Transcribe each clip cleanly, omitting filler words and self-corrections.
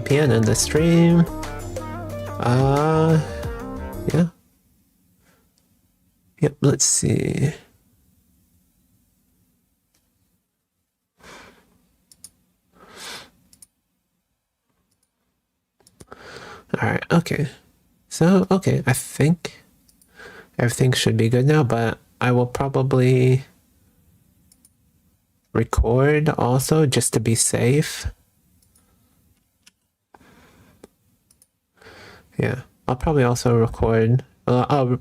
VPN in the stream. Yeah. Yep, let's see. Alright, okay. So, okay, I think everything should be good now, but I will probably record also just to be safe. Yeah, I'll probably also record. I'll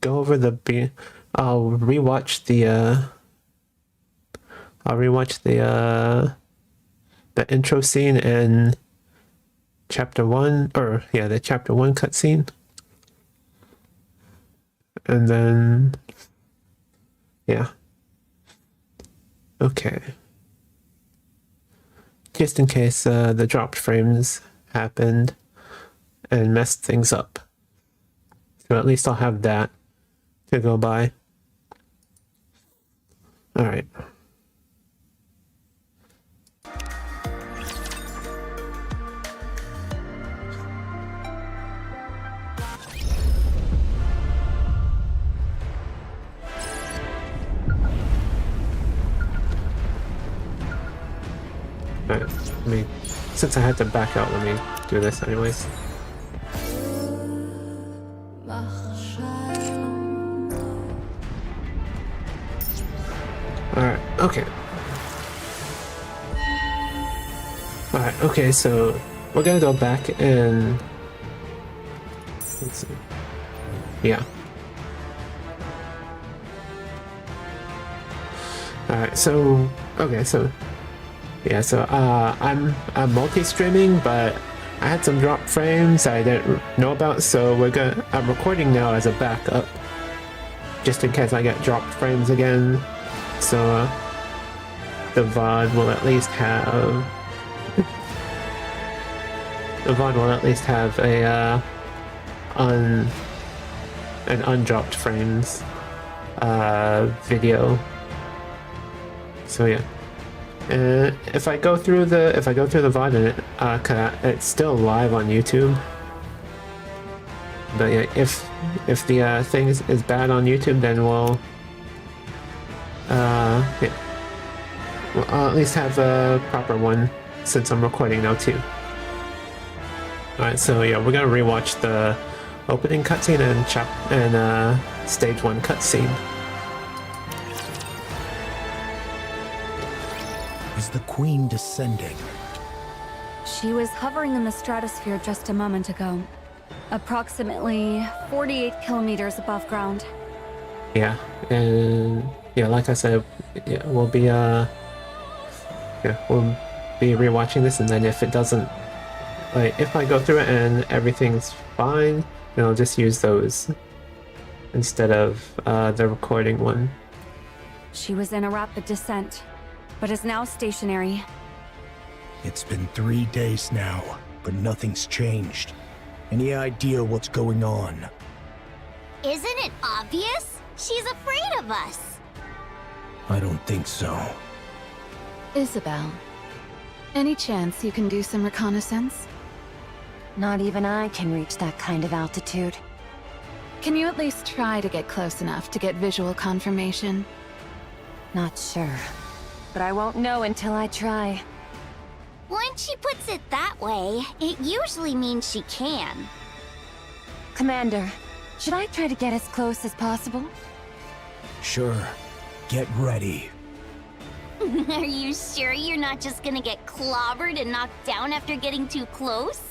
go over I'll rewatch the intro scene and chapter 1, or yeah, the chapter 1 cutscene. And then, yeah. Okay. Just in case the dropped frames happened and messed things up. So at least I'll have that to go by. Alright. Alright, since I had to back out, let me do this anyways. Alright, okay. Alright, okay, so we're gonna go back and let's see. Yeah. Alright, so okay, so yeah, so I'm multi-streaming, but I had some drop frames I didn't know about, so I'm recording now as a backup, just in case I get dropped frames again. So the VOD will at least have an undropped frames video. So yeah. If I go through the VOD and it's still live on YouTube. But yeah, if the thing is bad on YouTube, then we'll yeah. Well, I'll at least have a proper one since I'm recording now too. Alright, so yeah, we're gonna rewatch the opening cutscene and stage 1 cutscene. Is the Queen descending? She was hovering in the stratosphere just a moment ago, approximately 48 kilometers above ground. Yeah, and yeah, like I said, yeah, we'll be rewatching this, and then if it doesn't, like, if I go through it and everything's fine, then I'll just use those instead of the recording one. She was in a rapid descent, but is now stationary. It's been 3 days now, but nothing's changed. Any idea what's going on? Isn't it obvious? She's afraid of us. I don't think so. Isabel, any chance you can do some reconnaissance? Not even I can reach that kind of altitude. Can you at least try to get close enough to get visual confirmation? Not sure. But I won't know until I try. When she puts it that way, it usually means she can. Commander, should I try to get as close as possible? Sure. Get ready. Are you sure you're not just gonna get clobbered and knocked down after getting too close?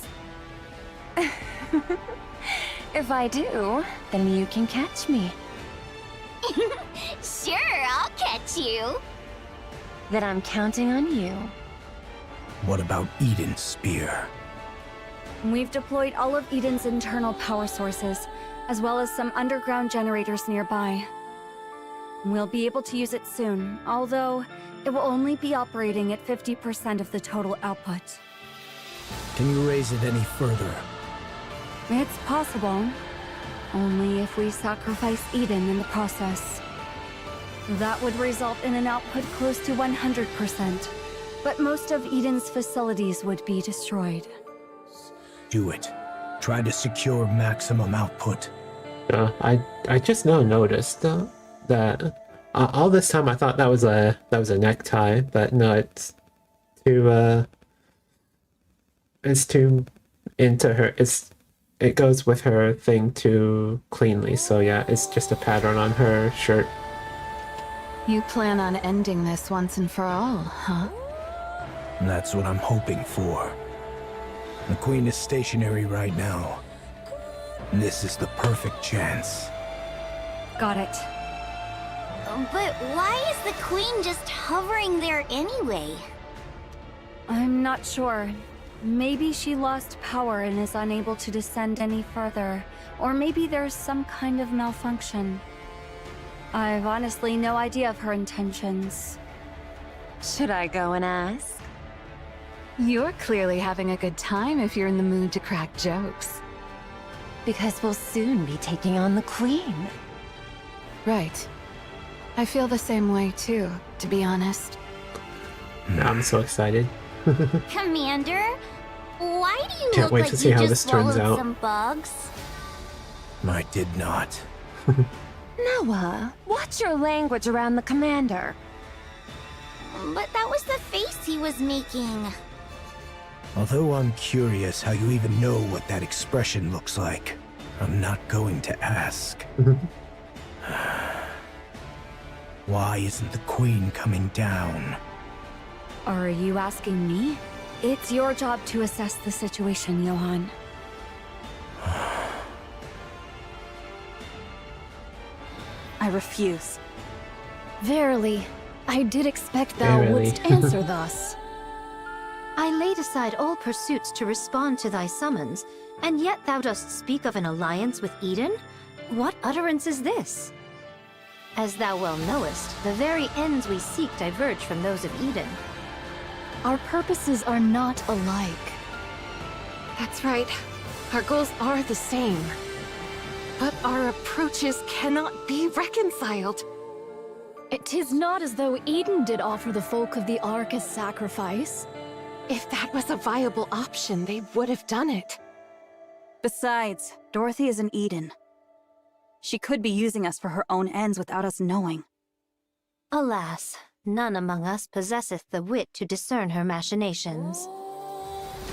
If I do, then you can catch me. Sure, I'll catch you. Then I'm counting on you. What about Eden's spear? We've deployed all of Eden's internal power sources, as well as some underground generators nearby. We'll be able to use it soon, although it will only be operating at 50% of the total output. Can you raise it any further? It's possible, only if we sacrifice Eden in the process. That would result in an output close to 100%, but most of Eden's facilities would be destroyed. do it. Try to secure maximum output. I just now noticed that all this time I thought that was a necktie, but no, it's too into her. It goes with her thing too cleanly. So yeah, it's just a pattern on her shirt. You plan on ending this once and for all, huh? And that's what I'm hoping for. The Queen is stationary right now. This is the perfect chance. Got it. But why is the Queen just hovering there anyway? I'm not sure. Maybe she lost power and is unable to descend any further. Or maybe there's some kind of malfunction. I've honestly no idea of her intentions. Should I go and ask? You're clearly having a good time if you're in the mood to crack jokes. Because we'll soon be taking on the Queen. Right. I feel the same way too, to be honest. I'm so excited. Commander, why do you Can't look wait like to see you how just this turns swallowed out. some bugs? I did not. Noah, watch your language around the commander. But that was the face he was making. Although I'm curious how you even know what that expression looks like, I'm not going to ask. Why isn't the Queen coming down? Are you asking me? It's your job to assess the situation, Johan. I refuse. Verily, I did expect thou Verily. wouldst answer thus. I laid aside all pursuits to respond to thy summons, and yet thou dost speak of an alliance with Eden? What utterance is this? As thou well knowest, the very ends we seek diverge from those of Eden. Our purposes are not alike. That's right. Our goals are the same. But our approaches cannot be reconciled. It is not as though Eden did offer the folk of the Ark as sacrifice. If that was a viable option, they would have done it. Besides, Dorothy is in Eden. She could be using us for her own ends without us knowing. Alas, none among us possesseth the wit to discern her machinations.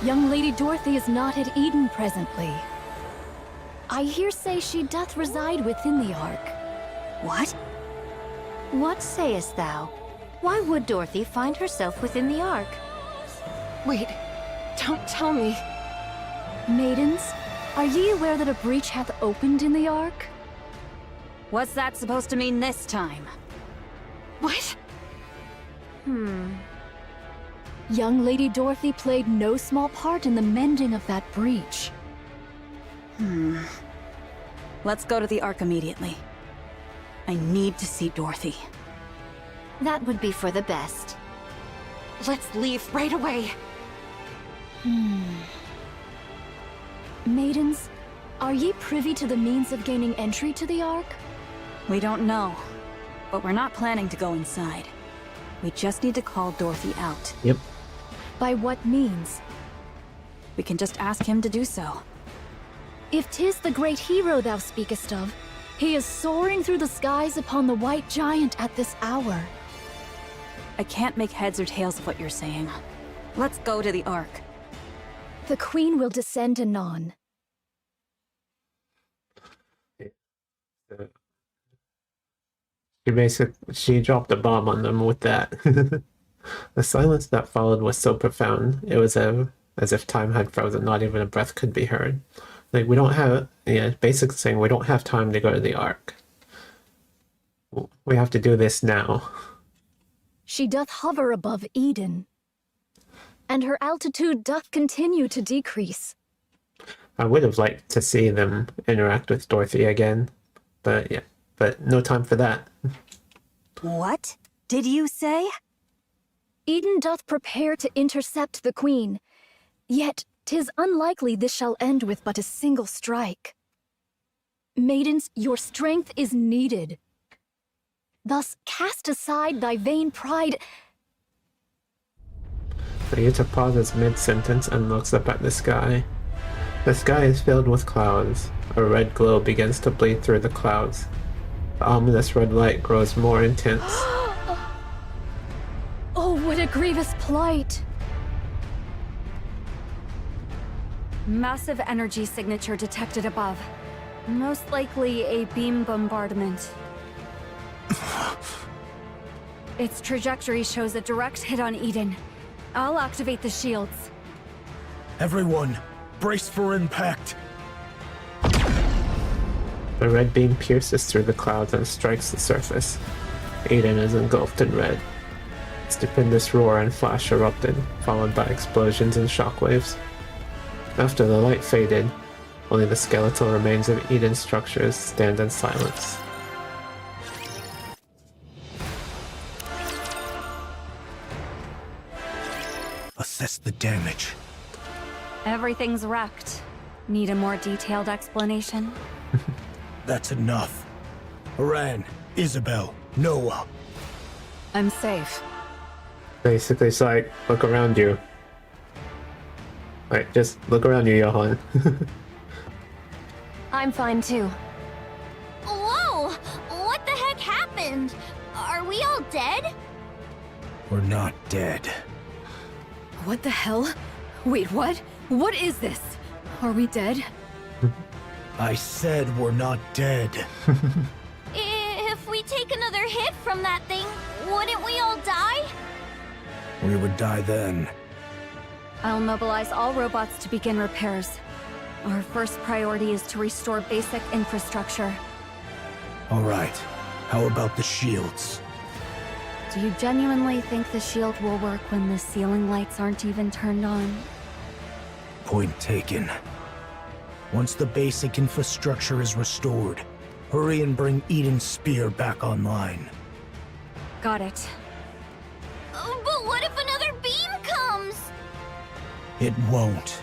Young Lady Dorothy is not at Eden presently. I hear say she doth reside within the Ark. What? What sayest thou? Why would Dorothy find herself within the Ark? Wait, don't tell me. Maidens, are ye aware that a breach hath opened in the Ark? What's that supposed to mean this time? What? Young Lady Dorothy played no small part in the mending of that breach. Let's go to the Ark immediately. I need to see Dorothy. That would be for the best. Let's leave right away. Maidens, are ye privy to the means of gaining entry to the Ark? We don't know, but we're not planning to go inside. We just need to call Dorothy out. Yep. By what means? We can just ask him to do so. If 'tis the great hero thou speakest of, he is soaring through the skies upon the white giant at this hour. I can't make heads or tails of what you're saying. Let's go to the Ark. The Queen will descend anon. She dropped a bomb on them with that. The silence that followed was so profound. It was as if time had frozen. Not even a breath could be heard. Like, we don't have, basically saying we don't have time to go to the Ark. We have to do this now. She doth hover above Eden, and her altitude doth continue to decrease. I would have liked to see them interact with Dorothy again, but no time for that. What did you say? Eden doth prepare to intercept the Queen, yet 'tis unlikely this shall end with but a single strike. Maidens, your strength is needed. Thus cast aside thy vain pride. Ryuta pauses mid-sentence and looks up at the sky. The sky is filled with clouds. A red glow begins to bleed through the clouds. The ominous red light grows more intense. Oh, what a grievous plight! Massive energy signature detected above. Most likely a beam bombardment. Its trajectory shows a direct hit on Eden. I'll activate the shields. Everyone, brace for impact. The red beam pierces through the clouds and strikes the surface. Eden is engulfed in red. Stupendous roar and flash erupted, followed by explosions and shockwaves. After the light faded, only the skeletal remains of Eden's structures stand in silence. Assess the damage. Everything's wrecked. Need a more detailed explanation? That's enough. Haran, Isabel, Noah. I'm safe. Basically, it's like, look around you. Right, just look around you, Johan. I'm fine too. Whoa! What the heck happened? Are we all dead? We're not dead. What the hell? Wait, what? What is this? Are we dead? I said we're not dead. If we take another hit from that thing, wouldn't we all die? We would die then. I'll mobilize all robots to begin repairs. Our first priority is to restore basic infrastructure. All right. How about the shields? Do you genuinely think the shield will work when the ceiling lights aren't even turned on? Point taken. Once the basic infrastructure is restored, hurry and bring Eden's spear back online. Got it. But what if another beam comes? It won't.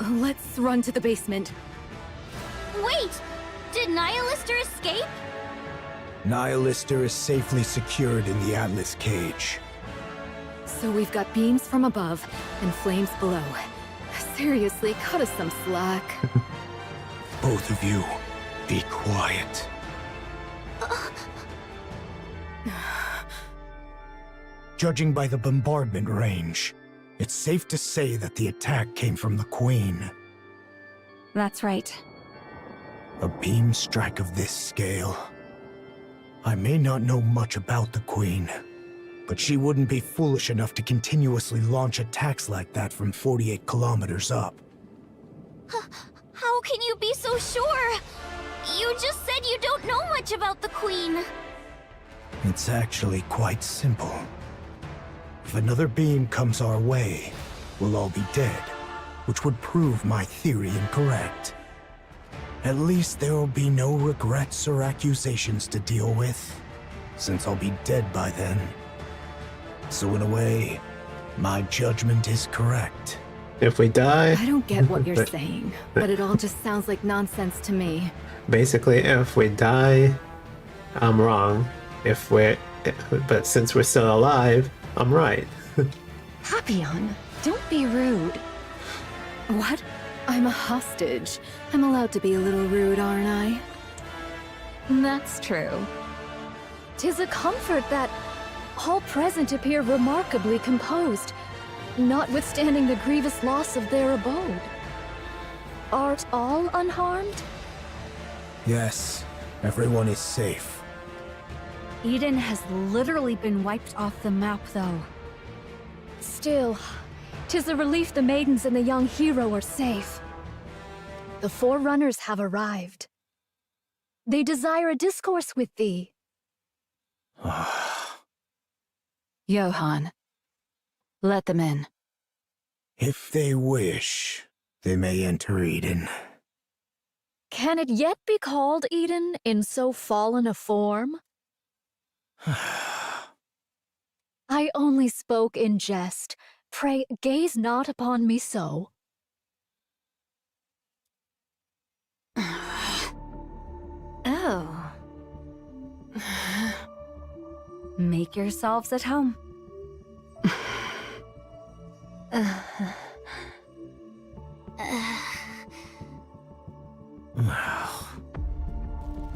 Let's run to the basement. Wait! Did Nihilister escape? Nihilister is safely secured in the Atlas cage. So we've got beams from above and flames below. Seriously, cut us some slack. Both of you, be quiet. Judging by the bombardment range, it's safe to say that the attack came from the Queen. That's right. A beam strike of this scale. I may not know much about the Queen, but she wouldn't be foolish enough to continuously launch attacks like that from 48 kilometers up. How can you be so sure? You just said you don't know much about the Queen. It's actually quite simple. If another beam comes our way, we'll all be dead, which would prove my theory incorrect. At least there will be no regrets or accusations to deal with, since I'll be dead by then. So in a way, my judgment is correct. If we die... I don't get what you're saying, but it all just sounds like nonsense to me. Basically, if we die, I'm wrong. But since we're still alive, I'm right. Papillon, don't be rude. What? I'm a hostage. I'm allowed to be a little rude, aren't I? That's true. 'Tis a comfort that all present appear remarkably composed, notwithstanding the grievous loss of their abode. Art all unharmed? Yes, everyone is safe. Eden has literally been wiped off the map, though. Still, 'tis a relief the maidens and the young hero are safe. The Forerunners have arrived. They desire a discourse with thee. Johan, let them in. If they wish, they may enter Eden. Can it yet be called Eden in so fallen a form? I only spoke in jest. Pray, gaze not upon me so. Oh. Make yourselves at home.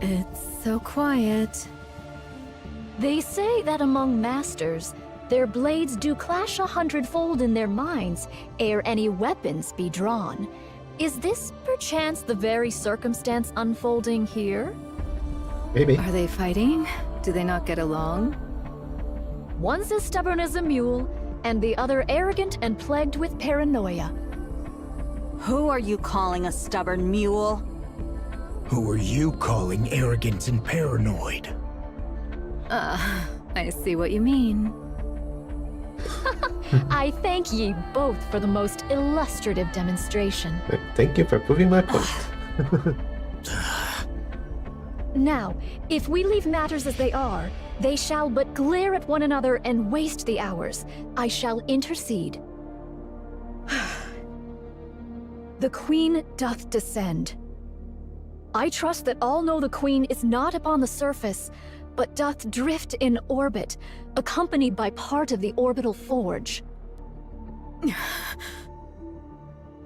It's so quiet. They say that among masters, their blades do clash 100-fold in their minds ere any weapons be drawn. Is this perchance the very circumstance unfolding here? Maybe. Are they fighting? Do they not get along? One's as stubborn as a mule, and the other arrogant and plagued with paranoia. Who are you calling a stubborn mule? Who are you calling arrogant and paranoid? I see what you mean. I thank ye both for the most illustrative demonstration. Thank you for proving my point. Now, if we leave matters as they are, they shall but glare at one another and waste the hours. I shall intercede. The Queen doth descend. I trust that all know the Queen is not upon the surface, but doth drift in orbit, accompanied by part of the orbital forge.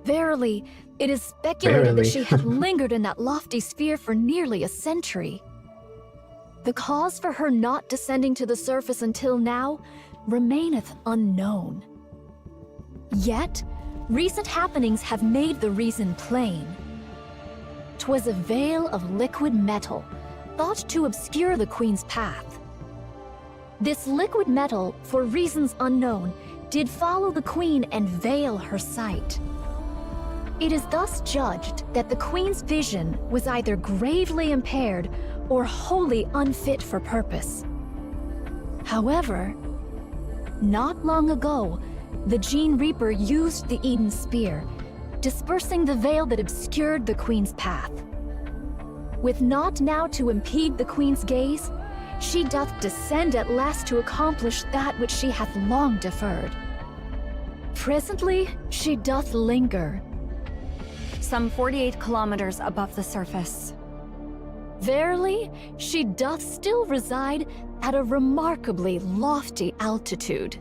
Verily, it is speculated that she had lingered in that lofty sphere for nearly a century. The cause for her not descending to the surface until now remaineth unknown. Yet, recent happenings have made the reason plain. 'Twas a veil of liquid metal, thought to obscure the Queen's path. This liquid metal, for reasons unknown, did follow the Queen and veil her sight. It is thus judged that the Queen's vision was either gravely impaired or wholly unfit for purpose. However, not long ago, the Gene Reaper used the Eden Spear, dispersing the veil that obscured the Queen's path. With naught now to impede the Queen's gaze, she doth descend at last to accomplish that which she hath long deferred. Presently, she doth linger. Some 48 kilometers above the surface. Verily, she doth still reside at a remarkably lofty altitude.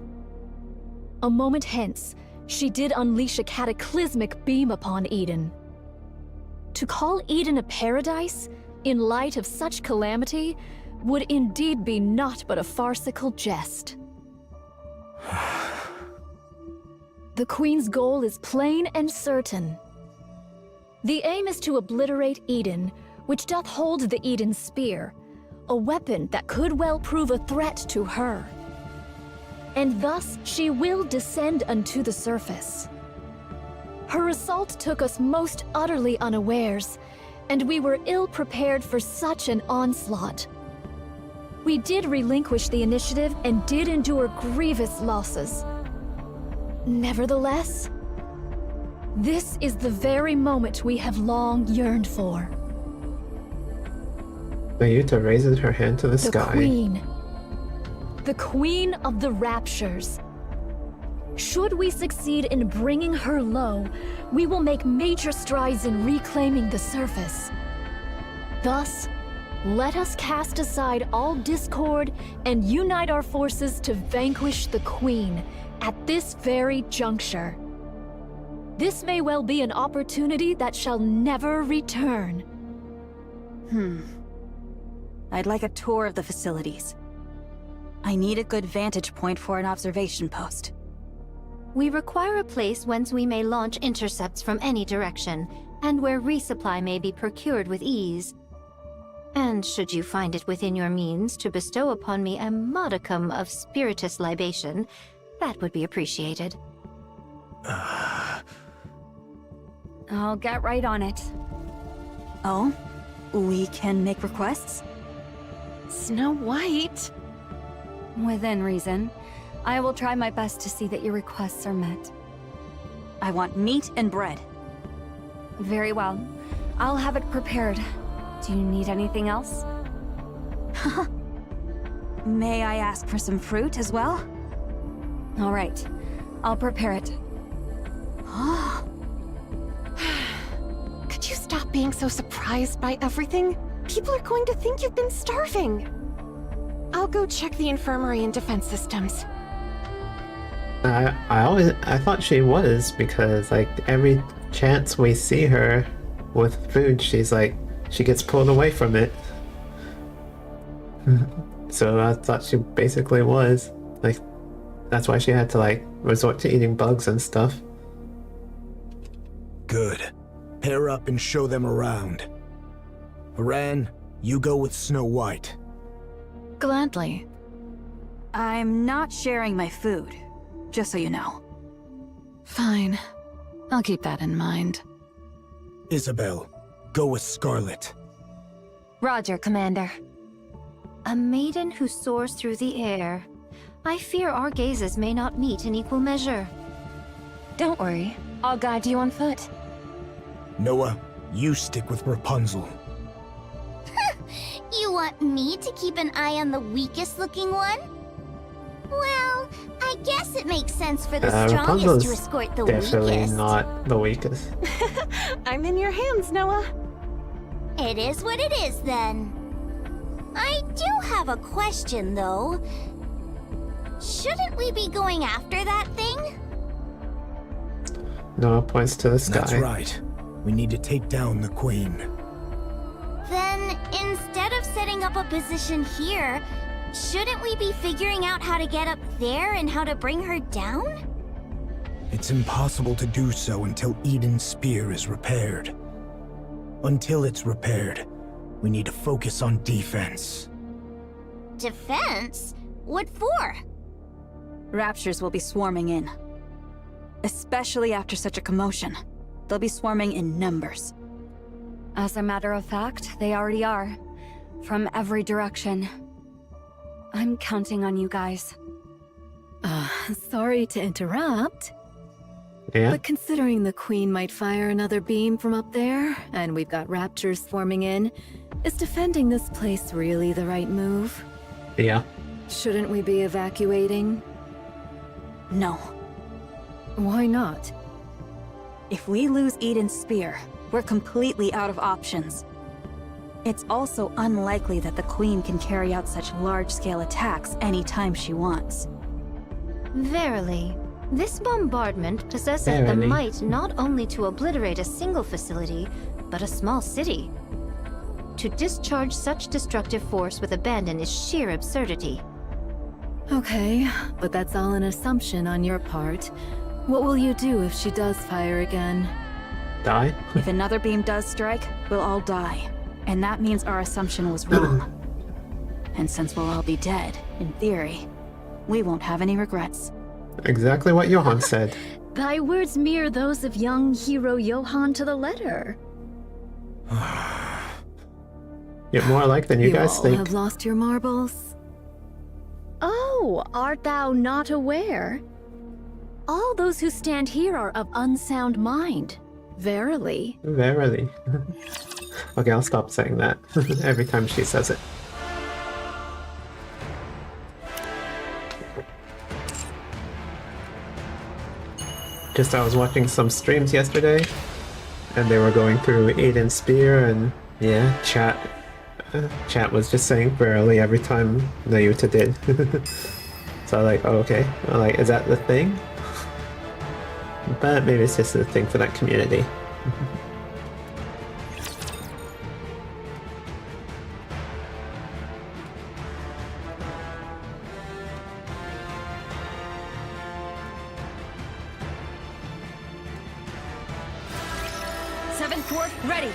A moment hence, she did unleash a cataclysmic beam upon Eden. To call Eden a paradise, in light of such calamity, would indeed be naught but a farcical jest. The Queen's goal is plain and certain. The aim is to obliterate Eden, which doth hold the Eden Spear, a weapon that could well prove a threat to her. And thus she will descend unto the surface. Her assault took us most utterly unawares, and we were ill prepared for such an onslaught. We did relinquish the initiative and did endure grievous losses. Nevertheless, this is the very moment we have long yearned for. Mayuta raises her hand to the sky. The Queen of the Raptures. Should we succeed in bringing her low, we will make major strides in reclaiming the surface. Thus, let us cast aside all discord and unite our forces to vanquish the Queen at this very juncture. This may well be an opportunity that shall never return. I'd like a tour of the facilities. I need a good vantage point for an observation post. We require a place whence we may launch intercepts from any direction, and where resupply may be procured with ease. And should you find it within your means to bestow upon me a modicum of spiritus libation, that would be appreciated. I'll get right on it. Oh? We can make requests? Snow White? Within reason. I will try my best to see that your requests are met. I want meat and bread. Very well. I'll have it prepared. Do you need anything else? May I ask for some fruit as well? All right. I'll prepare it. Could you stop being so surprised by everything? People are going to think you've been starving. I'll go check the infirmary and defense systems. I thought she was, because like every chance we see her with food, she's like, she gets pulled away from it. So I thought she basically was. Like, that's why she had to, like, resort to eating bugs and stuff. Good. Pair up and show them around. Haran, you go with Snow White. Gladly. I'm not sharing my food, just so you know. Fine. I'll keep that in mind. Isabel, go with Scarlet. Roger, Commander. A maiden who soars through the air. I fear our gazes may not meet in equal measure. Don't worry. I'll guide you on foot. Noah, you stick with Rapunzel. You want me to keep an eye on the weakest looking one? Well, I guess it makes sense for the strongest Rapunzel's to escort the definitely weakest. not the weakest. I'm in your hands, Noah. It is what it is then. I do have a question though. Shouldn't we be going after that thing? Noah points to the sky. That's right. We need to take down the Queen. Then, instead of setting up a position here, shouldn't we be figuring out how to get up there and how to bring her down? It's impossible to do so until Eden's spear is repaired. Until it's repaired, we need to focus on defense. Defense? What for? Raptures will be swarming in. Especially after such a commotion. They'll be swarming in numbers. As a matter of fact, they already are. From every direction. I'm counting on you guys. Sorry to interrupt, Yeah? but considering the Queen might fire another beam from up there, and we've got raptors swarming in, is defending this place really the right move? Yeah. Shouldn't we be evacuating? No. Why not? If we lose Eden's spear, we're completely out of options. It's also unlikely that the Queen can carry out such large-scale attacks anytime she wants. Verily, this bombardment possesses the Verily. might not only to obliterate a single facility, but a small city. To discharge such destructive force with abandon is sheer absurdity. Okay, but that's all an assumption on your part. What will you do if she does fire again? Die? If another beam does strike, we'll all die. And that means our assumption was wrong. And since we'll all be dead, in theory, we won't have any regrets. Exactly what Johan said. Thy words mirror those of young hero Johan to the letter. You're more alike than you guys all think. have lost your marbles. Oh, art thou not aware? All those who stand here are of unsound mind. Verily. Verily. Okay, I'll stop saying that every time she says it. Just I was watching some streams yesterday, and they were going through Eden's spear, and yeah, chat was just saying verily every time Nayuta did. So I'm like, oh, okay. I'm like, is that the thing? But maybe it's just a thing for that community. Seventh Dwarf, ready!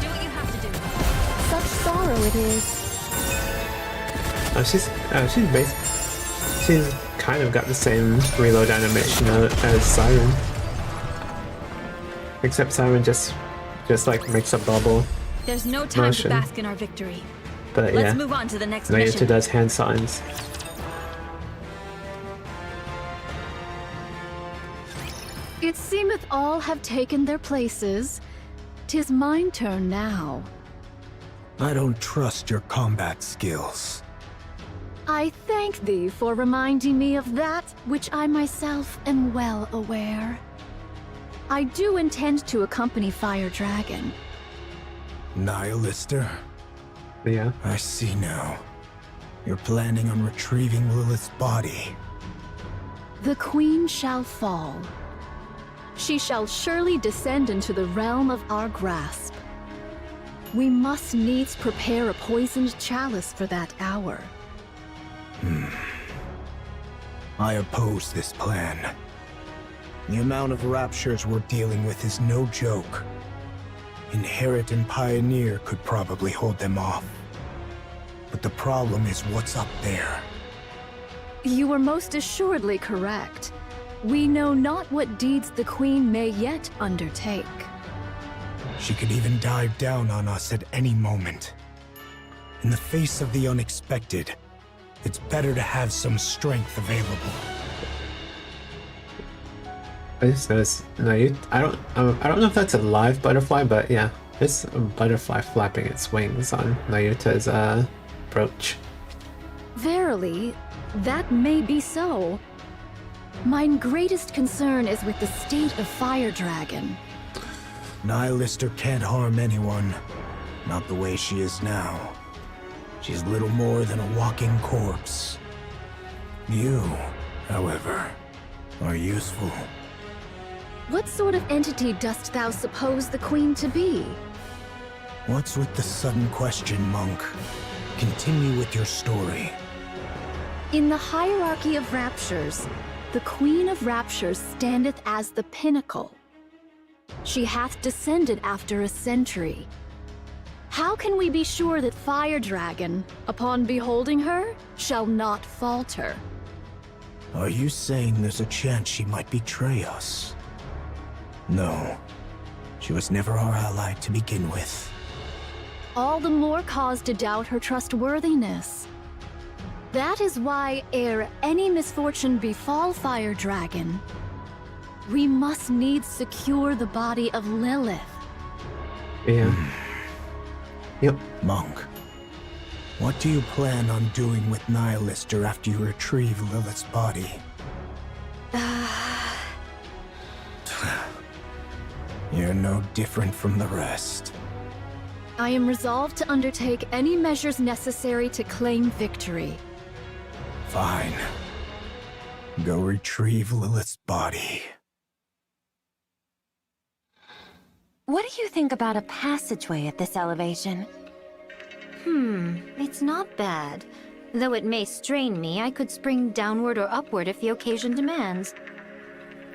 Do what you have to do. Such sorrow it is. She's kind of got the same reload animation as Siren. Except Siren just like makes a bubble. There's no time Motion. to bask in our victory. But Let's yeah, move on to the next Nayuta mission. does hand signs. It seemeth all have taken their places. 'Tis mine turn now. I don't trust your combat skills. I thank thee for reminding me of that which I myself am well aware. I do intend to accompany Fire Dragon. Nihilister? Yeah. I see now. You're planning on retrieving Lilith's body. The Queen shall fall. She shall surely descend into the realm of our grasp. We must needs prepare a poisoned chalice for that hour. I oppose this plan. The amount of raptures we're dealing with is no joke. Inherit and Pioneer could probably hold them off. But the problem is what's up there. You are most assuredly correct. We know not what deeds the Queen may yet undertake. She could even dive down on us at any moment. In the face of the unexpected, it's better to have some strength available. I just noticed. No, I don't know if that's a live butterfly, but yeah, there's a butterfly flapping its wings on Nayuta's brooch. Verily, that may be so. Mine greatest concern is with the state of Fire Dragon. Nihilister can't harm anyone. Not the way she is now. She's little more than a walking corpse. You, however, are useful. What sort of entity dost thou suppose the Queen to be? What's with the sudden question, Monk? Continue with your story. In the hierarchy of raptures, the Queen of Raptures standeth as the pinnacle. She hath descended after a century. How can we be sure that Fire Dragon, upon beholding her, shall not falter? Are you saying there's a chance she might betray us? No. She was never our ally to begin with. All the more cause to doubt her trustworthiness. That is why, ere any misfortune befall Fire Dragon, we must needs secure the body of Lilith. Yeah. Yep. Monk, what do you plan on doing with Nihilister after you retrieve Lilith's body? You're no different from the rest. I am resolved to undertake any measures necessary to claim victory. Fine. Go retrieve Lilith's body. What do you think about a passageway at this elevation? It's not bad. Though it may strain me, I could spring downward or upward if the occasion demands.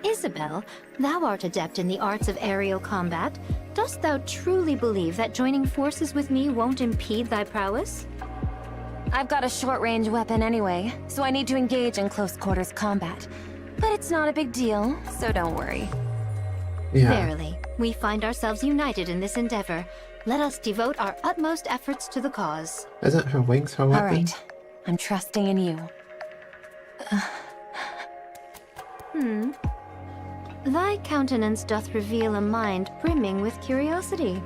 Isabel, thou art adept in the arts of aerial combat. Dost thou truly believe that joining forces with me won't impede thy prowess? I've got a short-range weapon anyway, so I need to engage in close-quarters combat. But it's not a big deal, so don't worry. Yeah. Verily, we find ourselves united in this endeavor. Let us devote our utmost efforts to the cause. Isn't her wings her All weapon? right, I'm trusting in you. Thy countenance doth reveal a mind brimming with curiosity.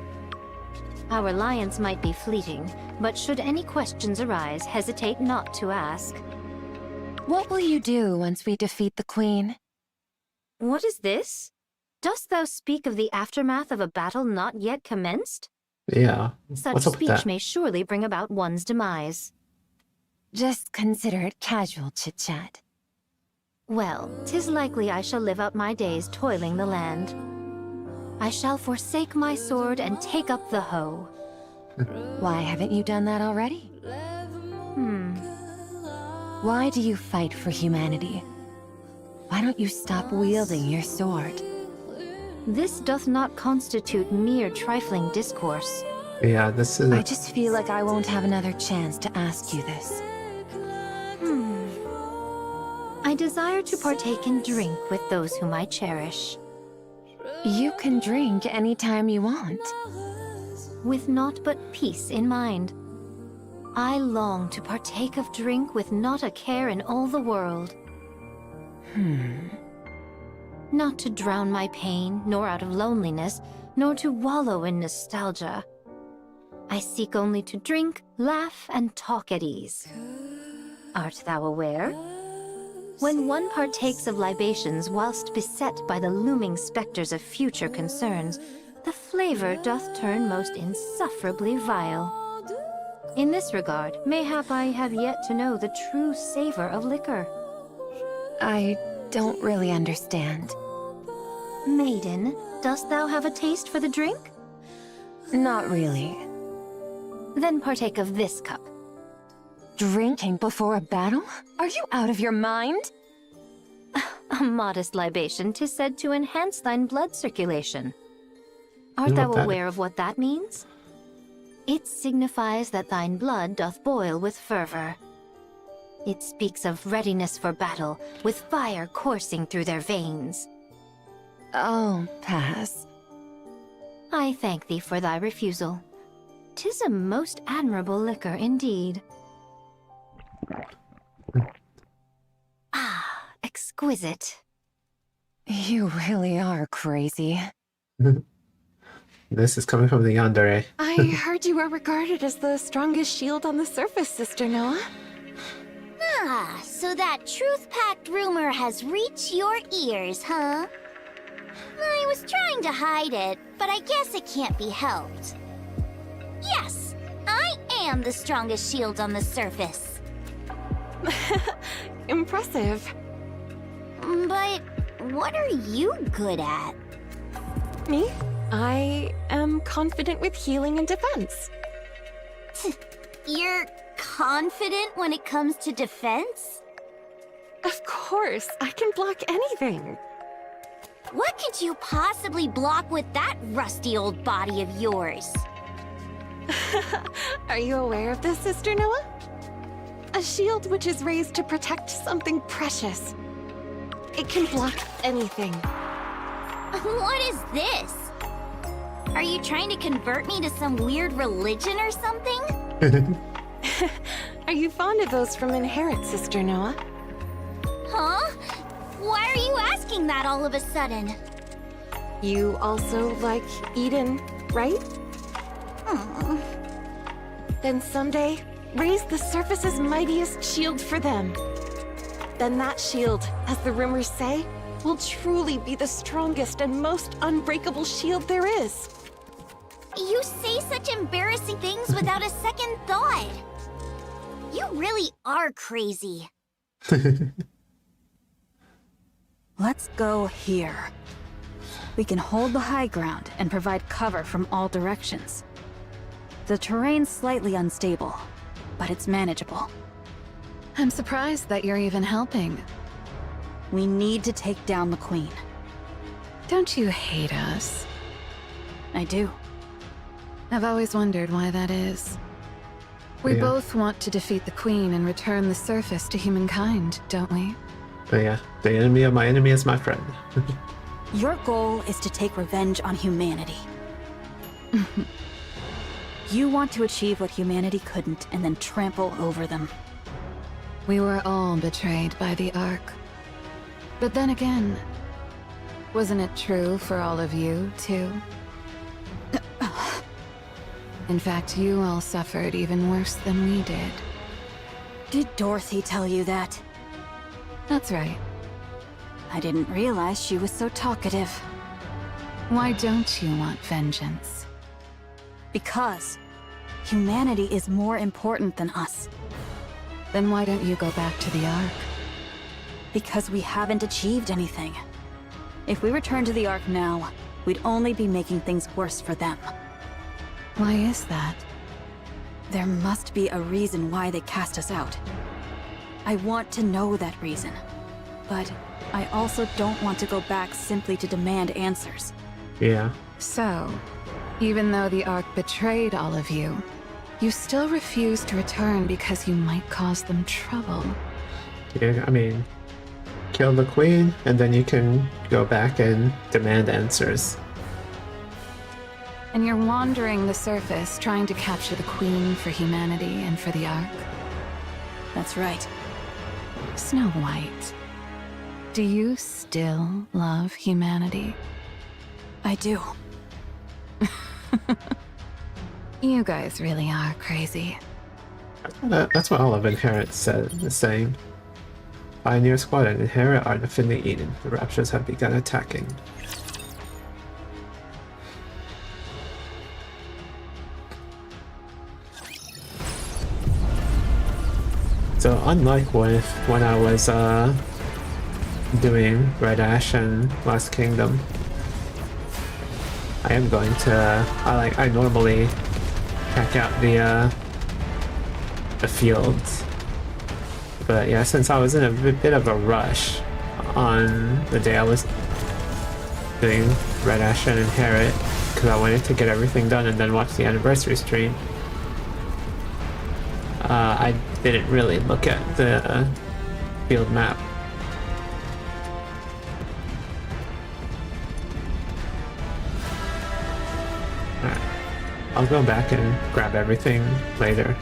Our alliance might be fleeting, but should any questions arise, hesitate not to ask. What will you do once we defeat the Queen? What is this? Dost thou speak of the aftermath of a battle not yet commenced? Yeah. Such What's up with speech that? may surely bring about one's demise. Just consider it casual chit-chat. Well, 'tis likely I shall live out my days toiling the land. I shall forsake my sword and take up the hoe. Why haven't you done that already? Why do you fight for humanity? Why don't you stop wielding your sword? This doth not constitute mere trifling discourse. Yeah, this is. I just feel like I won't have another chance to ask you this. I desire to partake in drink with those whom I cherish, You can drink anytime you want. with naught but peace in mind. I long to partake of drink with not a care in all the world. Not to drown my pain, nor out of loneliness, nor to wallow in nostalgia. I seek only to drink, laugh, and talk at ease. Art thou aware? When one partakes of libations whilst beset by the looming specters of future concerns, the flavor doth turn most insufferably vile. In this regard, mayhap I have yet to know the true savor of liquor. I don't really understand. Maiden, dost thou have a taste for the drink? Not really. Then partake of this cup. Drinking before a battle? Are you out of your mind? A modest libation 'tis said to enhance thine blood circulation. Art Not thou bad. aware of what that means? It signifies that thine blood doth boil with fervor. It speaks of readiness for battle, with fire coursing through their veins. I'll pass. I thank thee for thy refusal. 'Tis a most admirable liquor indeed. Ah, exquisite. You really are crazy. This is coming from the yandere. I heard you were regarded as the strongest shield on the surface, Sister Noah. Ah, so that truth-packed rumor has reached your ears, huh? I was trying to hide it, but I guess it can't be helped. Yes, I am the strongest shield on the surface. Impressive. But what are you good at? Me? I am confident with healing and defense. You're confident when it comes to defense? Of course, I can block anything. What could you possibly block with that rusty old body of yours? Are you aware of this, Sister Noah? A shield which is raised to protect something precious. It can block anything. What is this? Are you trying to convert me to some weird religion or something? Are you fond of those from Inherit, Sister Noah? Huh? Why are you asking that all of a sudden? You also like Eden, right? Hmm. Then someday, raise the surface's mightiest shield for them. Then that shield, as the rumors say, will truly be the strongest and most unbreakable shield there is. You say such embarrassing things without a second thought. You really are crazy. Let's go here. We can hold the high ground and provide cover from all directions. The terrain's slightly unstable, but it's manageable. I'm surprised that you're even helping. We need to take down the Queen. Don't you hate us? I do. I've always wondered why that is. We Yeah. both want to defeat the Queen and return the surface to humankind, don't we? But yeah, the enemy of my enemy is my friend. Your goal is to take revenge on humanity. You want to achieve what humanity couldn't and then trample over them. We were all betrayed by the Ark. But then again, wasn't it true for all of you, too? In fact, you all suffered even worse than we did. Did Dorothy tell you that? That's right. I didn't realize she was so talkative. Why don't you want vengeance? Because humanity is more important than us. Then why don't you go back to the Ark? Because we haven't achieved anything. If we return to the Ark now, we'd only be making things worse for them. Why is that? There must be a reason why they cast us out. I want to know that reason. But I also don't want to go back simply to demand answers. Yeah. So, even though the Ark betrayed all of you, you still refuse to return because you might cause them trouble. Yeah, I mean, kill the Queen, and then you can go back and demand answers. And you're wandering the surface trying to capture the Queen for humanity and for the Ark. That's right. Snow White, do you still love humanity? I do. You guys really are crazy. That's what all of Inherit is saying. Pioneer Squad and Inherit are defending Eden. The Raptures have begun attacking. So unlike when I was doing Red Ash and Lost Kingdom, I am going to I normally check out the fields, but yeah, since I was in a bit of a rush on the day I was doing Red Ash and Inherit, because I wanted to get everything done and then watch the anniversary stream, I didn't really look at the field map. Alright, I'll go back and grab everything later.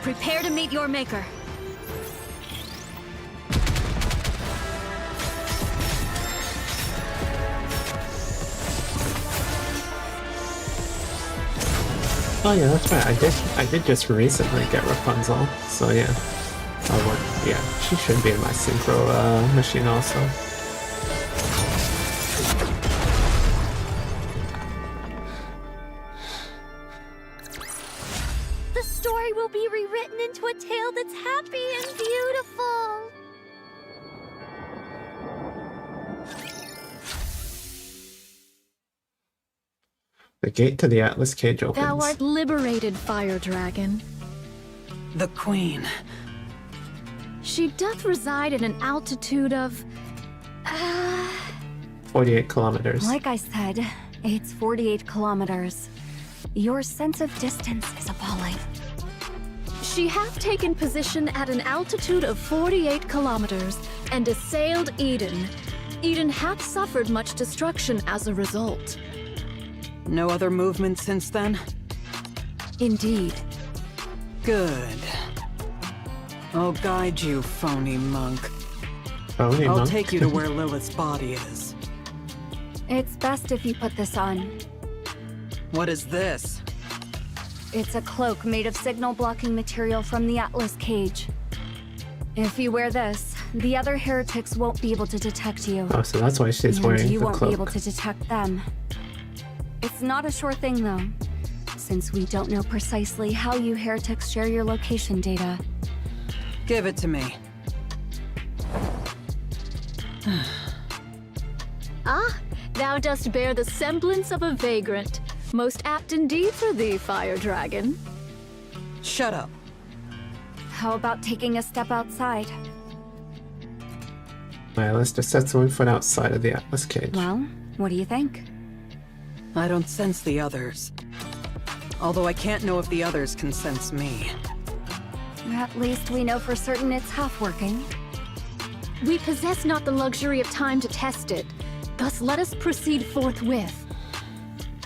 Prepare to meet your maker. Oh yeah, that's right. I did just recently get Rapunzel, so yeah. Yeah, she should be in my synchro machine also. The story will be rewritten into a tale that's happy and beautiful. The gate to the Atlas Cage opens. Thou art liberated, Fire Dragon. The Queen. She doth reside at an altitude of... 48 kilometers. Like I said, it's 48 kilometers. Your sense of distance is appalling. She hath taken position at an altitude of 48 kilometers and assailed Eden. Eden hath suffered much destruction as a result. No other movement since then? Indeed. Good. I'll guide you, phony monk. Phony I'll monk? take you to where Lilith's body is. It's best if you put this on. What is this? It's a cloak made of signal-blocking material from the Atlas Cage. If you wear this, the other heretics won't be able to detect you. Oh, so that's why she's And wearing you the won't cloak. be able to detect them. It's not a sure thing, though, since we don't know precisely how you heretics share your location data. Give it to me. Ah, thou dost bear the semblance of a vagrant. Most apt indeed for thee, Fire Dragon. Shut up. How about taking a step outside? Alright, let's just set one foot outside of the Atlas Cage. Well, what do you think? I don't sense the others. Although I can't know if the others can sense me. At least we know for certain it's half working. We possess not the luxury of time to test it. Thus let us proceed forthwith.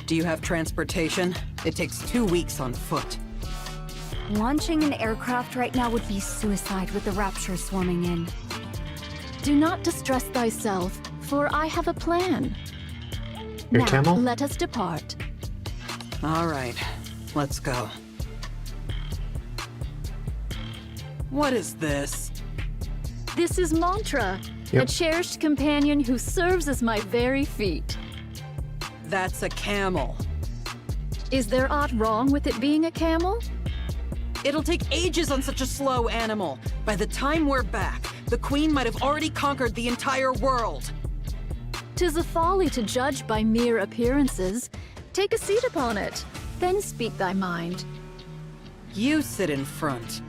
Do you have transportation? It takes 2 weeks on foot. Launching an aircraft right now would be suicide with the Rapture swarming in. Do not distress thyself, for I have a plan. Your now, camel? let us depart. All right, let's go. What is this? This is Mantra, a Yep. cherished companion who serves as my very feet. That's a camel. Is there aught wrong with it being a camel? It'll take ages on such a slow animal. By the time we're back, the Queen might have already conquered the entire world. 'Tis a folly to judge by mere appearances. Take a seat upon it, then speak thy mind. You sit in front.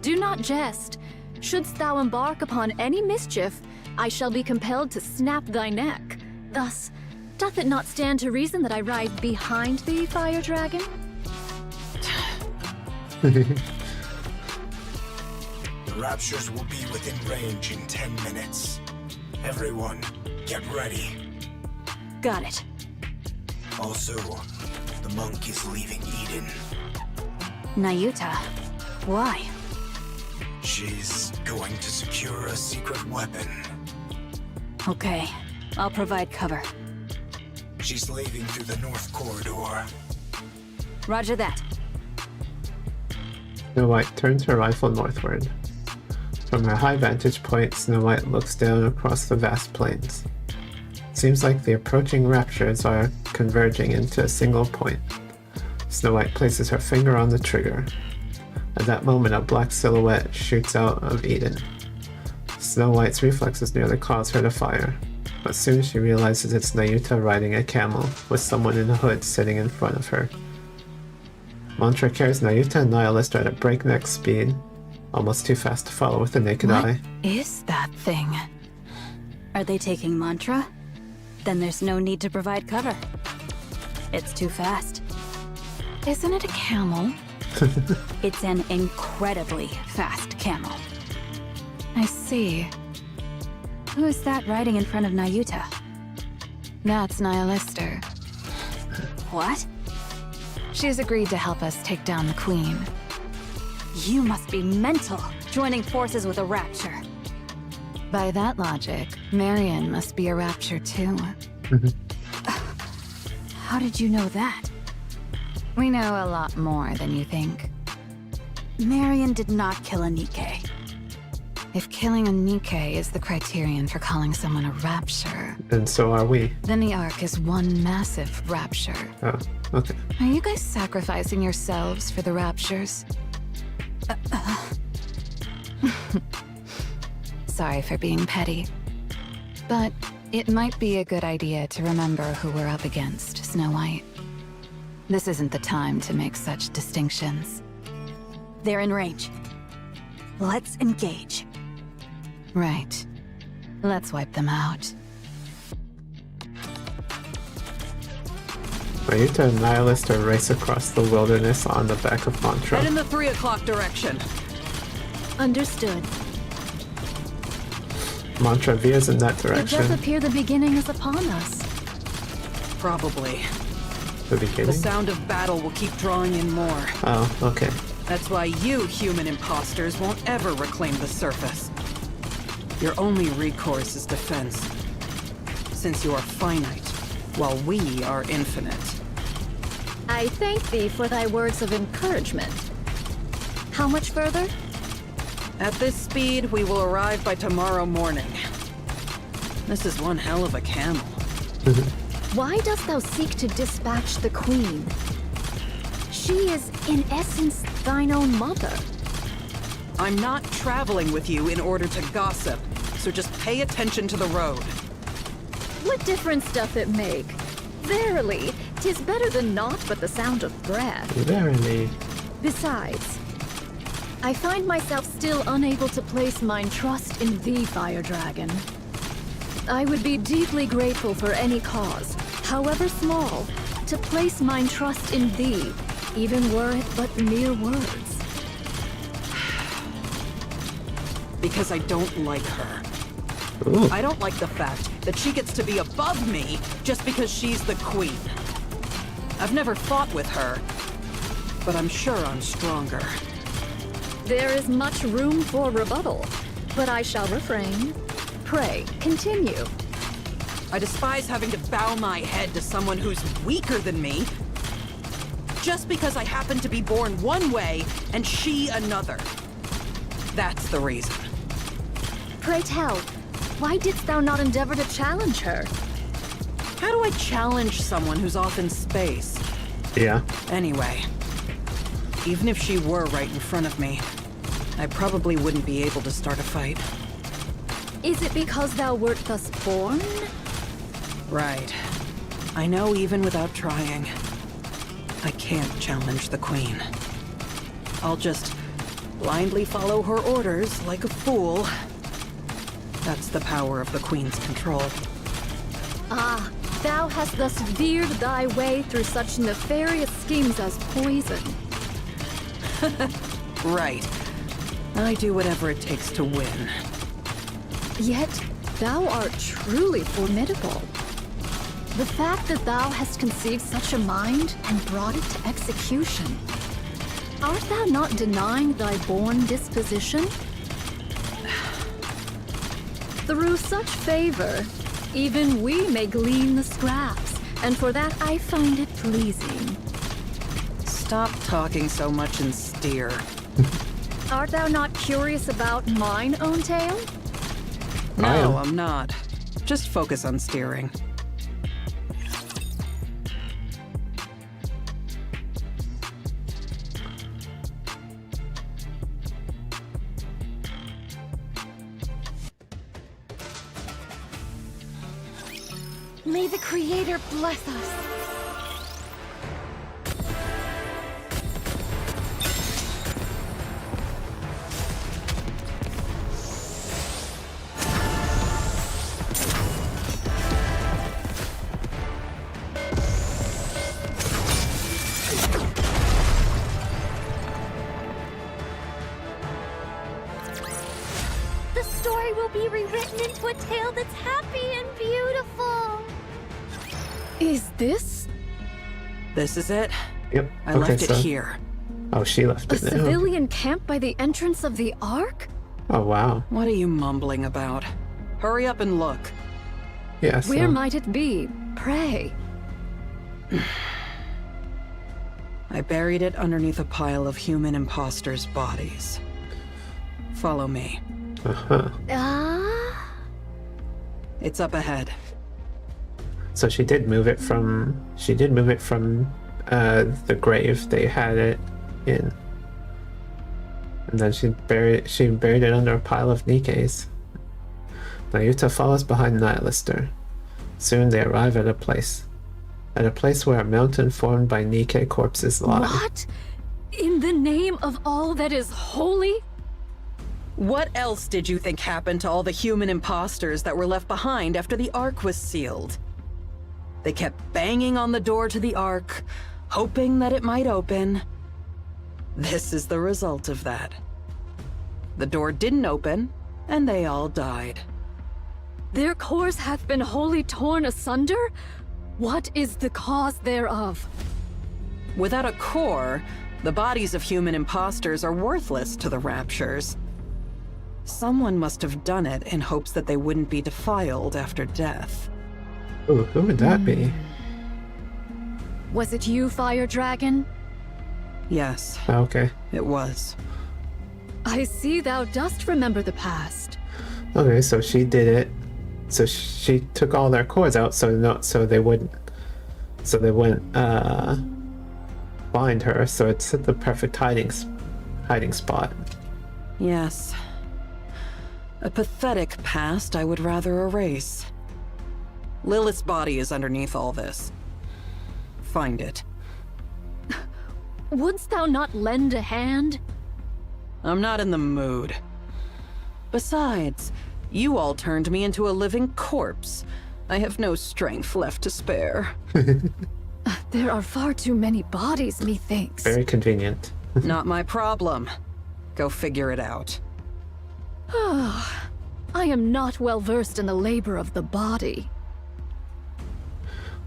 Do not jest. Shouldst thou embark upon any mischief, I shall be compelled to snap thy neck. Thus, doth it not stand to reason that I ride behind thee, Fire Dragon? The Raptures will be within range in 10 minutes. Everyone, get ready. Got it. Also, the monk is leaving Eden. Nayuta, why? She's going to secure a secret weapon. Okay, I'll provide cover. She's leaving through the north corridor. Roger that. Snow White turns her rifle northward. From her high vantage point, Snow White looks down across the vast plains. Seems like the approaching raptures are converging into a single point. Snow White places her finger on the trigger. At that moment, a black silhouette shoots out of Eden. Snow White's reflexes nearly cause her to fire, but soon she realizes it's Nayuta riding a camel, with someone in a hood sitting in front of her. Mantra carries Nayuta and Nihilist at a breakneck speed, almost too fast to follow with the naked eye. Is that thing? Are they taking Mantra? Then there's no need to provide cover. It's too fast. Isn't it a camel? It's an incredibly fast camel. I see. Who is that riding in front of Nayuta? That's Nihilister. What? She's agreed to help us take down the Queen. You must be mental, joining forces with a rapture. By that logic, Marion must be a rapture too. How did you know that? We know a lot more than you think. Marion did not kill a Nikke. If killing a Nikke is the criterion for calling someone a rapture, And so are we. then the Ark is one massive rapture. Oh, okay. Are you guys sacrificing yourselves for the raptures? Sorry for being petty. But it might be a good idea to remember who we're up against, Snow White. This isn't the time to make such distinctions. They're in range. Let's engage. Right. Let's wipe them out. Nayuta and Nihilist race across the wilderness on the back of Mantra. Head in the 3 o'clock direction. Understood. Mantra veers in that It does direction. appear the beginning is upon us. Probably. The The beginning? sound of battle will keep drawing in more. Oh, okay. That's why you human imposters won't ever reclaim the surface. Your only recourse is defense. Since you are finite, while we are infinite. I thank thee for thy words of encouragement. How much further? At this speed, we will arrive by tomorrow morning. This is one hell of a camel. Why dost thou seek to dispatch the Queen? She is, in essence, thine own mother. I'm not traveling with you in order to gossip, so just pay attention to the road. What difference doth it make? Verily, 'tis better than naught but the sound of breath. Verily. Besides, I find myself still unable to place mine trust in thee, Fire Dragon. I would be deeply grateful for any cause, however small, to place mine trust in thee, even were it but mere words. Because I don't like her. Ooh. I don't like the fact that she gets to be above me just because she's the queen. I've never fought with her, but I'm sure I'm stronger. There is much room for rebuttal, but I shall refrain. Pray, continue. I despise having to bow my head to someone who's weaker than me, just because I happen to be born one way and she another. That's the reason. Pray tell, why didst thou not endeavor to challenge her? How do I challenge someone who's off in space? Yeah. Anyway, even if she were right in front of me, I probably wouldn't be able to start a fight. Is it because thou wert thus born? Right. I know even without trying, I can't challenge the Queen. I'll just blindly follow her orders like a fool. That's the power of the Queen's control. Ah, thou hast thus veered thy way through such nefarious schemes as poison. Right. I do whatever it takes to win. Yet, thou art truly formidable. The fact that thou hast conceived such a mind and brought it to execution. Art thou not denying thy born disposition? Through such favor, even we may glean the scraps, and for that I find it pleasing. Stop talking so much and steer. Art thou not curious about mine own tale? No, I'm not. Just focus on steering. May the Creator bless us. The story will be rewritten into a tale that's happy and beautiful. Is this This is it. Yep. I okay, left it so. here. Oh, she left a it now. civilian camp by the entrance of the Ark? Oh, wow. What are you mumbling about? Hurry up and look. Yeah, so. Where might it be? Pray. I buried it underneath a pile of human imposters' bodies. Follow me. Uh-huh. Ah. It's up ahead. So she did move it from. She did move it from the grave they had it in, and then she buried it under a pile of Nikke's. Nayuta follows behind Nihilister. Soon they arrive at a place where a mountain formed by Nikke corpses lie. What? In the name of all that is holy? What else did you think happened to all the human imposters that were left behind after the Ark was sealed? They kept banging on the door to the Ark, hoping that it might open. This is the result of that. The door didn't open, and they all died. Their cores hath been wholly torn asunder? What is the cause thereof? Without a core, the bodies of human imposters are worthless to the Raptures. Someone must have done it in hopes that they wouldn't be defiled after death. Ooh, who would that be? Was it you, Fire Dragon? Yes, Oh, okay. it was. I see thou dost remember the past. Okay, so she did it. So she took all their cores out, so they wouldn't find her. So it's at the perfect hiding spot. Yes. A pathetic past I would rather erase. Lilith's body is underneath all this. Find it. Wouldst thou not lend a hand? I'm not in the mood. Besides, you all turned me into a living corpse. I have no strength left to spare. There are far too many bodies, methinks. Very convenient. Not my problem. Go figure it out. I am not well versed in the labor of the body.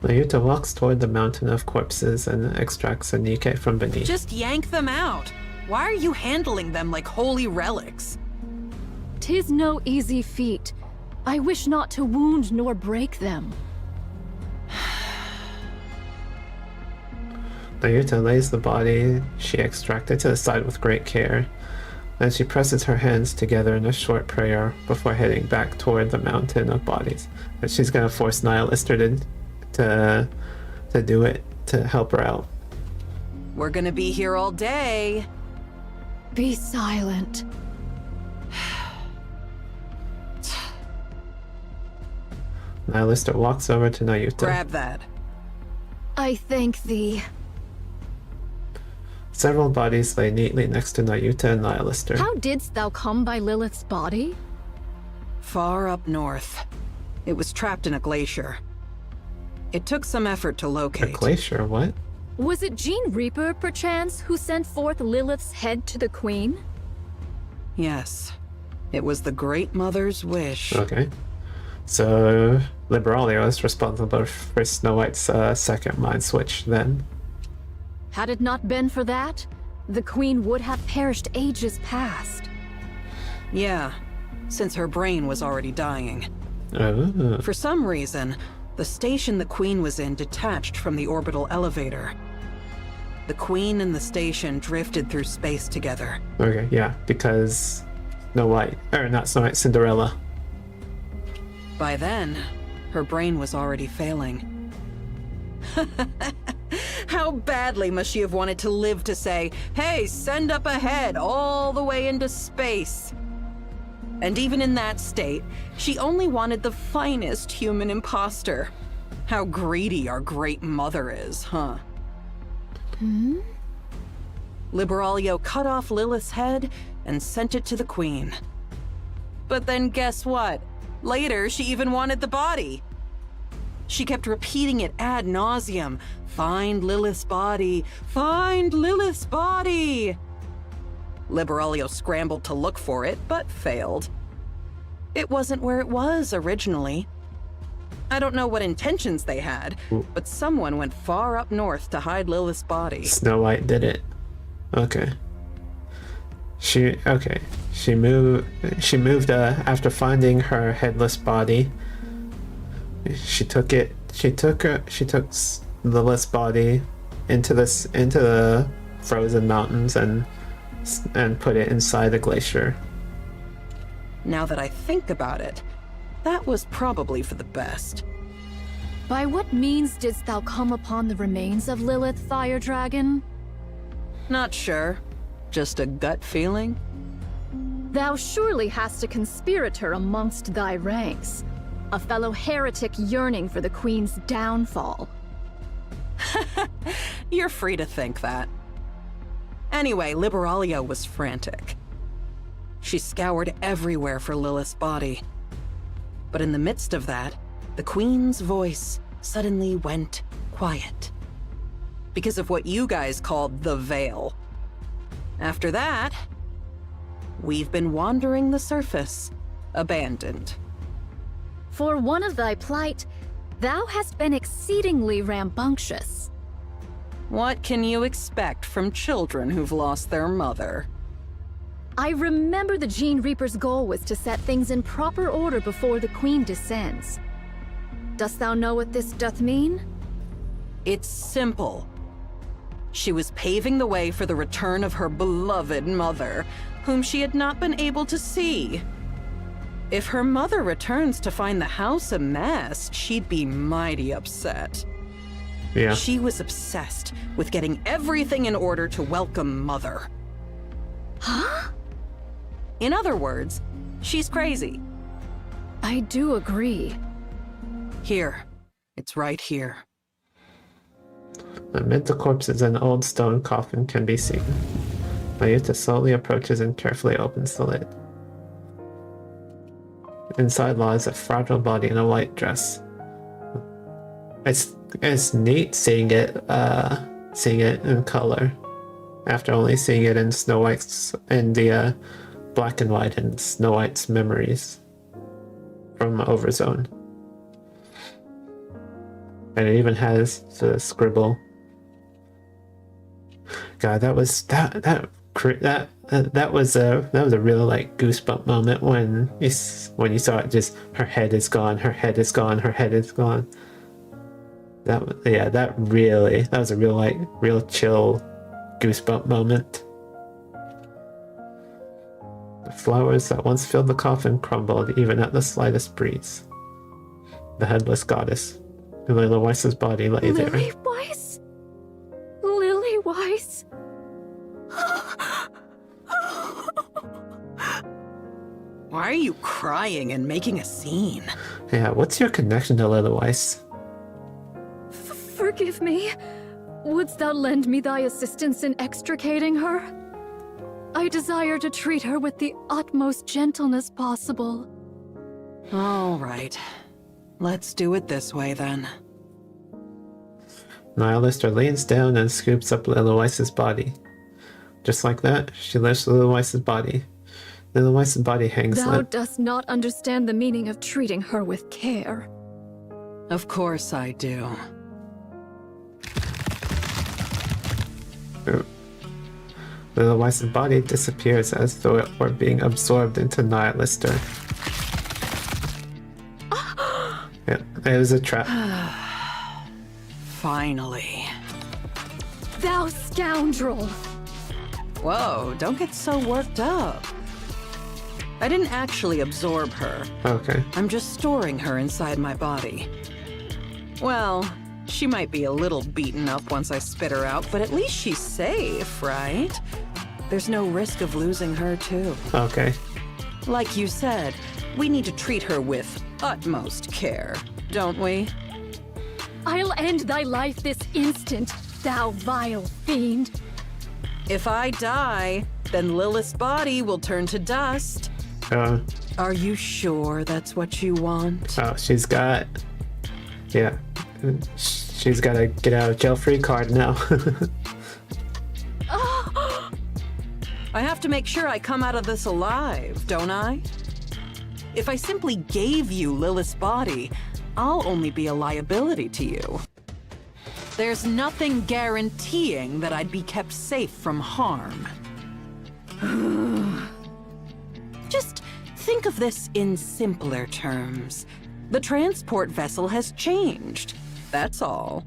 Nayuta walks toward the mountain of corpses and extracts a Nikke from beneath. Just yank them out. Why are you handling them like holy relics? 'Tis no easy feat. I wish not to wound nor break them. Nayuta lays the body she extracted to the side with great care. Then she presses her hands together in a short prayer before heading back toward the mountain of bodies. And she's gonna force Nihilister to do it, to help her out. We're gonna be here all day. Be silent. Nihilister walks over to Nayuta. Grab that. I thank thee. Several bodies lay neatly next to Nayuta and Nihilister. How didst thou come by Lilith's body? Far up north. It was trapped in a glacier. It took some effort to A locate. glacier, what? Was it Jean Reaper, perchance, who sent forth Lilith's head to the Queen? Yes. It was the Great Mother's wish. Okay. So, Liberalia is responsible for Snow White's second mind switch then. Had it not been for that, the Queen would have perished ages past. Yeah, since her brain was already dying. Oh. For some reason, the station the Queen was in detached from the orbital elevator. The Queen and the station drifted through space together. Okay, yeah, because Snow White, or not Snow White, Cinderella. By then, her brain was already failing. How badly must she have wanted to live to say, "Hey, send up ahead, all the way into space"? And even in that state, she only wanted the finest human imposter. How greedy our great mother is, huh? Liberaglio cut off Lilith's head and sent it to the Queen. But then guess what? Later, she even wanted the body. She kept repeating it ad nauseum. Find Lilith's body. Find Lilith's body. Liberaglio scrambled to look for it, but failed. It wasn't where it was originally. I don't know what intentions they had, but someone went far up north to hide Lilith's body. Snow White did it. Okay. She moved after finding her headless body. She took Lilith's body into the frozen mountains and put it inside the glacier. Now that I think about it, that was probably for the best. By what means didst thou come upon the remains of Lilith, Fire Dragon? Not sure. Just a gut feeling? Thou surely hast a conspirator amongst thy ranks. A fellow heretic yearning for the Queen's downfall. You're free to think that. Anyway, Liberaglio was frantic. She scoured everywhere for Lilith's body. But in the midst of that, the Queen's voice suddenly went quiet. Because of what you guys called the Veil. After that, we've been wandering the surface, abandoned. For one of thy plight, thou hast been exceedingly rambunctious. What can you expect from children who've lost their mother? I remember the Gene Reaper's goal was to set things in proper order before the Queen descends. Dost thou know what this doth mean? It's simple. She was paving the way for the return of her beloved mother, whom she had not been able to see. If her mother returns to find the house a mess, she'd be mighty upset. Yeah. She was obsessed with getting everything in order to welcome Mother. Huh? In other words, she's crazy. I do agree. Here. It's right here. Amid the corpses, an old stone coffin can be seen. Mayuta slowly approaches and carefully opens the lid. Inside lies a fragile body in a white dress. It's neat seeing it in color, after only seeing it in Snow White's the black and white in Snow White's memories from Overzone. And it even has the scribble. God, that was a real like goosebump moment when you saw it. Just her head is gone, her head is gone, her head is gone. That was a real chill goosebump moment. The flowers that once filled the coffin crumbled even at the slightest breeze. The headless goddess, Lily Weiss's body lay there. Lily Weiss? Lily Weiss? Why are you crying and making a scene? Yeah, what's your connection to Lily Weiss? Forgive me. Wouldst thou lend me thy assistance in extricating her? I desire to treat her with the utmost gentleness possible. All right. Let's do it this way, then. Nihilister leans down and scoops up Lily Weiss's body. Just like that, she lifts Lily Weiss's body. Lily Weiss's body hangs Thou limp. dost not understand the meaning of treating her with care. Of course I do. Little Weiss's body disappears as though it were being absorbed into Nihilister. Yeah, it was a trap. Finally. Thou scoundrel! Whoa, don't get so worked up. I didn't actually absorb her. Okay. I'm just storing her inside my body. Well, she might be a little beaten up once I spit her out, but at least she's safe, right? There's no risk of losing her, too. Okay. Like you said, we need to treat her with utmost care, don't we? I'll end thy life this instant, thou vile fiend. If I die, then Lilith's body will turn to dust. Are you sure that's what you want? Oh, she's got... Yeah. She's got a get out of jail free card now. I have to make sure I come out of this alive, don't I? If I simply gave you Lilith's body, I'll only be a liability to you. There's nothing guaranteeing that I'd be kept safe from harm. Just think of this in simpler terms. The transport vessel has changed, that's all.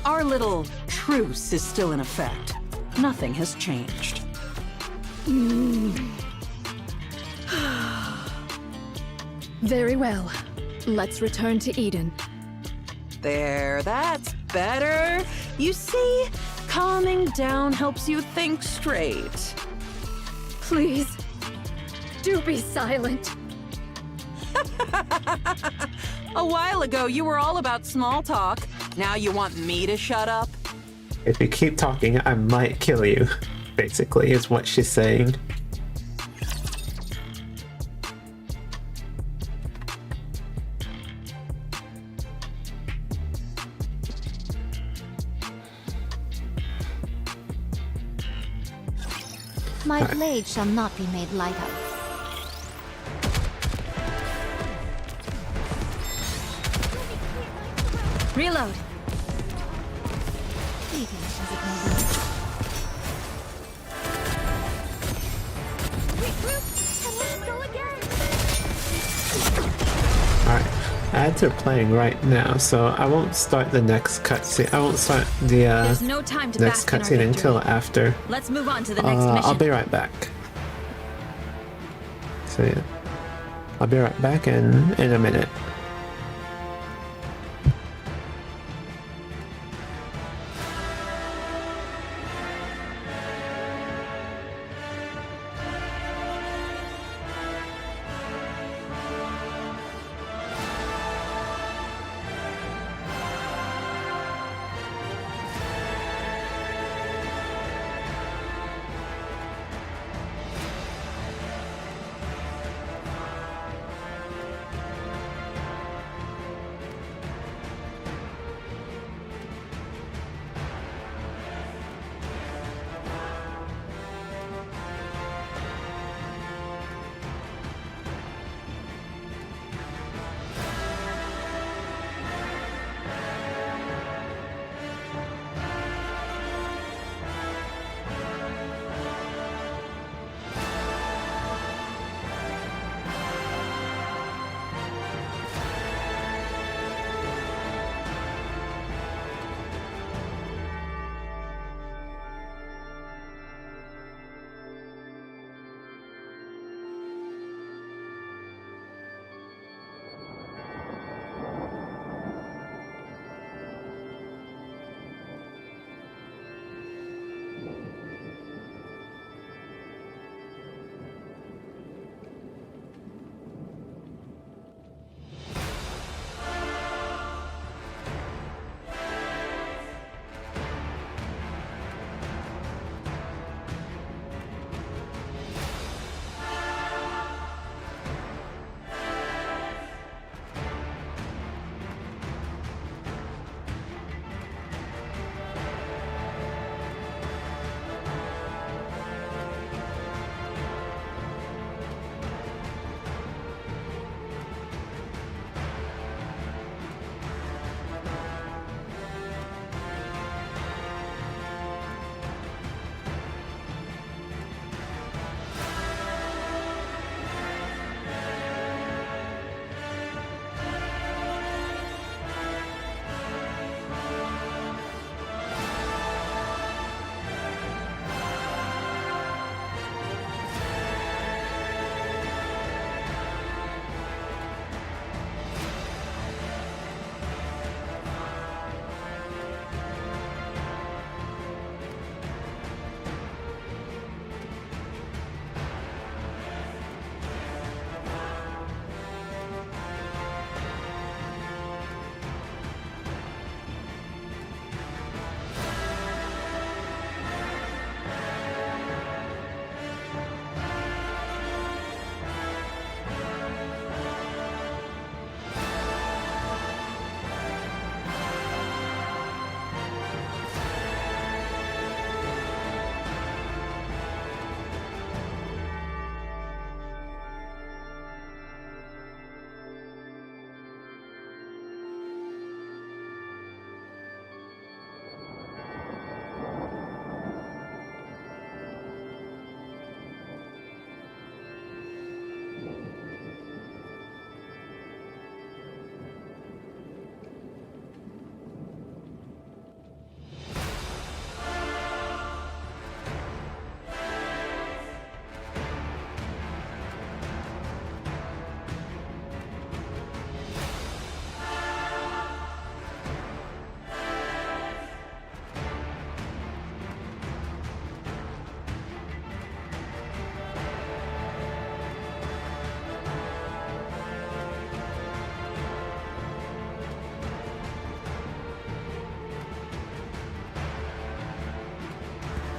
Our little truce is still in effect. Nothing has changed. Very well. Let's return to Eden. There, that's better. You see, calming down helps you think straight. Please, do be silent. A while ago, you were all about small talk. Now you want me to shut up? If you keep talking, I might kill you. Basically, is what she's saying. My blade shall not be made light of. Reload. Devious as it may be. Alright. Ads are playing right now, so I won't start the next cutscene. I won't start the There's no time to next bask in our cutscene victory. until after. Let's move on to the next mission. I'll be right back. So yeah. I'll be right back in a minute.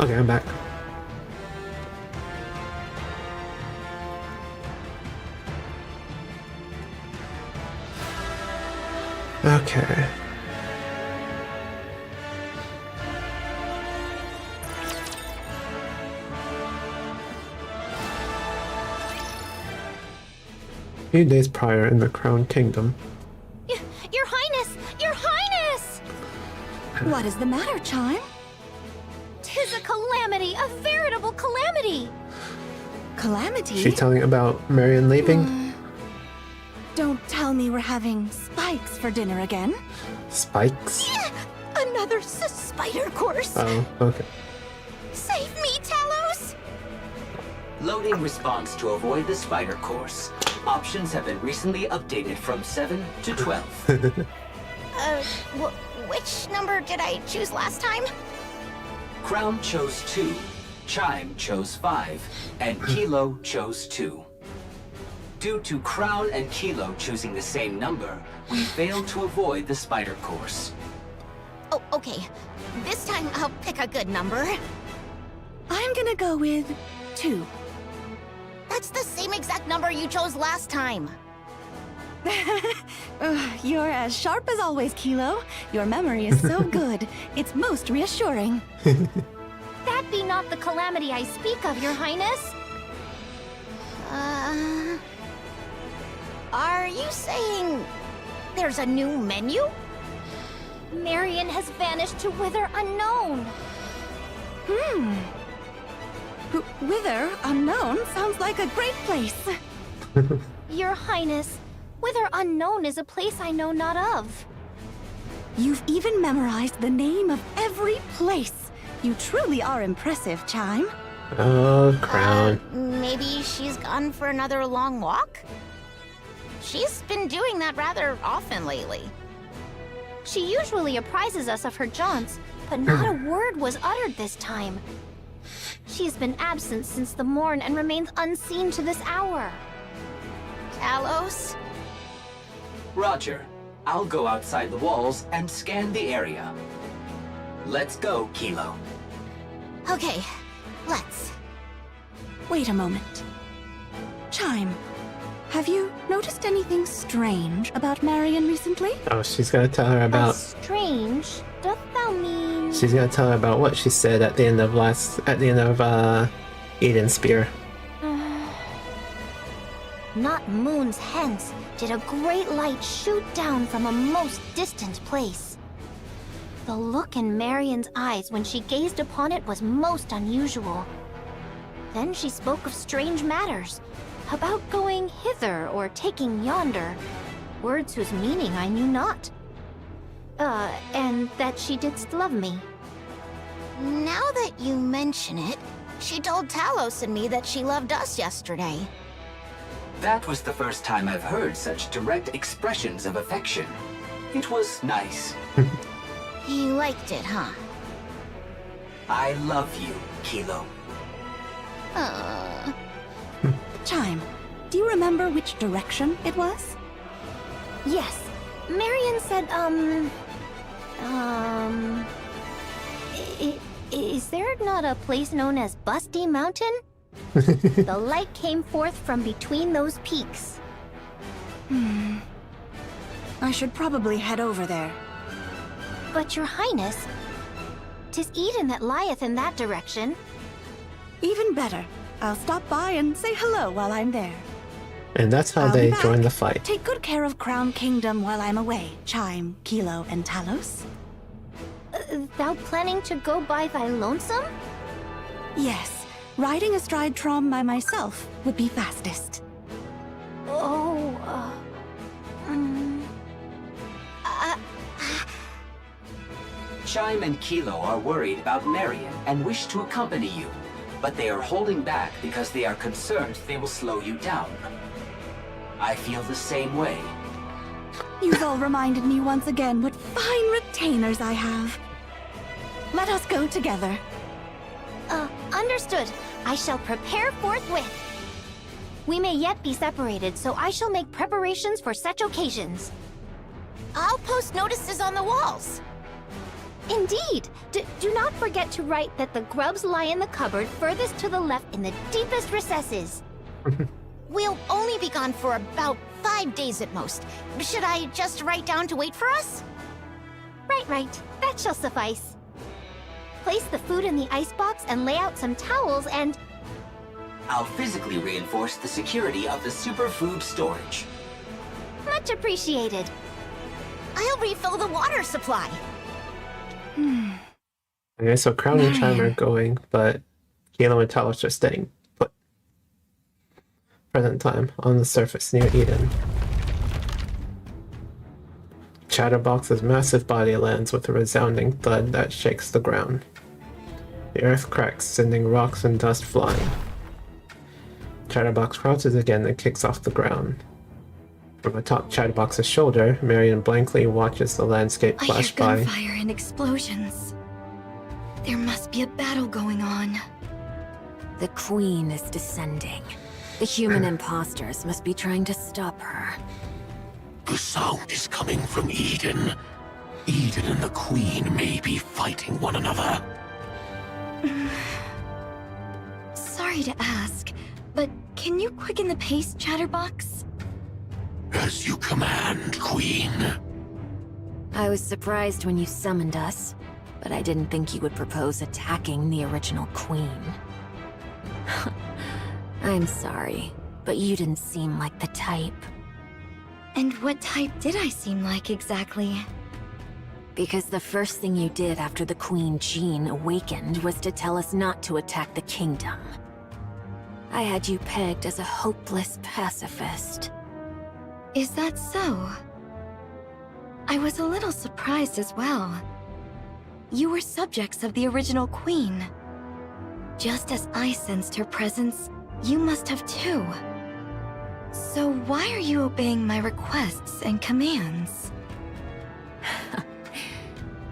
Okay, I'm back. Okay. A few days prior in the Crown Kingdom. Your Highness! Your Highness! What is the matter, Chime? 'Tis a calamity, a veritable calamity! Calamity? She telling about Marion leaving? Don't tell me we're having spikes for dinner again. Spikes? Another spider course. Oh, okay. Save me, Talos! Loading response to avoid the spider course. Options have been recently updated from 7 to 12. Which number did I choose last time? Crown chose 2, Chime chose 5, and Kilo chose 2. Due to Crown and Kilo choosing the same number, we failed to avoid the spider course. Oh, okay. This time I'll pick a good number. I'm gonna go with 2. That's the same exact number you chose last time. You're as sharp as always, Kilo. Your memory is so good. It's most reassuring. That be not the calamity I speak of, Your Highness. Are you saying there's a new menu? Marion has vanished to Wither Unknown. Wither Unknown sounds like a great place. Your Highness, Wither Unknown is a place I know not of. You've even memorized the name of every place. You truly are impressive, Chime. Oh, Crown. Maybe she's gone for another long walk? She's been doing that rather often lately. She usually apprises us of her jaunts, but not a word was uttered this time. She's been absent since the morn and remains unseen to this hour. Talos? Roger. I'll go outside the walls and scan the area. Let's go, Kilo. Okay, let's. Wait a moment. Chime, have you noticed anything strange about Marion recently? Oh, she's gonna tell her about. Strange? Doth thou mean? She's gonna tell her about what she said at the end of Eden's Spear. Not moons hence did a great light shoot down from a most distant place. The look in Marion's eyes when she gazed upon it was most unusual. Then she spoke of strange matters, about going hither or taking yonder, words whose meaning I knew not. And that she didst love me. Now that you mention it, she told Talos and me that she loved us yesterday. That was the first time I've heard such direct expressions of affection. It was nice. You liked it, huh? I love you, Kilo. Chime, do you remember which direction it was? Yes. Marion said, is there not a place known as Busty Mountain? The light came forth from between those peaks. I should probably head over there. But Your Highness, 'tis Eden that lieth in that direction. Even better. I'll stop by and say hello while I'm there. And that's how I'll they be back. join the fight. Take good care of Crown Kingdom while I'm away, Chime, Kilo, and Talos. Thou planning to go by thy lonesome? Yes, riding astride Trom by myself would be fastest. Chime and Kilo are worried about Marion and wish to accompany you, but they are holding back because they are concerned they will slow you down. I feel the same way. You've all reminded me once again what fine retainers I have. Let us go together. Understood. I shall prepare forthwith. We may yet be separated, so I shall make preparations for such occasions. I'll post notices on the walls. Indeed. Do not forget to write that the grubs lie in the cupboard furthest to the left in the deepest recesses. We'll only be gone for about 5 days at most. Should I just write down to wait for us? Right. That shall suffice. Place the food in the icebox and lay out some towels and... I'll physically reinforce the security of the superfood storage. Much appreciated. I'll refill the water supply. Okay, so Crown and Chime are going, but Kilo and Talos are staying put. Present time, on the surface near Eden. Chatterbox's massive body lands with a resounding thud that shakes the ground. The earth cracks, sending rocks and dust flying. Chatterbox crouches again and kicks off the ground. From atop Chatterbox's shoulder, Marion blankly watches the landscape flash by. I hear gunfire and explosions. There must be a battle going on. The Queen is descending. The human imposters must be trying to stop her. The sound is coming from Eden. Eden and the Queen may be fighting one another. Sorry to ask, but can you quicken the pace, Chatterbox? As you command, Queen. I was surprised when you summoned us, but I didn't think you would propose attacking the original Queen. I'm sorry, but you didn't seem like the type. And what type did I seem like exactly? Because the first thing you did after the Queen Jean awakened was to tell us not to attack the kingdom. I had you pegged as a hopeless pacifist. Is that so? I was a little surprised as well. You were subjects of the original Queen. Just as I sensed her presence, you must have too. So why are you obeying my requests and commands?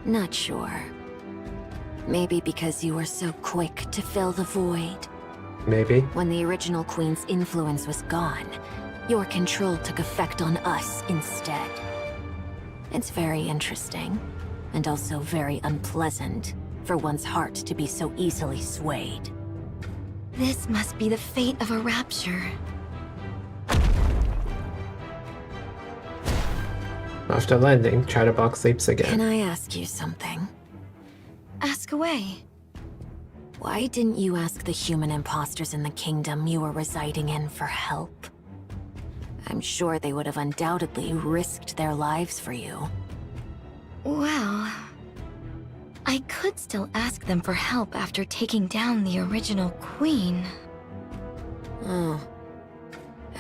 Not sure. Maybe because you were so quick to fill the void. Maybe. When the original Queen's influence was gone, your control took effect on us instead. It's very interesting, and also very unpleasant, for one's heart to be so easily swayed. This must be the fate of a rapture. After landing, Chatterbox leaps again. Can I ask you something? Ask away. Why didn't you ask the human imposters in the kingdom you were residing in for help? I'm sure they would have undoubtedly risked their lives for you. Well, I could still ask them for help after taking down the original Queen. Oh,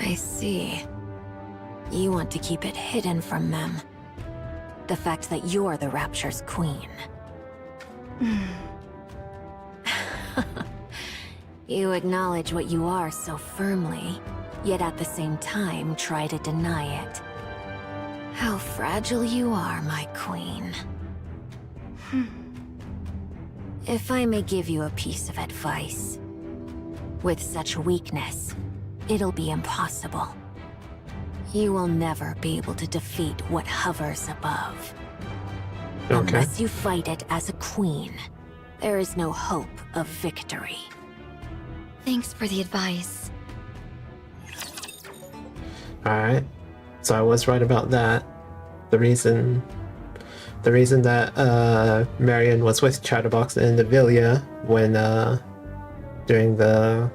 I see. You want to keep it hidden from them. The fact that you're the Rapture's queen. You acknowledge what you are so firmly, yet at the same time try to deny it. How fragile you are, my queen. If I may give you a piece of advice. With such weakness, it'll be impossible. You will never be able to defeat what hovers above. Okay. Unless you fight it as a queen, there is no hope of victory. Thanks for the advice. Alright. So I was right about that. The reason that Marion was with Chatterbox and Indivilia when during the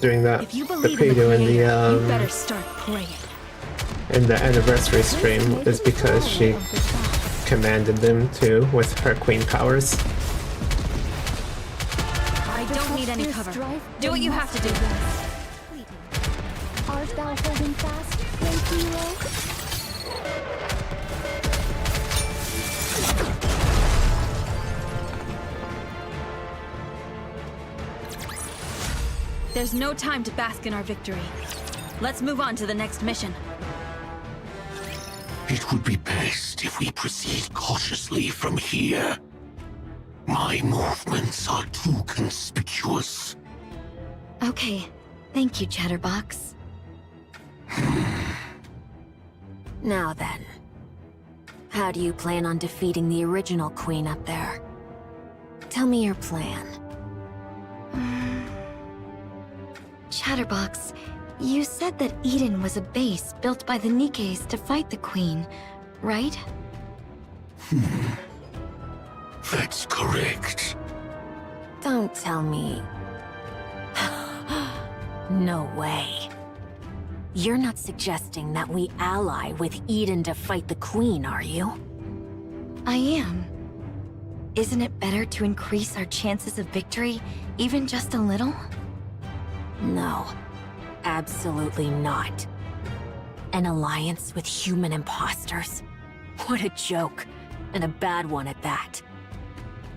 preview in the you better start praying. in the anniversary stream is because she commanded them to with her queen powers. I don't need any cover. Do what you have to do. Art thou holding fast, great hero? There's no time to bask in our victory. Let's move on to the next mission. It would be best if we proceed cautiously from here. My movements are too conspicuous. Okay. Thank you, Chatterbox. Now then, How do you plan on defeating the original queen up there? Tell me your plan. Chatterbox, you said that Eden was a base built by the Nikkes to fight the Queen, right? That's correct. Don't tell me. No way. You're not suggesting that we ally with Eden to fight the Queen, are you? I am. Isn't it better to increase our chances of victory, even just a little? No. Absolutely not. An alliance with human imposters? What a joke. And a bad one at that.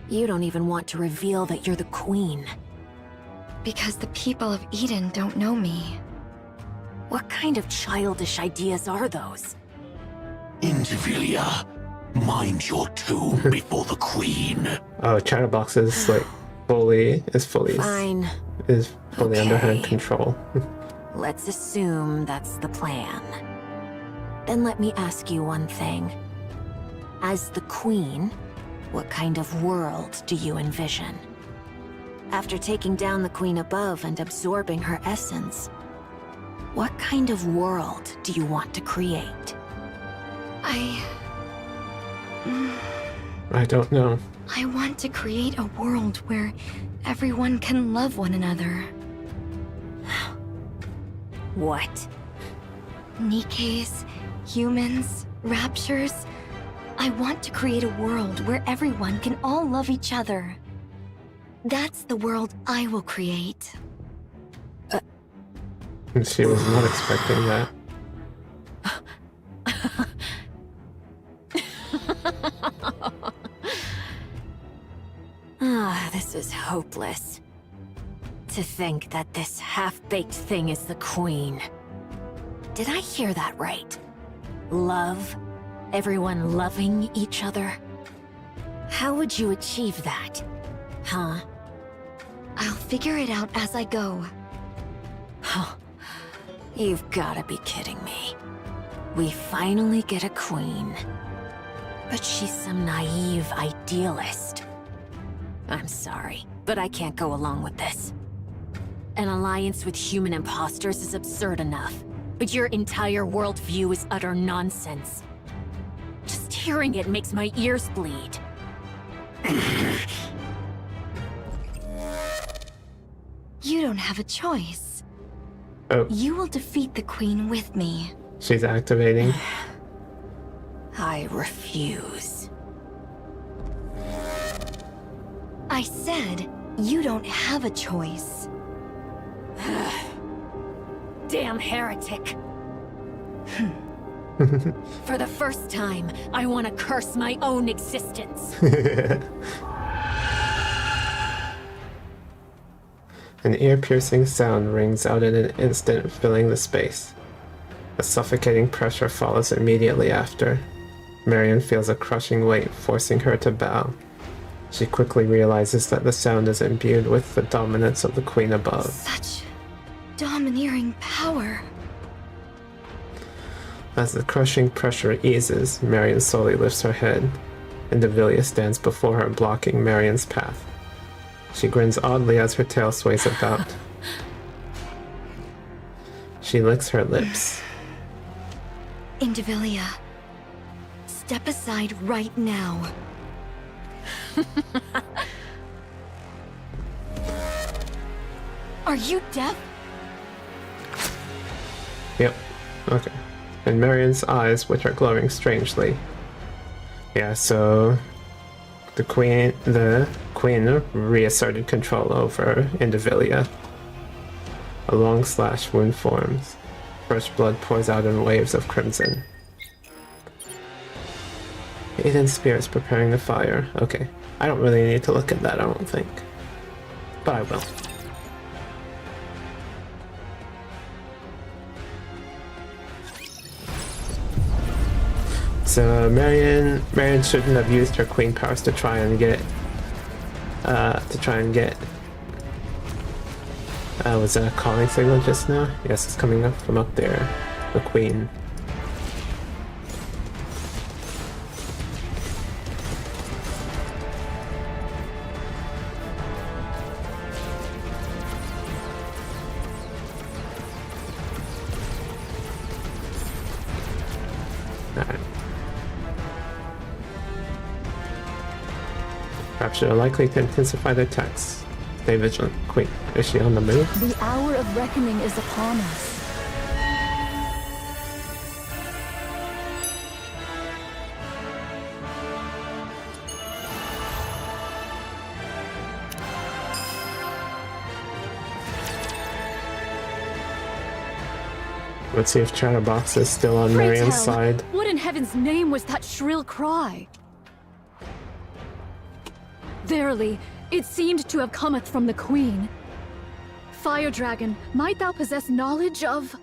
You don't even want to reveal that you're the Queen. Because the people of Eden don't know me. What kind of childish ideas are those? Indivilia, mind your tomb before the Queen. Oh, Chatterbox is like fully Fine. is fully under her Okay. control. Let's assume that's the plan. Then let me ask you one thing. As the Queen, what kind of world do you envision? After taking down the Queen above and absorbing her essence, what kind of world do you want to create? I don't know. I want to create a world where everyone can love one another. What? Nikkes, humans, raptures. I want to create a world where everyone can all love each other. That's the world I will create. And she was not expecting that. This is hopeless. To think that this half-baked thing is the Queen. Did I hear that right? Love? Everyone loving each other? How would you achieve that? Huh? I'll figure it out as I go. Huh. You've gotta be kidding me. We finally get a queen. But she's some naive idealist. I'm sorry, but I can't go along with this. An alliance with human imposters is absurd enough, but your entire worldview is utter nonsense. Just hearing it makes my ears bleed. You don't have a choice. Oh, You will defeat the Queen with me. she's activating. I refuse. I said, you don't have a choice. Damn heretic. For the first time, I want to curse my own existence. An ear-piercing sound rings out in an instant, filling the space. A suffocating pressure follows immediately after. Marion feels a crushing weight, forcing her to bow. She quickly realizes that the sound is imbued with the dominance of the Queen above. Such domineering power. As the crushing pressure eases, Marion slowly lifts her head. Indivilia stands before her, blocking Marion's path. She grins oddly as her tail sways about. She licks her lips. Indivilia, step aside right now. Are you deaf? Yep. Okay. And Marion's eyes, which are glowing strangely. Yeah, so the queen reasserted control over Indivilia. A long slash wound forms. Fresh blood pours out in waves of crimson. Aiden's spirit's preparing the fire. Okay. I don't really need to look at that, I don't think. But I will. So Marion shouldn't have used her queen powers to try and get was that a calling signal just now? Yes, it's coming up from up there. The queen. Alright. Perhaps you're likely to intensify the attacks. Stay vigilant. Queen, is she on the move? The hour of reckoning is upon us. Let's see if Chatterbox is still on Miriam's Freytel, side. what in heaven's name was that shrill cry? Verily, it seemed to have cometh from the Queen. Fire Dragon, might thou possess knowledge of...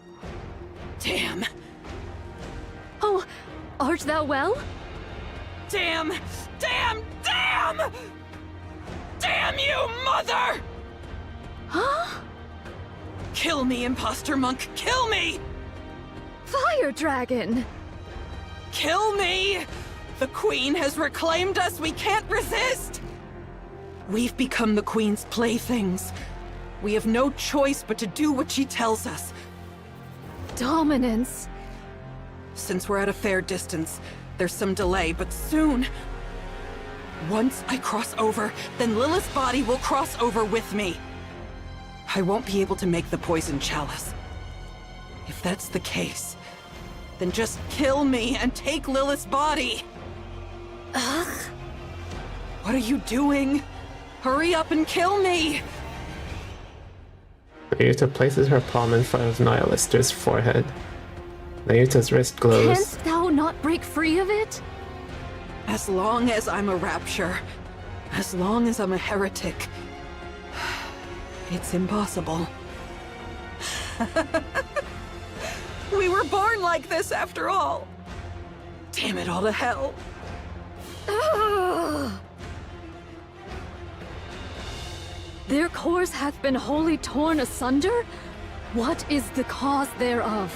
Damn! Oh, art thou well? Damn! Damn! Damn! Damn you, mother! Huh? Kill me, imposter monk! Kill me! Fire Dragon! Kill me! The Queen has reclaimed us! We can't resist! We've become the Queen's playthings. We have no choice but to do what she tells us. Dominance. Since we're at a fair distance, there's some delay, but soon... Once I cross over, then Lilith's body will cross over with me. I won't be able to make the poison chalice. If that's the case, then just kill me and take Lilith's body. Ugh. What are you doing? Hurry up and kill me! Nayuta places her palm in front of Nihilister's forehead. Nayuta's wrist glows. Canst thou not break free of it? As long as I'm a rapture, as long as I'm a heretic, it's impossible. We were born like this after all. Damn it all to hell. Ugh. Their cores hath been wholly torn asunder? What is the cause thereof?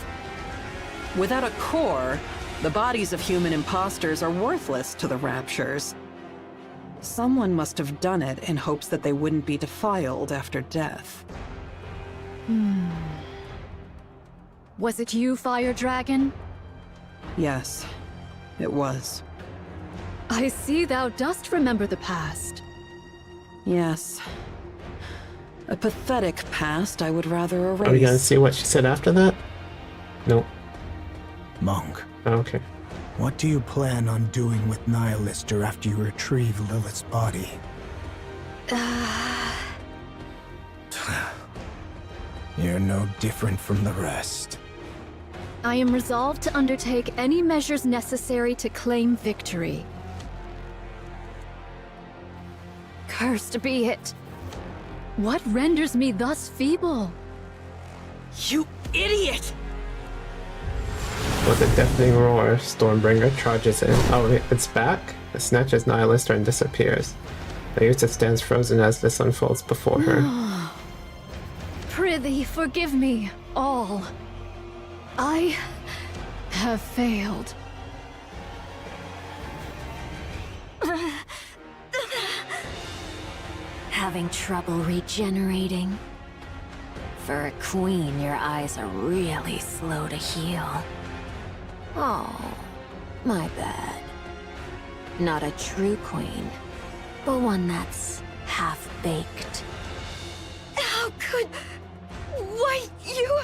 Without a core, the bodies of human imposters are worthless to the Raptures. Someone must have done it in hopes that they wouldn't be defiled after death. Was it you, Fire Dragon? Yes, it was. I see thou dost remember the past. Yes. A pathetic past I would rather erase. Are we gonna see what she said after that? Nope. Monk, Oh, okay. what do you plan on doing with Nihilister after you retrieve Lilith's body? You're no different from the rest. I am resolved to undertake any measures necessary to claim victory. Cursed be it! What renders me thus feeble? You idiot! With a deafening roar, Stormbringer charges in. Oh, it's back? It snatches Nihilister and disappears. Nayuta stands frozen as this unfolds before her. Prithee, forgive me, all. I have failed. Having trouble regenerating? For a queen, your eyes are really slow to heal. Oh, my bad. Not a true queen, but one that's half-baked. How could... Why, you...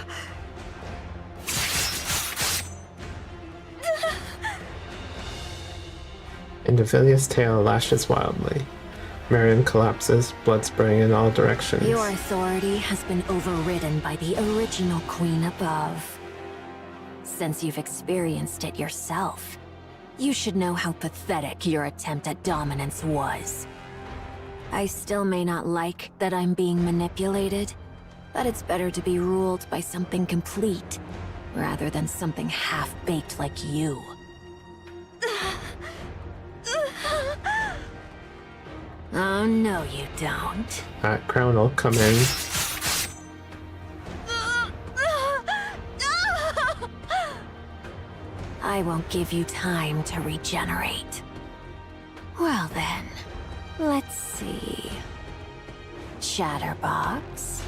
Indivilia's tail lashes wildly. Miriam collapses, blood spraying in all directions. Your authority has been overridden by the original queen above. Since you've experienced it yourself, you should know how pathetic your attempt at dominance was. I still may not like that I'm being manipulated, but it's better to be ruled by something complete, rather than something half-baked like you. Oh, no you don't. Crown will come in. I won't give you time to regenerate. Well then, let's see. Chatterbox,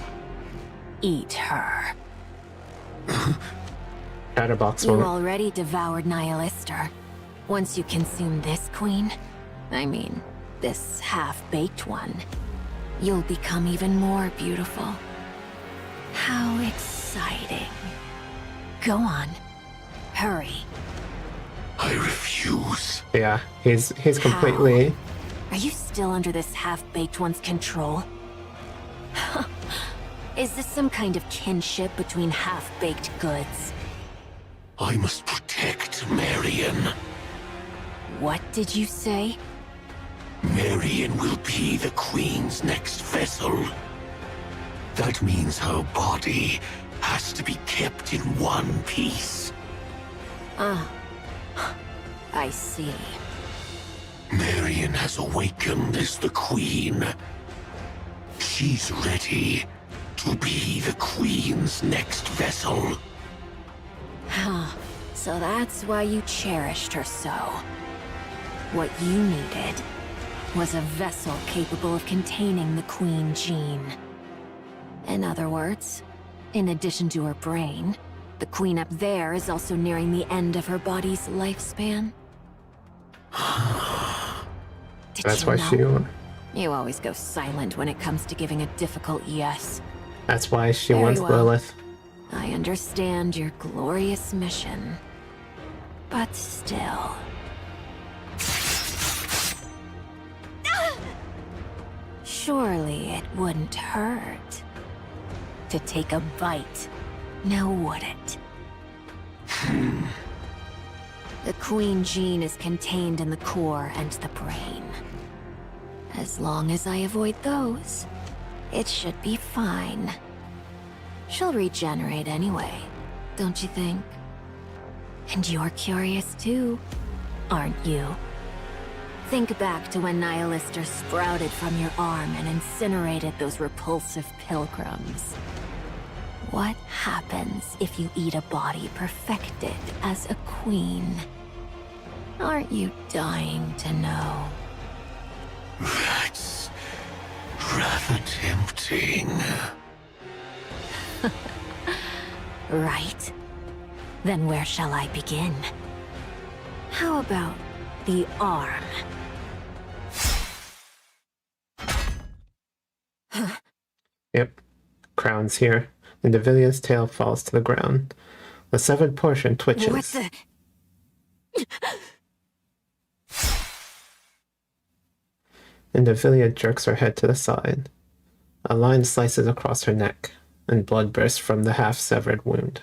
eat her. Chatterbox You won't. already devoured Nihilister. Once you consume this queen, I mean, this half-baked one, you'll become even more beautiful. How exciting. Go on. Hurry. I refuse. Yeah, he's completely. Are you still under this half-baked one's control? Is this some kind of kinship between half-baked goods? I must protect Marion. What did you say? Marion will be the Queen's next vessel. That means her body has to be kept in one piece. Ah, I see. Marion has awakened as the Queen. She's ready to be the Queen's next vessel. So that's why you cherished her so. What you needed was a vessel capable of containing the Queen gene. In other words, in addition to her brain, the Queen up there is also nearing the end of her body's lifespan. Did That's you why know? You always go silent when it comes to giving a difficult yes. That's why she Very wants well. Lilith. I understand your glorious mission. But still... Surely it wouldn't hurt to take a bite, now would it? The Queen gene is contained in the core and the brain. As long as I avoid those, it should be fine. She'll regenerate anyway, don't you think? And you're curious too, aren't you? Think back to when Nihilister sprouted from your arm and incinerated those repulsive pilgrims. What happens if you eat a body perfected as a queen? Aren't you dying to know? That's rather tempting. Right. Then where shall I begin? How about the arm? Yep. Crown's here. And Devilia's tail falls to the ground. The severed portion twitches. What the... And Devilia jerks her head to the side. A line slices across her neck, and blood bursts from the half-severed wound.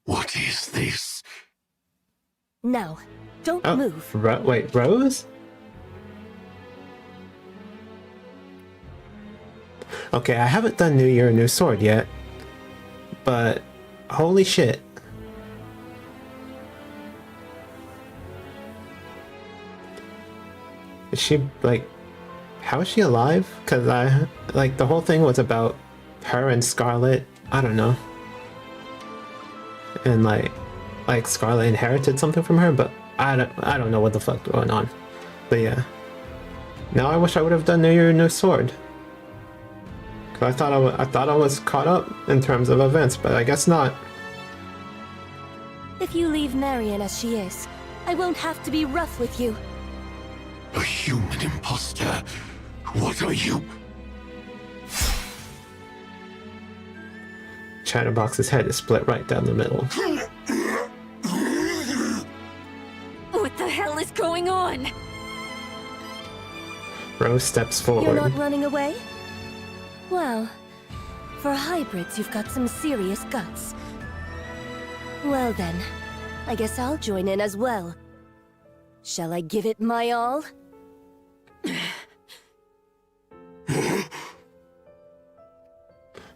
What is this? No, don't Oh, move. wait, Rose? Okay, I haven't done New Year, New Sword yet, but holy shit. Is she, like, how is she alive? Because the whole thing was about her and Scarlet, I don't know. And like Scarlet inherited something from her, but I don't know what the fuck going on. But yeah. Now I wish I would have done New Year, New Sword. Cause I thought I was caught up in terms of events, but I guess not. If you leave Marion as she is, I won't have to be rough with you. A human imposter? What are you? Chatterbox's head is split right down the middle. What the hell is going on? Rose steps forward. You're not running away? Well, for hybrids, you've got some serious guts. Well then, I guess I'll join in as well. Shall I give it my all?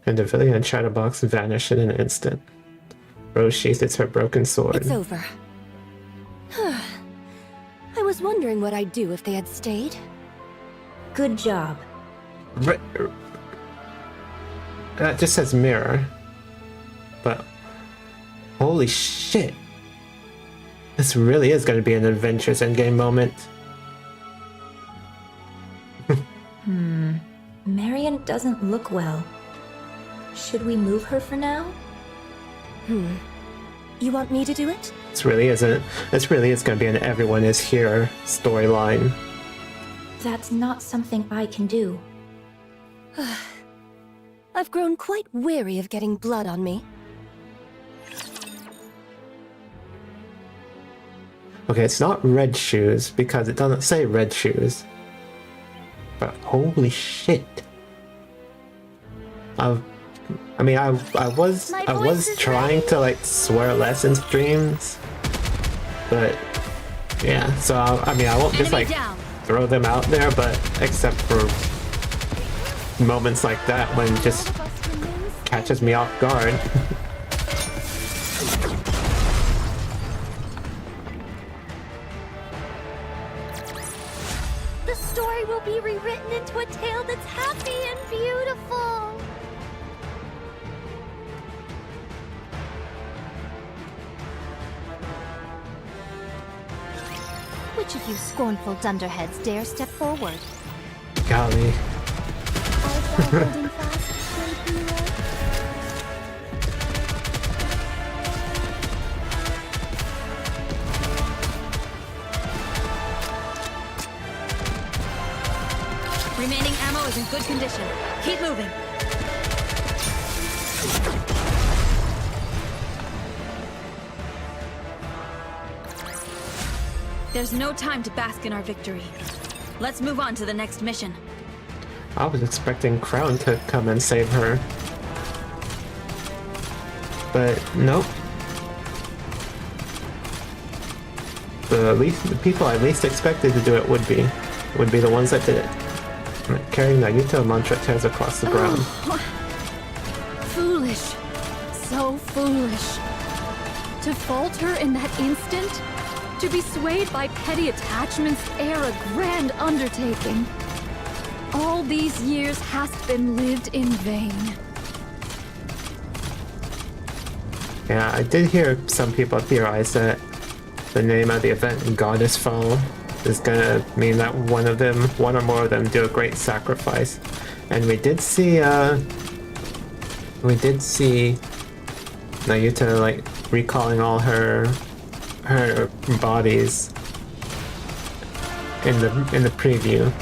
And Devilia and Chatterbox vanish in an instant. Rose sheathes her broken sword. It's over. I was wondering what I'd do if they had stayed. Good job. That just says mirror. But holy shit. This really is going to be an Adventures Endgame moment. Marion doesn't look well. Should we move her for now? You want me to do it? This really is going to be an everyone is here storyline. That's not something I can do. I've grown quite weary of getting blood on me. Okay, it's not red shoes because it doesn't say red shoes. But holy shit. I was trying to like swear less in streams, but yeah, so I won't just like throw them out there, but except for moments like that when it just catches me off guard. The story will be rewritten into a tale that's happy and beautiful. Which of you scornful dunderheads dare step forward? Golly. Remaining ammo is in good condition. Keep moving. There's no time to bask in our victory. Let's move on to the next mission. I was expecting Crown to come and save her. But nope. The people I least expected to do it would be the ones that did it. Carrying Nayuta mantra tears across the ground. Foolish. So foolish. To falter in that instant? To be swayed by petty attachments ere a grand undertaking. All these years hast been lived in vain. Yeah, I did hear some people theorize that the name of the event, Goddess Fall, is gonna mean that one or more of them do a great sacrifice. And we did see Nayuta like recalling all her bodies in the preview.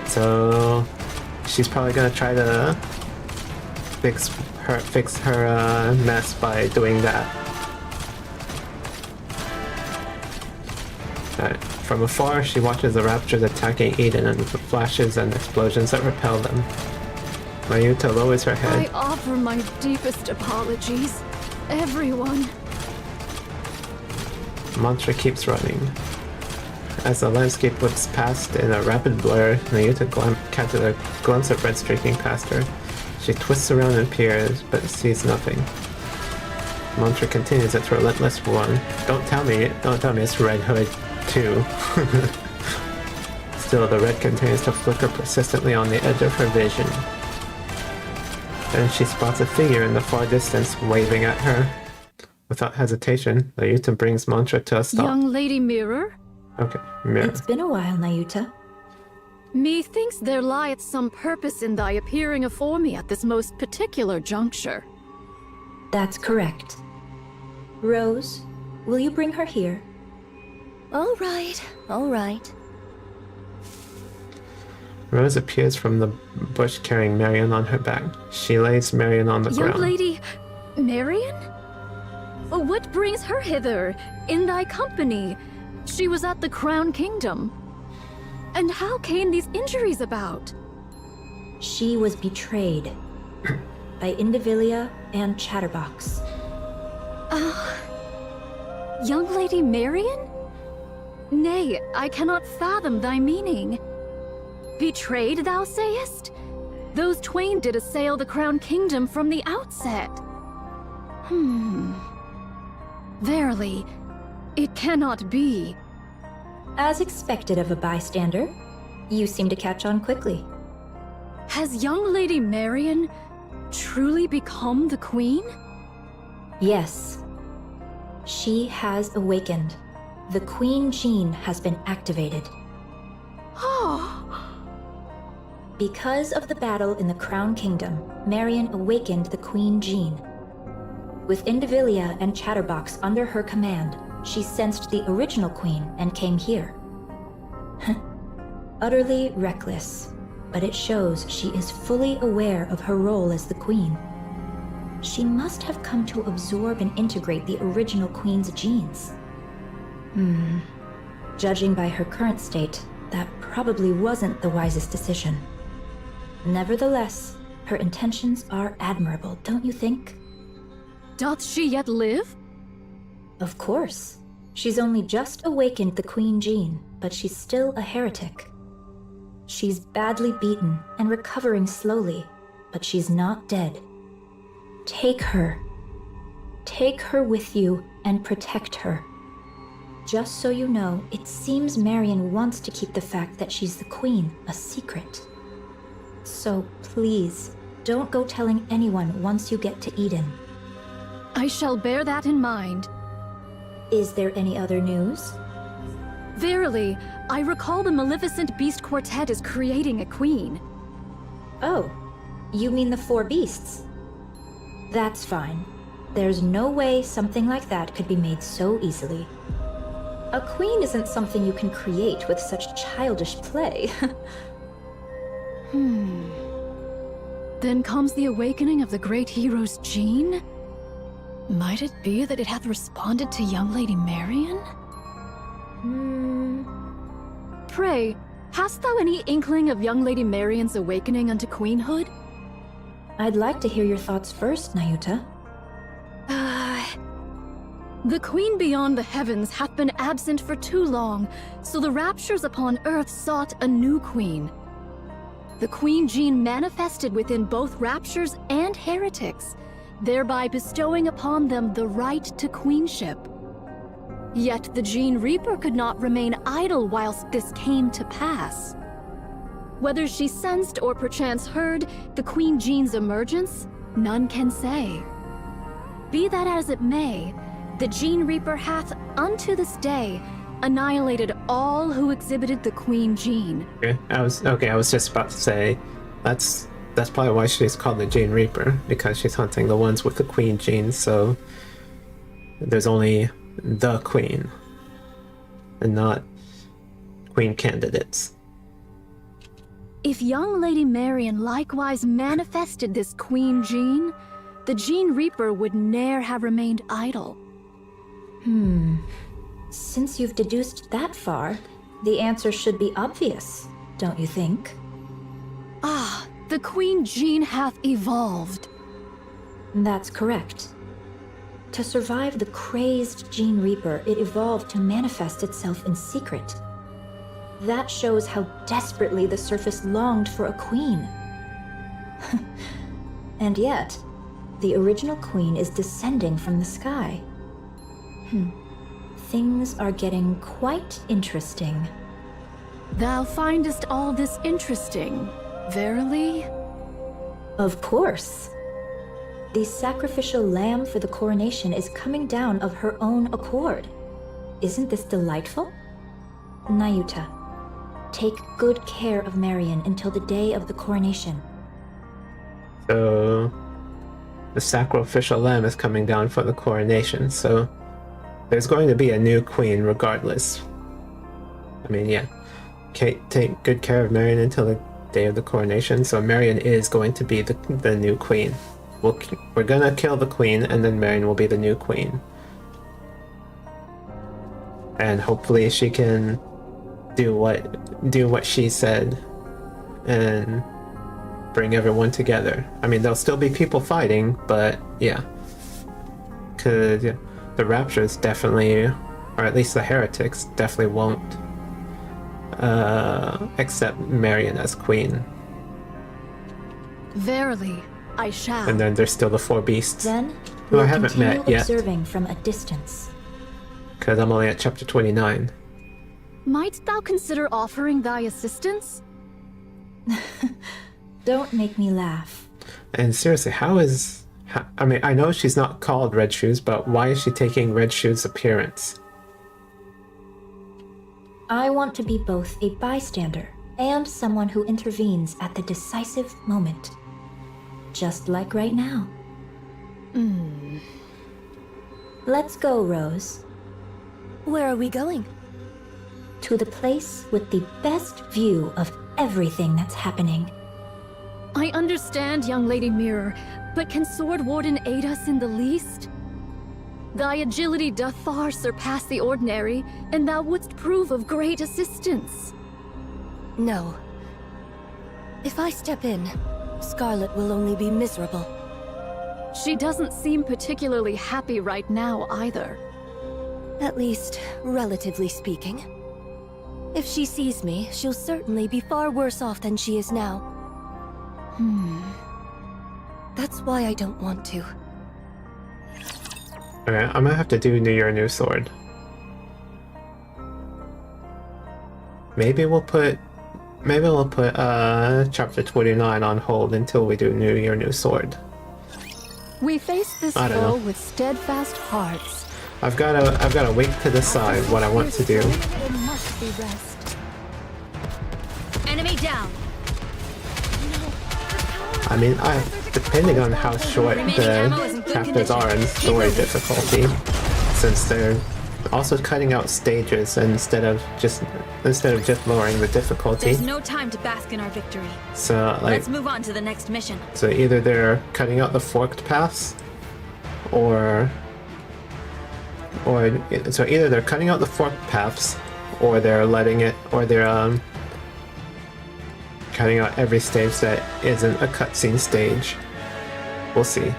So she's probably gonna try to fix her mess by doing that. From afar, she watches the raptors attacking Eden and the flashes and explosions that repel them. Nayuta lowers her head. I offer my deepest apologies, everyone. Mantra keeps running. As the landscape whips past in a rapid blur, Nayuta catches a glimpse of red streaking past her. She twists around and peers, but sees nothing. Mantra continues its relentless run. Don't tell me it's Red Hood 2. Still, the red continues to flicker persistently on the edge of her vision. Then she spots a figure in the far distance, waving at her. Without hesitation, Nayuta brings Mantra to a stop. Young Lady Mirror? Okay, Mirror. It's been a while, Nayuta. Methinks there lieth some purpose in thy appearing afore me at this most particular juncture. That's correct. Rose, will you bring her here? All right, all right. Rose appears from the bush carrying Marion on her back. She lays Marion on the ground. Young Lady Marion? What brings her hither, in thy company? She was at the Crown Kingdom. And how came these injuries about? She was betrayed by Indivilia and Chatterbox. Young Lady Marion? Nay, I cannot fathom thy meaning. Betrayed, thou sayest? Those twain did assail the Crown Kingdom from the outset. Verily, it cannot be. As expected of a bystander, you seem to catch on quickly. Has young Lady Marion truly become the Queen? Yes. She has awakened. The Queen Gene has been activated. Because of the battle in the Crown Kingdom, Marion awakened the Queen Gene. With Indivilia and Chatterbox under her command, she sensed the original queen and came here. Utterly reckless, but it shows she is fully aware of her role as the queen. She must have come to absorb and integrate the original queen's genes. Judging by her current state, that probably wasn't the wisest decision. Nevertheless, her intentions are admirable, don't you think? Doth she yet live? Of course. She's only just awakened the queen gene, but she's still a heretic. She's badly beaten and recovering slowly, but she's not dead. Take her. Take her with you and protect her. Just so you know, it seems Marion wants to keep the fact that she's the queen a secret. So please, don't go telling anyone once you get to Eden. I shall bear that in mind. Is there any other news? Verily, I recall the Maleficent Beast Quartet is creating a queen. Oh, you mean the 4 beasts? That's fine. There's no way something like that could be made so easily. A queen isn't something you can create with such childish play. Then comes the awakening of the great hero's gene? Might it be that it hath responded to young Lady Marion? Pray, hast thou any inkling of young Lady Marion's awakening unto queenhood? I'd like to hear your thoughts first, Nayuta. The queen beyond the heavens hath been absent for too long, so the raptures upon earth sought a new queen. The queen gene manifested within both raptures and heretics, thereby bestowing upon them the right to queenship. Yet the Gene Reaper could not remain idle whilst this came to pass. Whether she sensed or perchance heard the Queen Gene's emergence, none can say. Be that as it may, the Gene Reaper hath, unto this day, annihilated all who exhibited the Queen Gene. I was just about to say, that's probably why she's called the Gene Reaper, because she's hunting the ones with the Queen Gene, so there's only the Queen, and not Queen candidates. If young Lady Marion likewise manifested this Queen Gene, the Gene Reaper would ne'er have remained idle. Since you've deduced that far, the answer should be obvious, don't you think? Ah, the Queen Gene hath evolved. That's correct. To survive the crazed Gene Reaper, it evolved to manifest itself in secret. That shows how desperately the surface longed for a queen. And yet, the original queen is descending from the sky. Things are getting quite interesting. Thou findest all this interesting, verily? Of course. The sacrificial lamb for the coronation is coming down of her own accord. Isn't this delightful? Nayuta, take good care of Marion until the day of the coronation. So, the sacrificial lamb is coming down for the coronation, so there's going to be a new queen regardless. I mean, yeah. Take good care of Marion until the day of the coronation, so Marion is going to be the new queen. We're gonna kill the queen, and then Marion will be the new queen. And hopefully she can do what she said and bring everyone together. I mean, there'll still be people fighting, but yeah. Cause yeah, the Raptures definitely, or at least the Heretics, definitely won't accept Marion as queen. Verily, I shall. And then there's still the 4 beasts. Then who we'll I haven't continue met yet. observing from a distance. Because I'm only at chapter 29. Might thou consider offering thy assistance? Don't make me laugh. And seriously, I mean, I know she's not called Red Shoes, but why is she taking Red Shoes' appearance? I want to be both a bystander and someone who intervenes at the decisive moment. Just like right now. Let's go, Rose. Where are we going? To the place with the best view of everything that's happening. I understand, young Lady Mirror, but can Sword Warden aid us in the least? Thy agility doth far surpass the ordinary, and thou wouldst prove of great assistance. No. If I step in, Scarlet will only be miserable. She doesn't seem particularly happy right now, either. At least, relatively speaking. If she sees me, she'll certainly be far worse off than she is now. That's why I don't want to. Okay, I'm gonna have to do New Year, New Sword. Maybe we'll put chapter 29 on hold until we do New Year, New Sword. We face this I don't foe know. with steadfast hearts. I've got a week to decide what I want to do. There must be rest. Enemy down. I mean, depending on how short the chapters are in story difficulty, since they're also cutting out stages instead of just lowering the difficulty. There's no time to bask in our victory. So like, Let's move on to the next mission. so either they're cutting out the forked paths, or so either they're cutting out the forked paths, or they're letting it, or they're cutting out every stage that isn't a cutscene stage. We'll see.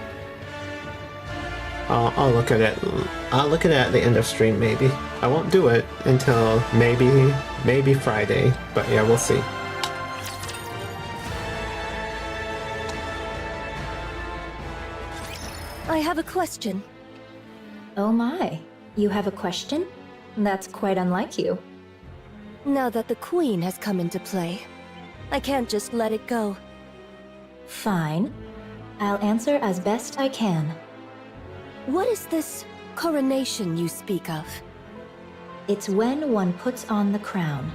I'll look at it. I'll look at it at the end of stream, maybe. I won't do it until maybe Friday, but yeah, we'll see. I have a question. Oh my, you have a question? That's quite unlike you. Now that the Queen has come into play, I can't just let it go. Fine. I'll answer as best I can. What is this coronation you speak of? It's when one puts on the crown.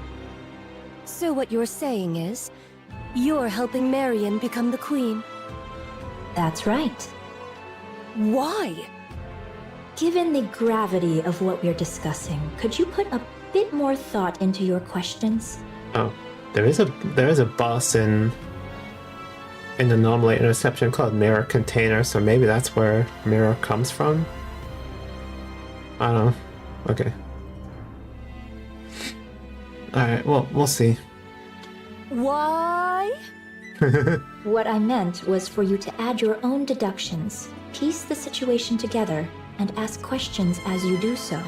So what you're saying is, you're helping Marion become the Queen? That's right. Why? Given the gravity of what we're discussing, could you put a bit more thought into your questions? Oh, there is a boss in Anomaly Interception called Mirror Container, so maybe that's where Mirror comes from? I don't know. Okay. Alright, well, we'll see. Why? What I meant was for you to add your own deductions, piece the situation together, and ask questions as you do so.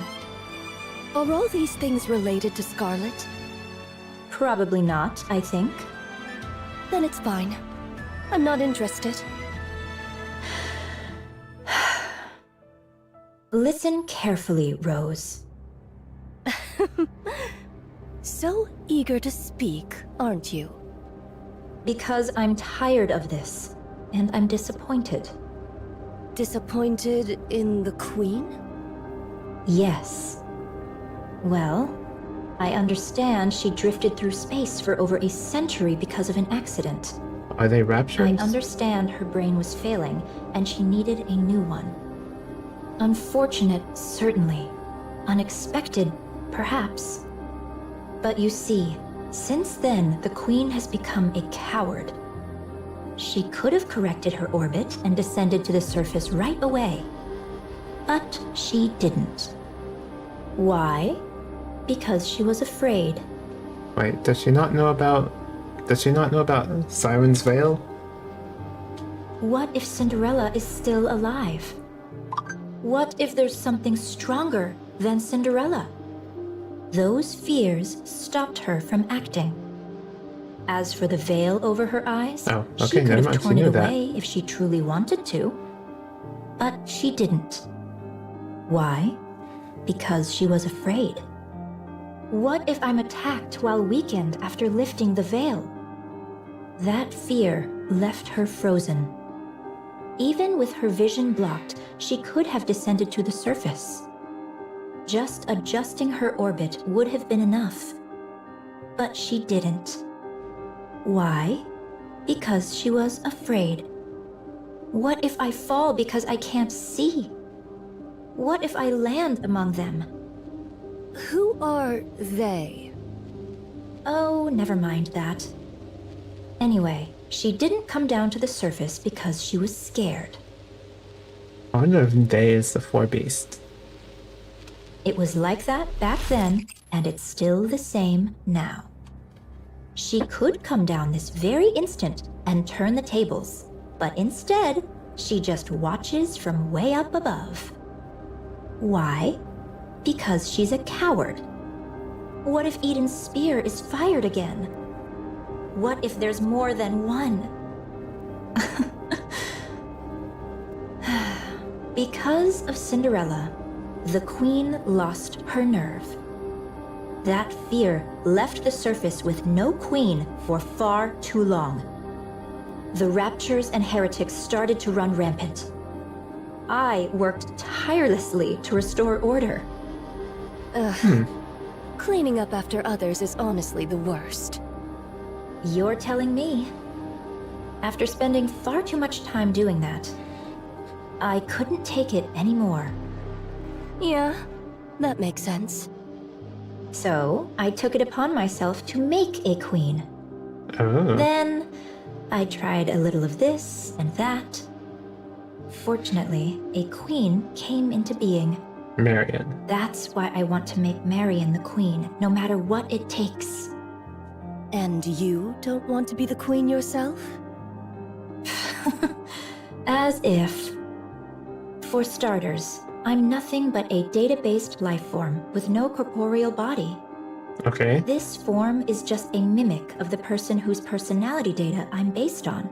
Are all these things related to Scarlet? Probably not, I think. Then it's fine. I'm not interested. Listen carefully, Rose. So eager to speak, aren't you? Because I'm tired of this, and I'm disappointed. Disappointed in the Queen? Yes. Well, I understand she drifted through space for over a century because of an accident. Are they raptures? I understand her brain was failing, and she needed a new one. Unfortunate, certainly. Unexpected, perhaps. But you see, since then, the Queen has become a coward. She could have corrected her orbit and descended to the surface right away. But she didn't. Why? Because she was afraid. Wait, does she not know about Siren's Veil? What if Cinderella is still alive? What if there's something stronger than Cinderella? Those fears stopped her from acting. As for the veil over her eyes, she could have torn it away if she truly wanted to. But she didn't. Why? Because she was afraid. What if I'm attacked while weakened after lifting the veil? That fear left her frozen. Even with her vision blocked, she could have descended to the surface. Just adjusting her orbit would have been enough. But she didn't. Why? Because she was afraid. What if I fall because I can't see? What if I land among them? Who are they? Oh, never mind that. Anyway, she didn't come down to the surface because she was scared. I wonder if they is the four beasts. It was like that back then, and it's still the same now. She could come down this very instant and turn the tables, but instead, she just watches from way up above. Why? Because she's a coward. What if Eden's spear is fired again? What if there's more than one? Because of Cinderella, the queen lost her nerve. That fear left the surface with no queen for far too long. The raptures and heretics started to run rampant. I worked tirelessly to restore order. Cleaning up after others is honestly the worst. You're telling me. After spending far too much time doing that, I couldn't take it anymore. Yeah, that makes sense. So, I took it upon myself to make a queen. Oh. Then, I tried a little of this and that. Fortunately, a queen came into being. Marion. That's why I want to make Marion the queen, no matter what it takes. And you don't want to be the queen yourself? As if. For starters, I'm nothing but a data-based life form with no corporeal body. Okay. This form is just a mimic of the person whose personality data I'm based on.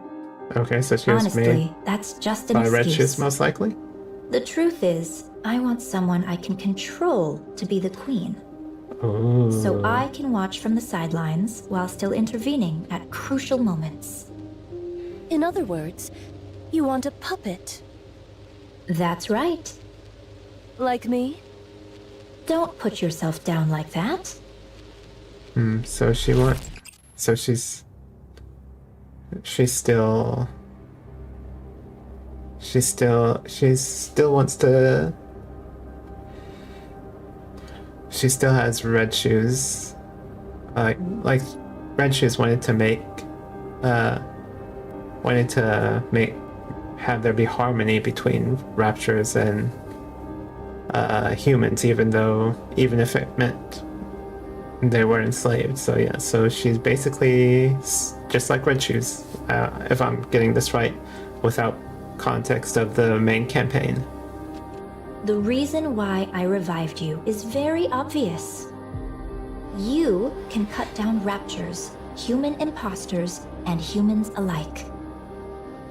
Okay, so she was Honestly, made that's just an by Red excuse. Shoes, most likely? The truth is, I want someone I can control to be the queen. Ooh. So I can watch from the sidelines while still intervening at crucial moments. In other words, you want a puppet. That's right. Like me? Don't put yourself down like that. So she still wants to. She still has Red Shoes. Like Red Shoes wanted to have there be harmony between raptures and humans, even if it meant they were enslaved. So yeah, so she's basically just like Red Shoes, if I'm getting this right, without context of the main campaign. The reason why I revived you is very obvious. You can cut down raptures, human imposters, and humans alike.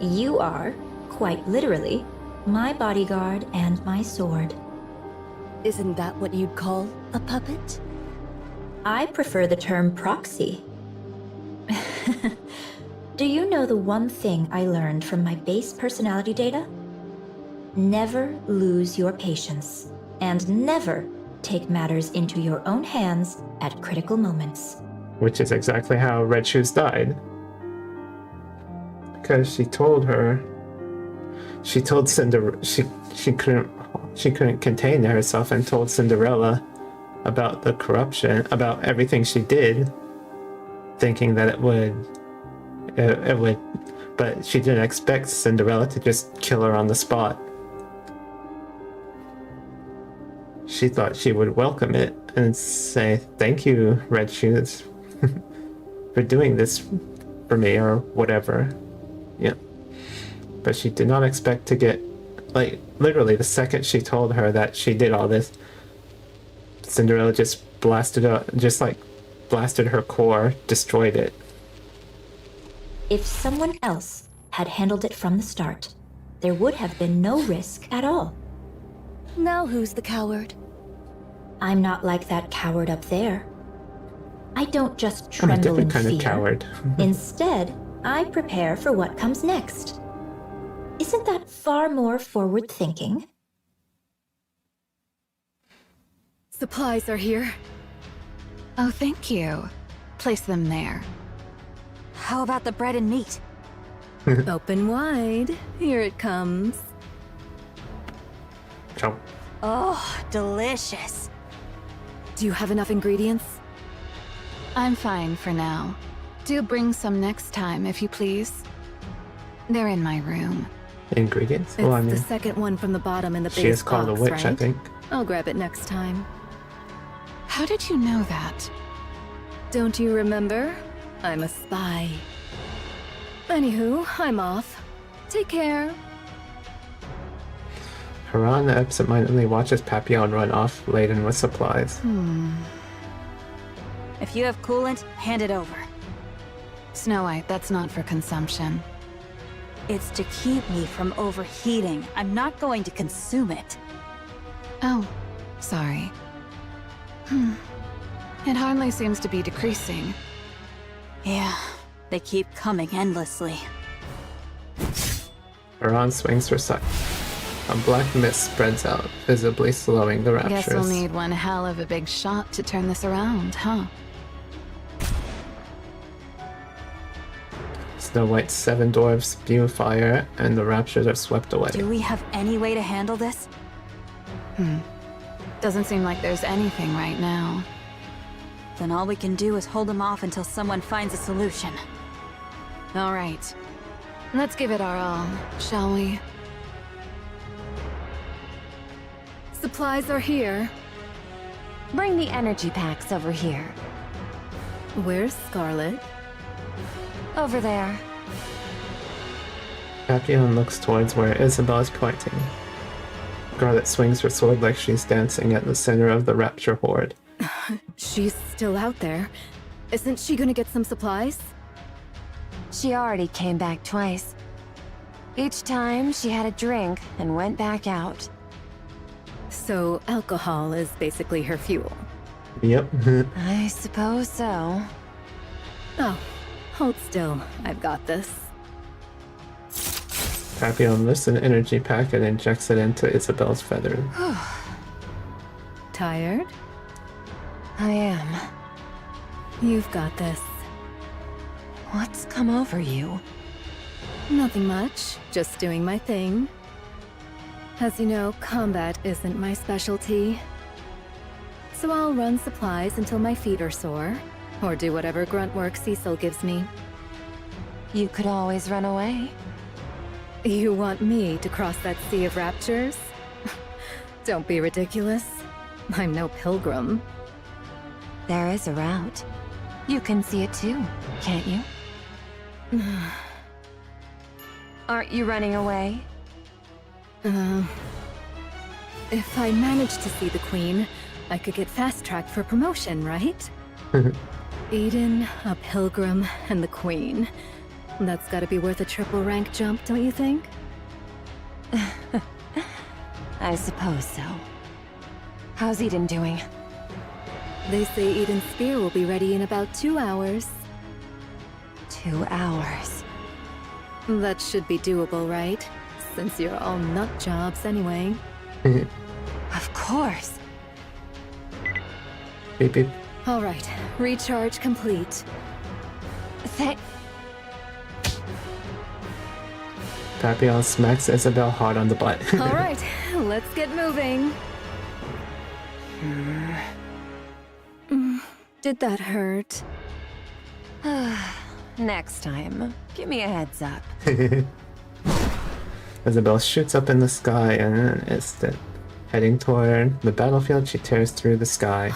You are, quite literally, my bodyguard and my sword. Isn't that what you'd call a puppet? I prefer the term proxy. Do you know the one thing I learned from my base personality data? Never lose your patience, and never take matters into your own hands at critical moments. Which is exactly how Red Shoes died. Because she told Cinderella, she couldn't contain herself and told Cinderella about the corruption, about everything she did, thinking that it would, but she didn't expect Cinderella to just kill her on the spot. She thought she would welcome it and say, "Thank you, Red Shoes, for doing this for me," or whatever. Yeah. But she did not expect to get, like, literally the second she told her that she did all this, Cinderella just blasted her core, destroyed it. If someone else had handled it from the start, there would have been no risk at all. Now who's the coward? I'm not like that coward up there. I don't just I'm a tremble in different kind fear. of coward. Instead, I prepare for what comes next. Isn't that far more forward thinking? Supplies are here. Oh, thank you. Place them there. How about the bread and meat? Open wide. Here it comes. Chomp. Oh, delicious. Do you have enough ingredients? I'm fine for now. Do bring some next time, if you please. They're in my room. Ingredients? It's Well, I mean, the second one from the bottom in the she base is called box, a witch, I right? think. I'll grab it next time. How did you know that? Don't you remember? I'm a spy. Anywho, I'm off. Take care. Haran absentmindedly watches Papillon run off, laden with supplies. If you have coolant, hand it over. Snow White, that's not for consumption. It's to keep me from overheating. I'm not going to consume it. Oh, sorry. It hardly seems to be decreasing. Yeah, they keep coming endlessly. Haran swings her scythe. A black mist spreads out, visibly slowing the raptures. Guess we'll need one hell of a big shot to turn this around, huh? Snow White's 7 dwarves spew fire, and the raptures are swept away. Do we have any way to handle this? Doesn't seem like there's anything right now. Then all we can do is hold them off until someone finds a solution. All right. Let's give it our all, shall we? Supplies are here. Bring the energy packs over here. Where's Scarlet? Over there. Papillon looks towards where Isabel is pointing. Scarlet swings her sword like she's dancing at the center of the rapture horde. She's still out there. Isn't she gonna get some supplies? She already came back twice. Each time, she had a drink and went back out. So alcohol is basically her fuel. Yep. I suppose so. Oh, hold still. I've got this. Papillon lifts an energy pack and injects it into Isabel's feather. Tired? I am. You've got this. What's come over you? Nothing much. Just doing my thing. As you know, combat isn't my specialty. So I'll run supplies until my feet are sore, or do whatever grunt work Cecil gives me. You could always run away. You want me to cross that sea of raptures? Don't be ridiculous. I'm no pilgrim. There is a route. You can see it too, can't you? Aren't you running away? If I manage to see the Queen, I could get fast-tracked for promotion, right? Eden, a pilgrim, and the Queen. That's gotta be worth a triple rank jump, don't you think? I suppose so. How's Eden doing? They say Eden's spear will be ready in about 2 hours. 2 hours. That should be doable, right? Since you're all nut jobs anyway. Of course. Beep beep. All right, recharge complete. Papillon smacks Isabel hard on the butt. All right, let's get moving. Did that hurt? Next time, give me a heads up. Isabel shoots up in the sky and instead, heading toward the battlefield, she tears through the sky.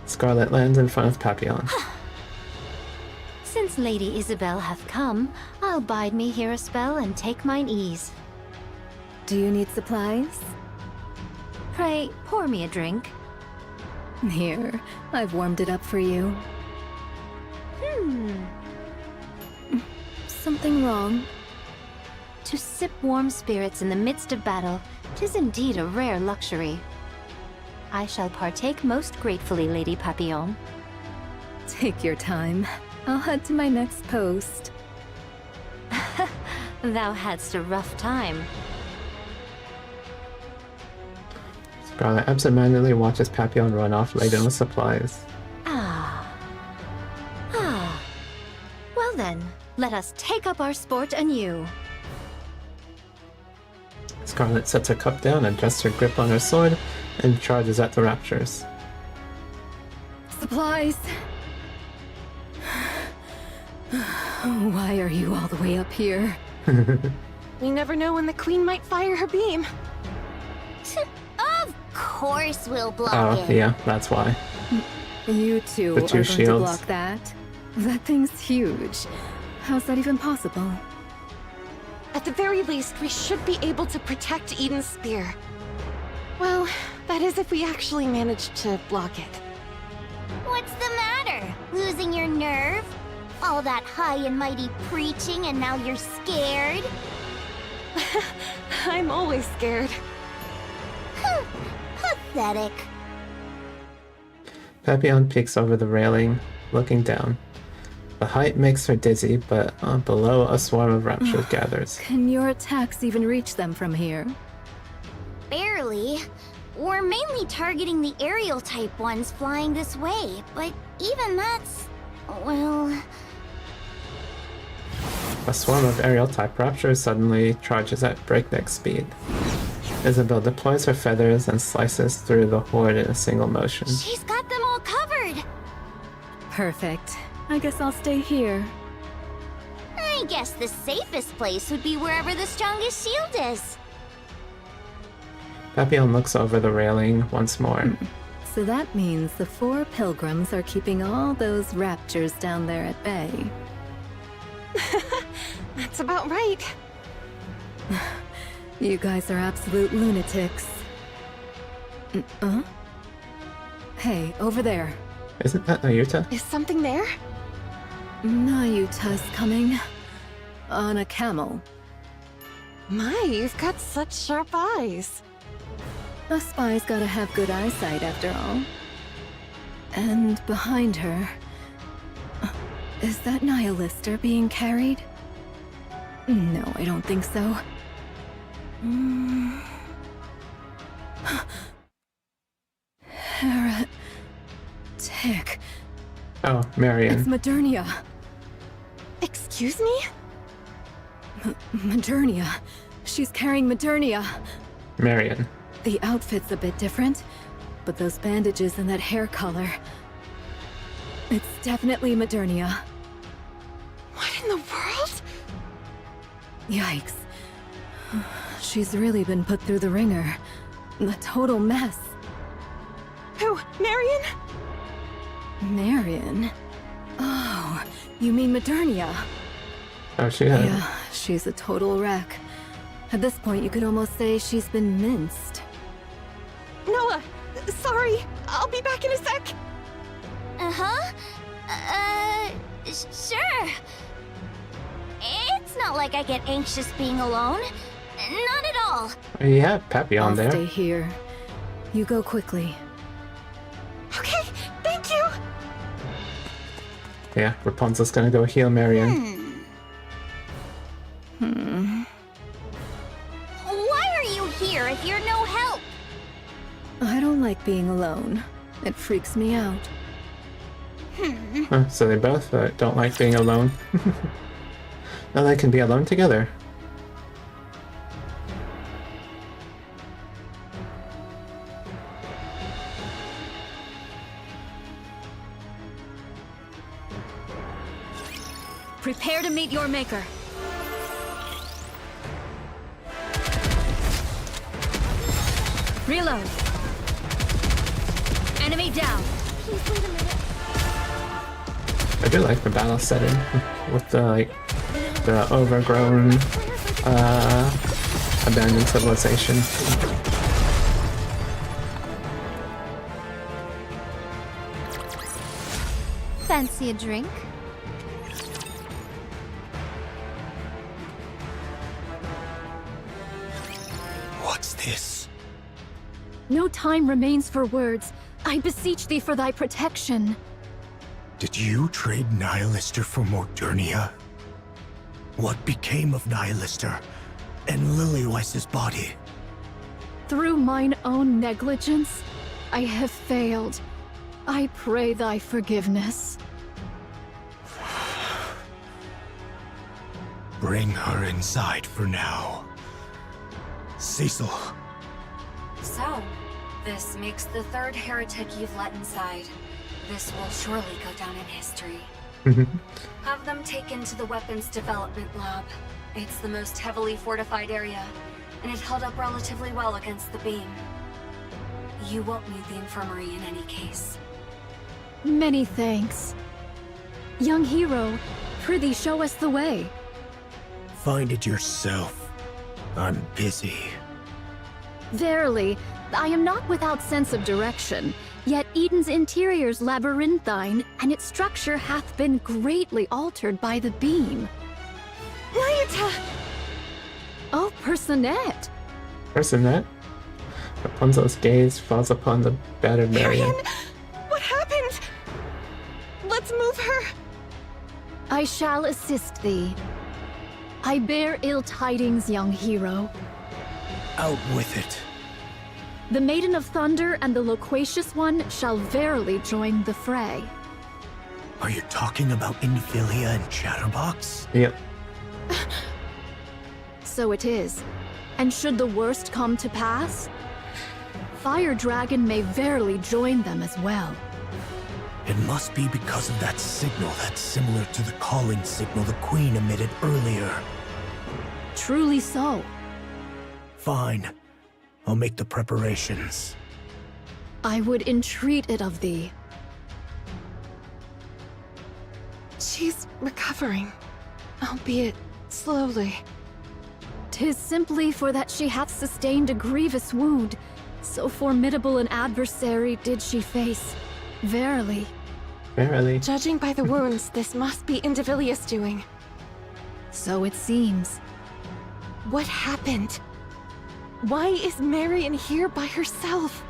Scarlet lands in front of Papillon. Since Lady Isabel hath come, I'll bide me here a spell and take mine ease. Do you need supplies? Pray, pour me a drink. Here, I've warmed it up for you. Something wrong? To sip warm spirits in the midst of battle, 'tis indeed a rare luxury. I shall partake most gratefully, Lady Papillon. Take your time. I'll head to my next post. Thou hadst a rough time. Scarlet absentmindedly watches Papillon run off laden with supplies. Well then, let us take up our sport anew. Scarlet sets her cup down, adjusts her grip on her sword, and charges at the raptors. Supplies! Why are you all the way up here? We never know when the queen might fire her beam. Of course we'll block Oh, it. yeah, that's why. You two The are two going to shields. block that? That thing's huge. How's that even possible? At the very least, we should be able to protect Eden's spear. Well, that is if we actually manage to block it. What's the matter? Losing your nerve? All that high and mighty preaching and now you're scared? I'm always scared. Pathetic. Papillon peeks over the railing, looking down. The height makes her dizzy, but below a swarm of raptors gathers. Can your attacks even reach them from here? Barely. We're mainly targeting the aerial type ones flying this way, but even that's... well... A swarm of aerial type raptors suddenly charges at breakneck speed. Isabel deploys her feathers and slices through the horde in a single motion. She's got them all covered! Perfect. I guess I'll stay here. I guess the safest place would be wherever the strongest shield is. Papillon looks over the railing once more. So that means the 4 pilgrims are keeping all those raptors down there at bay. That's about right. You guys are absolute lunatics. Hey, over there. Isn't that Nayuta? Is something there? Nayuta's coming. On a camel. My, you've got such sharp eyes. A spy's gotta have good eyesight after all. And behind her... Is that Nihilister being carried? No, I don't think so. Heretic. Oh, Marion. It's Modernia. Excuse me? Modernia. She's carrying Modernia. Marion. The outfit's a bit different, but those bandages and that hair color... It's definitely Modernia. What in the world? Yikes. She's really been put through the ringer. A total mess. Who? Marion? Marion? Oh, you mean Modernia? Oh, she had... Yeah, she's a total wreck. At this point, you could almost say she's been minced. Noah! Sorry, I'll be back in a sec! Uh-huh? Sure. It's not like I get anxious being alone. Not at all. You have Papillon I'll there. stay here. You go quickly. Okay, thank you! Yeah, Rapunzel's gonna go heal Marion. Why are you here if you're no help? I don't like being alone. It freaks me out. So they both don't like being alone. Now they can be alone together. Prepare to meet your maker. Reload. Enemy down. Please wait a minute. I do like the battle setting with the the overgrown abandoned civilization. Fancy a drink? What's this? No time remains for words. I beseech thee for thy protection. Did you trade Nihilister for Modernia? What became of Nihilister and Lilyweiss's body? Through mine own negligence, I have failed. I pray thy forgiveness. Bring her inside for now. Cecil. So, this makes the third heretic you've let inside. This will surely go down in history. Have them taken to the weapons development lab. It's the most heavily fortified area, and it held up relatively well against the beam. You won't need the infirmary in any case. Many thanks. Young hero, prithee show us the way. Find it yourself. I'm busy. Verily, I am not without sense of direction, yet Eden's interior's labyrinthine, and its structure hath been greatly altered by the beam. Nayuta! Oh, Personette! Personette? Rapunzel's gaze falls upon the battered Marion. What happened? Let's move her. I shall assist thee. I bear ill tidings, young hero. Out with it. The Maiden of Thunder and the Loquacious One shall verily join the fray. Are you talking about Infilia and Chatterbox? Yep. So it is. And should the worst come to pass, Fire Dragon may verily join them as well. It must be because of that signal that's similar to the calling signal the Queen emitted earlier. Truly so. Fine. I'll make the preparations. I would entreat it of thee. She's recovering, albeit slowly. 'Tis simply for that she hath sustained a grievous wound. So formidable an adversary did she face. Verily. Verily. Judging by the wounds, this must be Indivilius doing. So it seems. What happened? Why is Marion here by herself?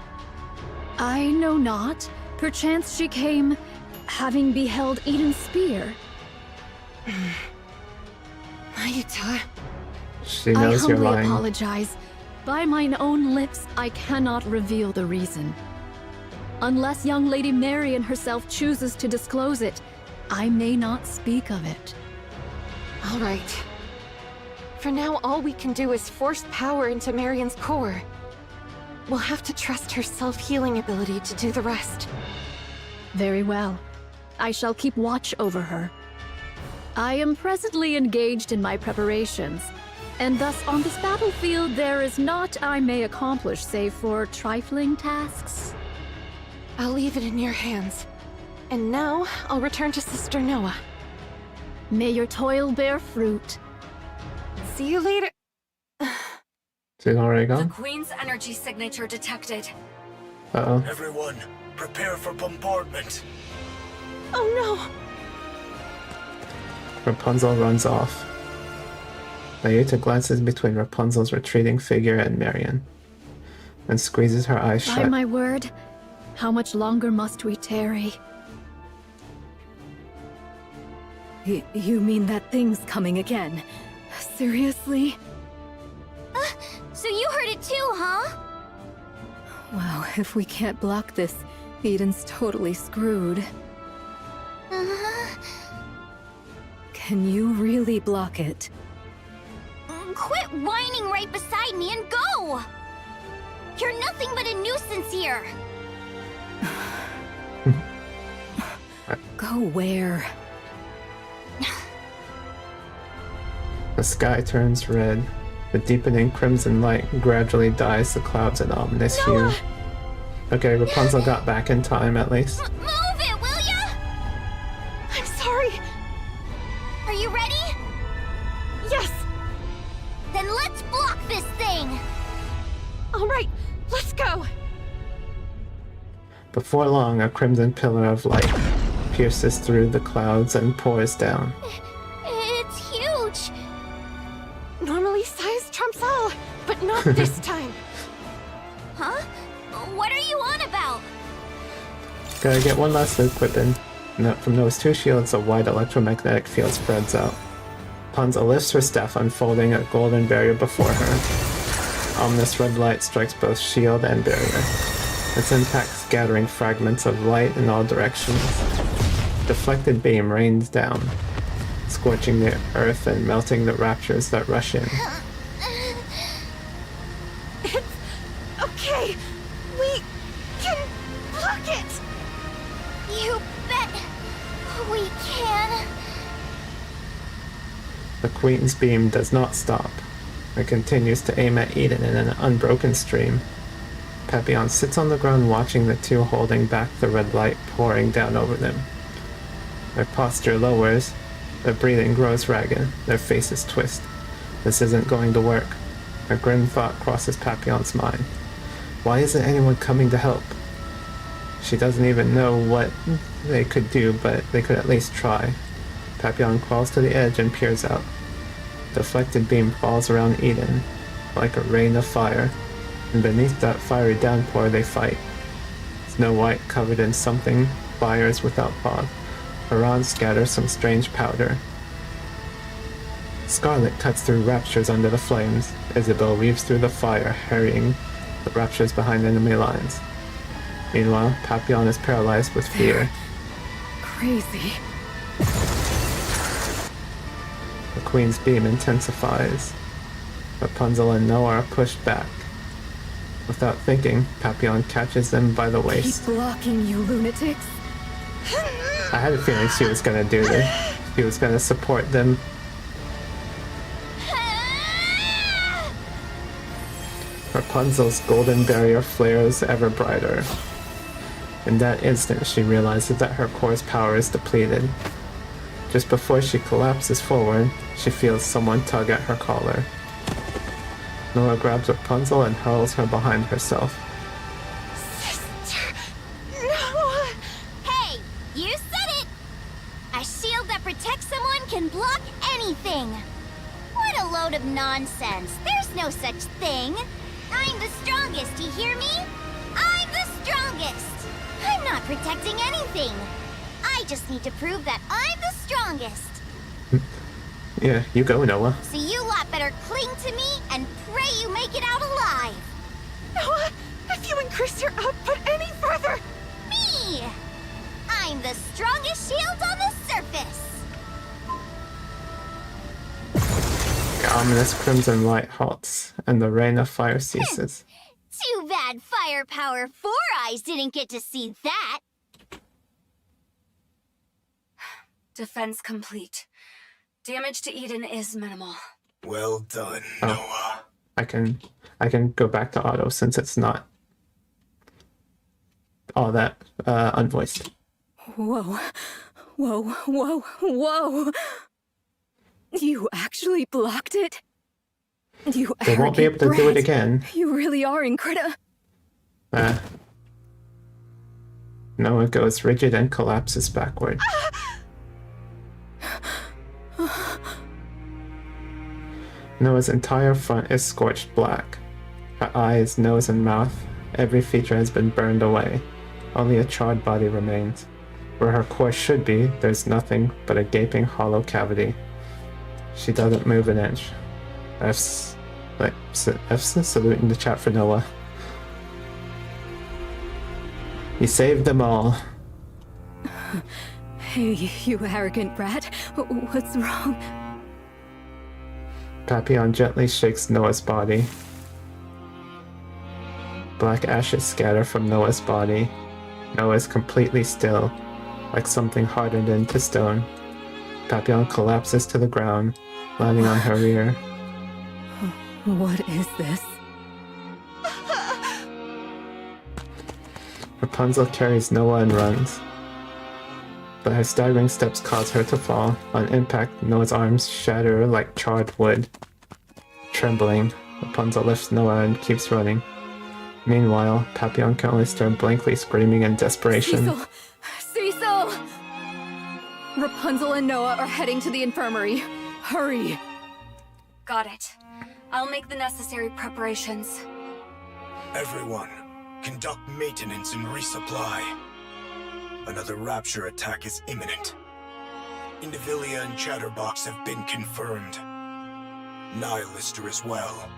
I know not. Perchance she came, having beheld Eden's spear. Nayuta. She knows you're I humbly lying. apologize. By mine own lips, I cannot reveal the reason. Unless young Lady Marion herself chooses to disclose it, I may not speak of it. All right. For now, all we can do is force power into Marion's core. We'll have to trust her self-healing ability to do the rest. Very well. I shall keep watch over her. I am presently engaged in my preparations, and thus on this battlefield there is naught I may accomplish save for trifling tasks. I'll leave it in your hands. And now, I'll return to Sister Noah. May your toil bear fruit. See you later. Is it already The gone? Queen's energy signature detected. Uh-oh. Everyone, prepare for bombardment. Oh no! Rapunzel runs off. Nayuta glances between Rapunzel's retreating figure and Marion, and squeezes her eyes By shut. my word, how much longer must we tarry? You mean that thing's coming again? Seriously? So you heard it too, huh? Wow, if we can't block this, Eden's totally screwed. Uh-huh. Can you really block it? Quit whining right beside me and go! You're nothing but a nuisance here! Go where? The sky turns red. The deepening crimson light gradually dyes the clouds an ominous hue. Okay, Rapunzel got back in time at least. Move it, will ya? I'm sorry! Are you ready? Yes! Then let's block this thing! Alright, let's go! Before long, a crimson pillar of light pierces through the clouds and pours down. It's huge! Normally size trumps all, but not this time. Huh? What are you on about? Gotta get one last equip in. From those two shields, a wide electromagnetic field spreads out. Rapunzel lifts her staff, unfolding a golden barrier before her. Ominous red light strikes both shield and barrier, its impact scattering fragments of light in all directions. Deflected beam rains down, scorching the earth and melting the raptures that rush in. Queen's beam does not stop. It continues to aim at Eden in an unbroken stream. Papillon sits on the ground watching the two holding back the red light pouring down over them. Their posture lowers, their breathing grows ragged, their faces twist. This isn't going to work. A grim thought crosses Papillon's mind. Why isn't anyone coming to help? She doesn't even know what they could do, but they could at least try. Papillon crawls to the edge and peers out. Deflected beam falls around Eden, like a rain of fire, and beneath that fiery downpour they fight. Snow White, covered in something, fires without pause. Haran scatters some strange powder. Scarlet cuts through raptures under the flames. Isabel weaves through the fire, harrying the raptures behind enemy lines. Meanwhile, Papillon is paralyzed with fear. Crazy. The Queen's beam intensifies. Rapunzel and Noah are pushed back. Without thinking, Papillon catches them by the waist. Keep blocking, you lunatics. I had a feeling she was gonna do this. She was gonna support them. Rapunzel's golden barrier flares ever brighter. In that instant, she realizes that her core's power is depleted. Just before she collapses forward, she feels someone tug at her collar. Noah grabs Rapunzel and hurls her behind herself. Sister, no! Hey, you said it! A shield that protects someone can block anything! What a load of nonsense! There's no such thing! I'm the strongest, you hear me? I'm the strongest! I'm not protecting anything! I just need to prove that I'm the strongest! Yeah, you go, Noah. So you lot better cling to me and pray you make it out alive! Noah, if you increase your output any further... Me! I'm the strongest shield on the surface! The ominous crimson light halts, and the rain of fire ceases. Too bad Firepower 4 Eyes didn't get to see that! Defense complete. Damage to Eden is minimal. Well done, Noah. I can go back to auto since it's not all that unvoiced. Whoa. Whoa, whoa, whoa. You actually blocked it? You They won't be able to do it again. You really are incredible. Noah goes rigid and collapses backward. Noah's entire front is scorched black. Her eyes, nose, and mouth, every feature has been burned away. Only a charred body remains. Where her core should be, there's nothing but a gaping hollow cavity. She doesn't move an inch. F's salute in the chat for Noah. He saved them all. Hey, you arrogant brat. What's wrong? Papillon gently shakes Noah's body. Black ashes scatter from Noah's body. Noah is completely still, like something hardened into stone. Papillon collapses to the ground, landing on her ear. What is this? Rapunzel carries Noah and runs. But her staggering steps cause her to fall. On impact, Noah's arms shatter like charred wood. Trembling, Rapunzel lifts Noah and keeps running. Meanwhile, Papillon can only stare blankly, screaming in desperation. Cecil! Rapunzel and Noah are heading to the infirmary. Hurry! Got it. I'll make the necessary preparations. Everyone, conduct maintenance and resupply. Another rapture attack is imminent. Indivilia and Chatterbox have been confirmed. Nihilister as well.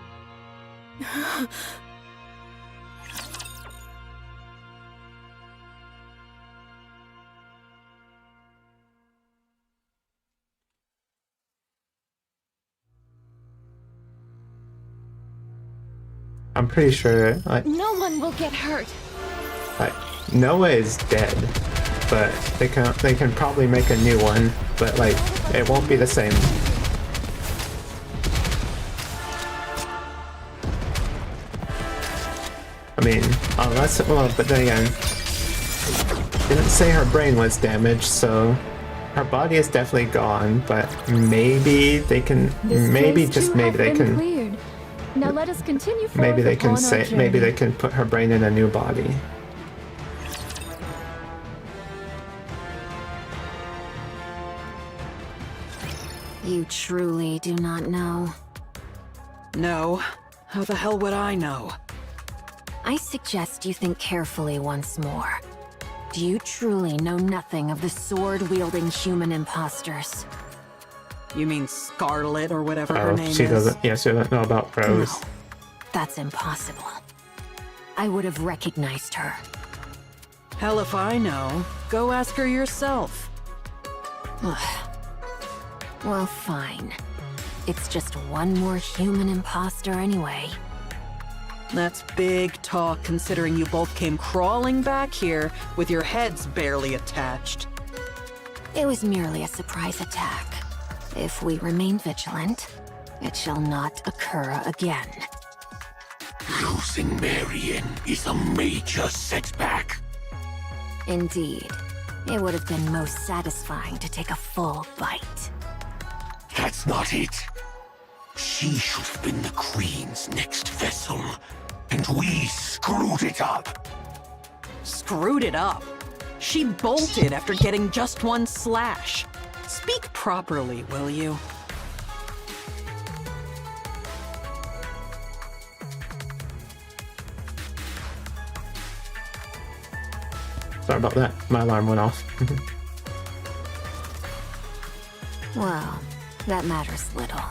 I'm pretty sure No one will get hurt. Noah is dead, but they can probably make a new one, but it won't be the same. mean, unless, well, but then again, didn't say her brain was damaged, so her body is definitely gone, but maybe they can, maybe, just maybe they can, Cleared. Now let us continue forward maybe they can on our say, journey. maybe they can put her brain in a new body. You truly do not know. No. How the hell would I know? I suggest you think carefully once more. Do you truly know nothing of the sword-wielding human imposters? You mean Scarlet or whatever her Oh, name she is? doesn't, yeah, she doesn't know about Rose. No, that's impossible. I would have recognized her. Hell if I know. Go ask her yourself. Well, fine. It's just one more human imposter anyway. That's big talk considering you both came crawling back here with your heads barely attached. It was merely a surprise attack. If we remain vigilant, it shall not occur again. Losing Marion is a major setback. Indeed. It would have been most satisfying to take a full bite. That's not it. She should have been the Queen's next vessel, and we screwed it up. Screwed it up? She bolted after getting just one slash. Speak properly, will you? Sorry about that, my alarm went off. Well, that matters little.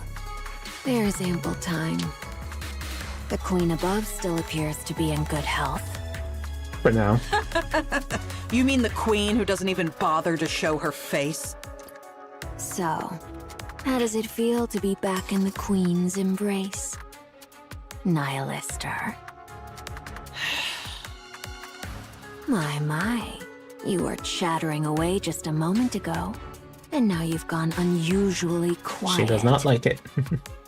There is ample time. The Queen above still appears to be in good health. For now. You mean the Queen who doesn't even bother to show her face? So, how does it feel to be back in the Queen's embrace? Nihilister. My, you were chattering away just a moment ago, and now you've gone unusually quiet. She does not like it.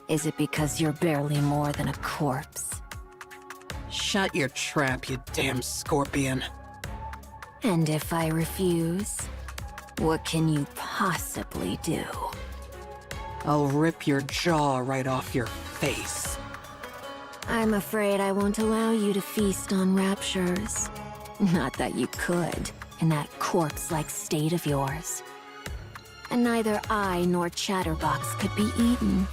Is it because you're barely more than a corpse? Shut your trap, you damn scorpion. And if I refuse, what can you possibly do? I'll rip your jaw right off your face. I'm afraid I won't allow you to feast on raptures. Not that you could, in that corpse-like state of yours. And neither I nor Chatterbox could be eaten.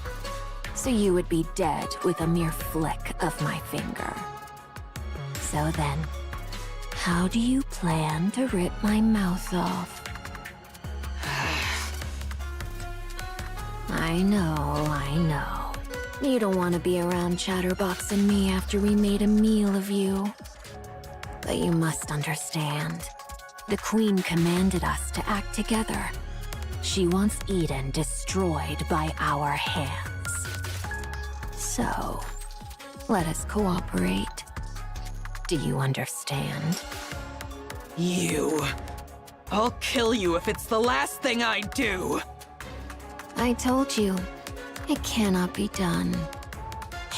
So you would be dead with a mere flick of my finger. So then, how do you plan to rip my mouth off? I know. You don't want to be around Chatterbox and me after we made a meal of you. But you must understand. The Queen commanded us to act together. She wants Eden destroyed by our hands. So, let us cooperate. Do you understand? You. I'll kill you if it's the last thing I do. I told you, it cannot be done.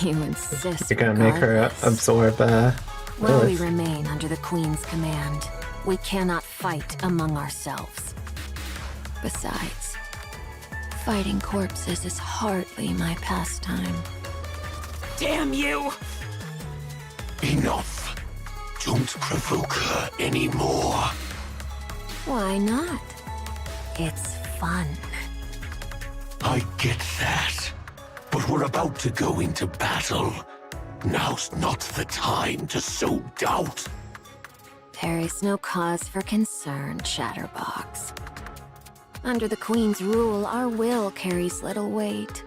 You insist. You're gonna make her absorb, While we Lilith. remain under the Queen's command, we cannot fight among ourselves. Besides, fighting corpses is hardly my pastime. Damn you! Enough. Don't provoke her anymore. Why not? It's fun. I get that. But we're about to go into battle. Now's not the time to sow doubt. There is no cause for concern, Chatterbox. Under the Queen's rule, our will carries little weight.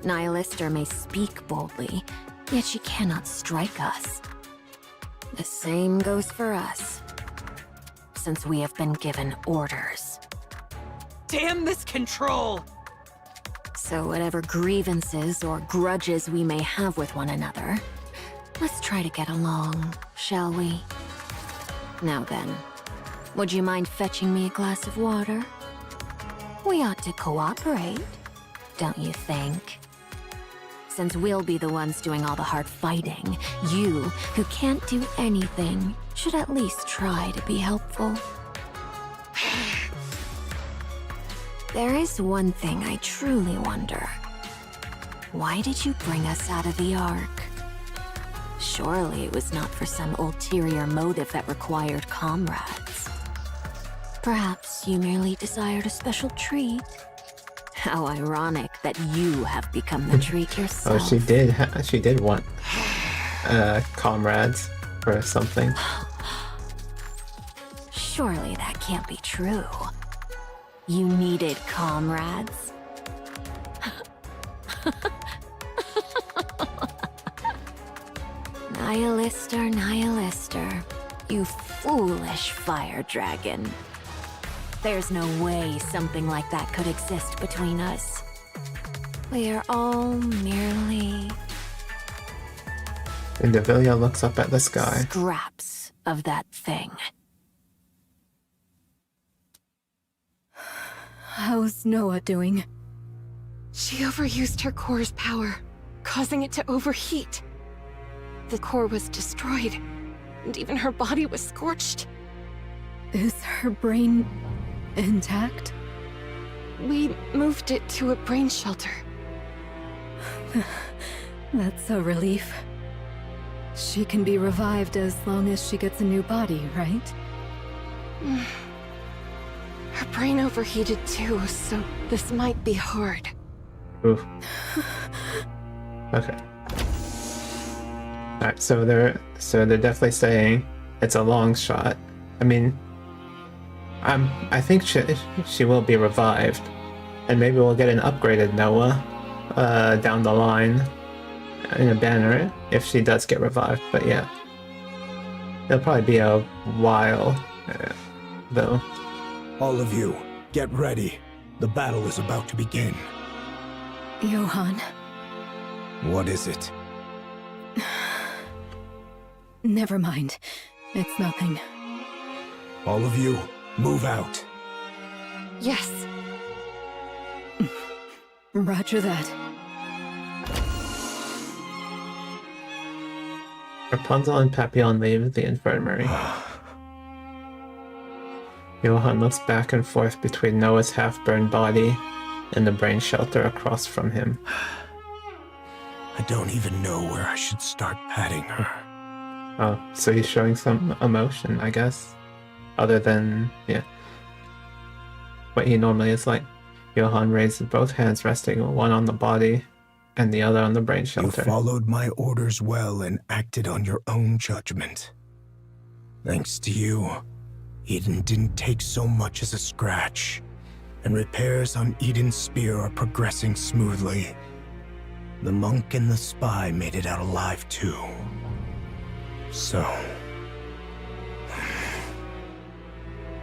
Nihilister may speak boldly, yet she cannot strike us. The same goes for us, since we have been given orders. Damn this control! So whatever grievances or grudges we may have with one another, let's try to get along, shall we? Now then, would you mind fetching me a glass of water? We ought to cooperate, don't you think? since we'll be the ones doing all the hard fighting, you, who can't do anything, should at least try to be helpful. There is one thing I truly wonder. Why did you bring us out of the Ark? Surely it was not for some ulterior motive that required comrades. Perhaps you merely desired a special treat. How ironic that you have become the treat yourself. Oh, she did want comrades or something. Surely that can't be true. You needed comrades. Nihilister, Nihilister, you foolish fire dragon. There's no way something like that could exist between us. We are all merely... And Devillia looks up at the sky. Scraps of that thing. How's Noah doing? She overused her core's power, causing it to overheat. The core was destroyed, and even her body was scorched. Is her brain intact? We moved it to a brain shelter. That's a relief. She can be revived as long as she gets a new body, right? Her brain overheated too, so this might be hard. Oof. Okay. Alright, so they're definitely saying it's a long shot. I mean, I think she will be revived, and maybe we'll get an upgraded Noah down the line in a banner if she does get revived. But yeah, it'll probably be a while though. All of you, get ready. The battle is about to begin. Johan. What is it? Never mind. It's nothing. All of you, move out. Yes. Roger that. Rapunzel and Papillon leave the infirmary. Johan looks back and forth between Noah's half-burned body and the brain shelter across from him. I don't even know where I should start patting her. Oh, so he's showing some emotion, I guess. Other than, yeah, what he normally is like. Johan raises both hands, resting one on the body and the other on the brain shelter. You followed my orders well and acted on your own judgment. Thanks to you, Eden didn't take so much as a scratch, and repairs on Eden's spear are progressing smoothly. The monk and the spy made it out alive too. So,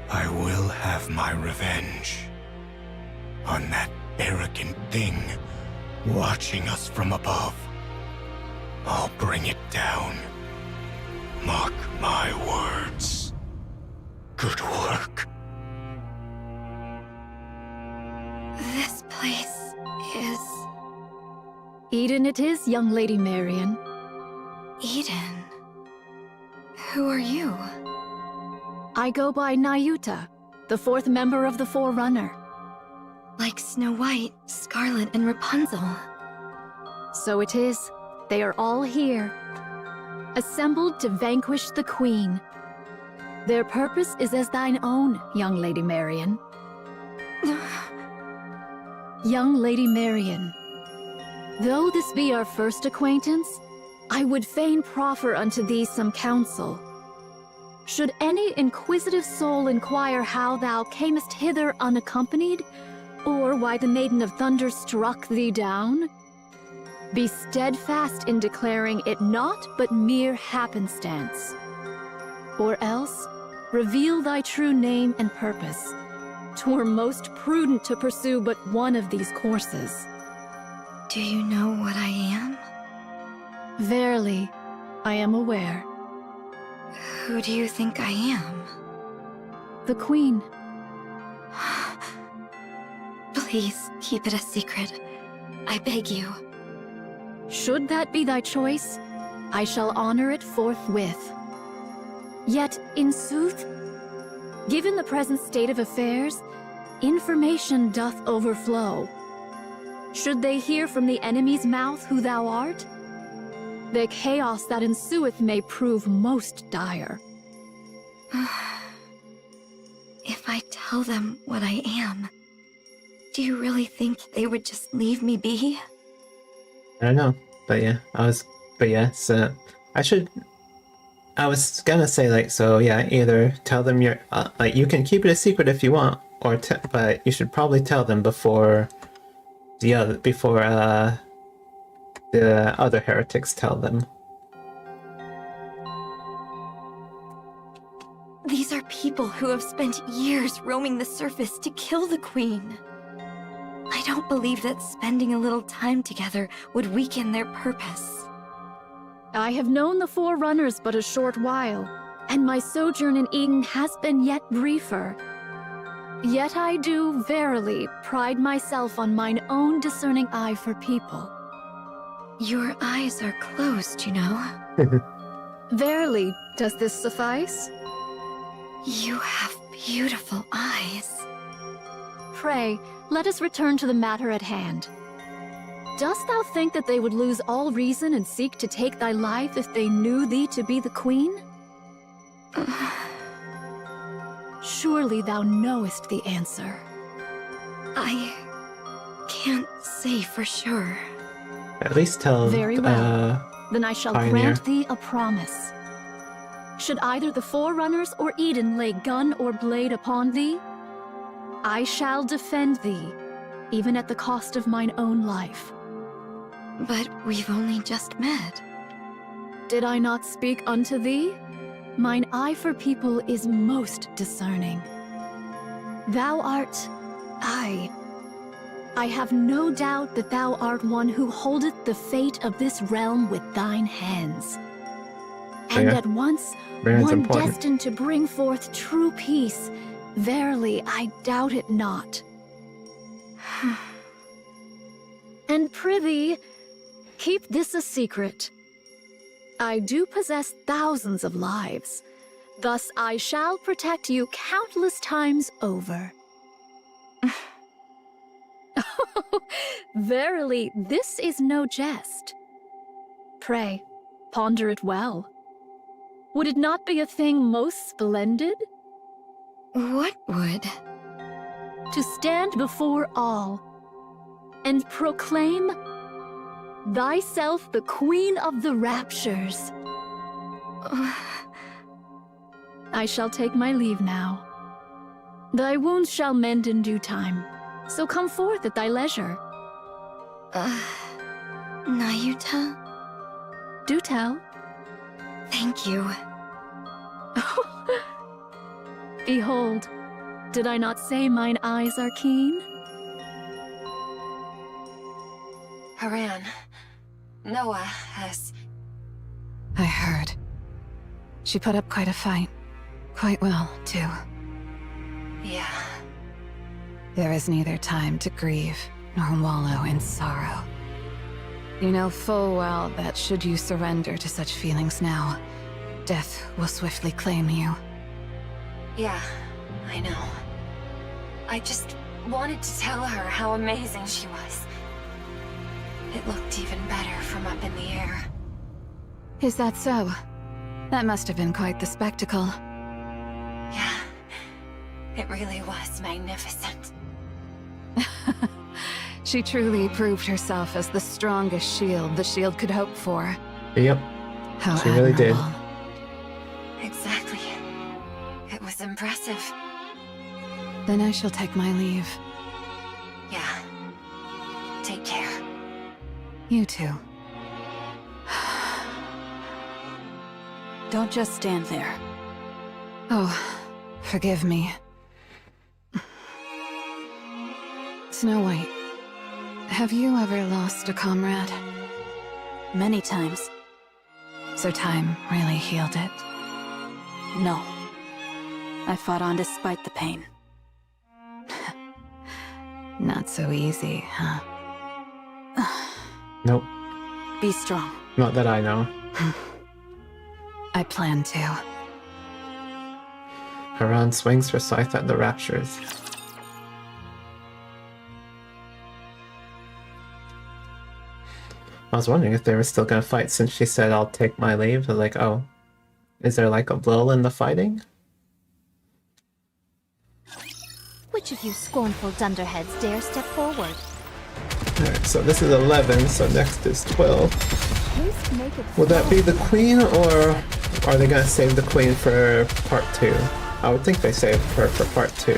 I will have my revenge on that arrogant thing watching us from above. I'll bring it down. Mark my words. Good work. This place is... Eden it is, young Lady Marion. Eden? Who are you? I go by Nayuta, the fourth member of the Forerunner. Like Snow White, Scarlet, and Rapunzel. So it is. They are all here, assembled to vanquish the Queen. Their purpose is as thine own, young Lady Marion. Young Lady Marion, though this be our first acquaintance, I would fain proffer unto thee some counsel. Should any inquisitive soul inquire how thou camest hither unaccompanied, or why the Maiden of Thunder struck thee down, be steadfast in declaring it naught but mere happenstance. Or else, reveal thy true name and purpose. 'Twere most prudent to pursue but one of these courses. Do you know what I am? Verily, I am aware. Who do you think I am? The Queen. Please, keep it a secret. I beg you. Should that be thy choice, I shall honor it forthwith. Yet, in sooth, given the present state of affairs, information doth overflow. Should they hear from the enemy's mouth who thou art, the chaos that ensueth may prove most dire. If I tell them what I am, do you really think they would just leave me be? I don't know, but yeah, so I was gonna say, like, so yeah, either tell them you're, like, you can keep it a secret if you want, or but you should probably tell them before the other heretics tell them. These are people who have spent years roaming the surface to kill the Queen. I don't believe that spending a little time together would weaken their purpose. I have known the Forerunners but a short while, and my sojourn in Eden has been yet briefer. Yet I do, verily, pride myself on mine own discerning eye for people. Your eyes are closed, you know. Verily, does this suffice? You have beautiful eyes. Pray, let us return to the matter at hand. Dost thou think that they would lose all reason and seek to take thy life if they knew thee to be the Queen? Surely thou knowest the answer. I can't say for sure. At least tell. Very well. Then I shall Pioneer. grant thee a promise. Should either the Forerunners or Eden lay gun or blade upon thee, I shall defend thee, even at the cost of mine own life. But we've only just met. Did I not speak unto thee? Mine eye for people is most discerning. Thou art I have no doubt that thou art one who holdeth the fate of this realm with thine hands. And at once, one destined to bring forth true peace. Verily, I doubt it not. And prithee, keep this a secret. I do possess thousands of lives. Thus I shall protect you countless times over. Verily, this is no jest. Pray, ponder it well. Would it not be a thing most splendid? What would? To stand before all and proclaim thyself the Queen of the Raptures. I shall take my leave now. Thy wounds shall mend in due time, so come forth at thy leisure. Nayuta? Do tell. Thank you. Behold, did I not say mine eyes are keen? Haran, Noah has... I heard. She put up quite a fight. Quite well, too. Yeah. There is neither time to grieve, nor wallow in sorrow. You know full well that should you surrender to such feelings now, death will swiftly claim you. Yeah, I know. I just wanted to tell her how amazing she was. It looked even better from up in the air. Is that so? That must have been quite the spectacle. Yeah, it really was magnificent. She truly proved herself as the strongest shield the shield could hope for. Yep. How she really did. Exactly. It was impressive. Then I shall take my leave. Yeah. Take care. You too. Don't just stand there. Oh, forgive me. Snow White, have you ever lost a comrade? Many times. So time really healed it? No. I fought on despite the pain. Not so easy, huh? Nope. Be strong. Not that I know. I plan to. Haran swings her scythe at the Raptures. I was wondering if they were still gonna fight since she said I'll take my leave. They're like, oh, is there like a lull in the fighting? Which of you scornful dunderheads dare step forward? Alright, so this is 11, so next is 12. Would that be the queen, or are they gonna save the queen for part 2? I would think they saved her for part 2.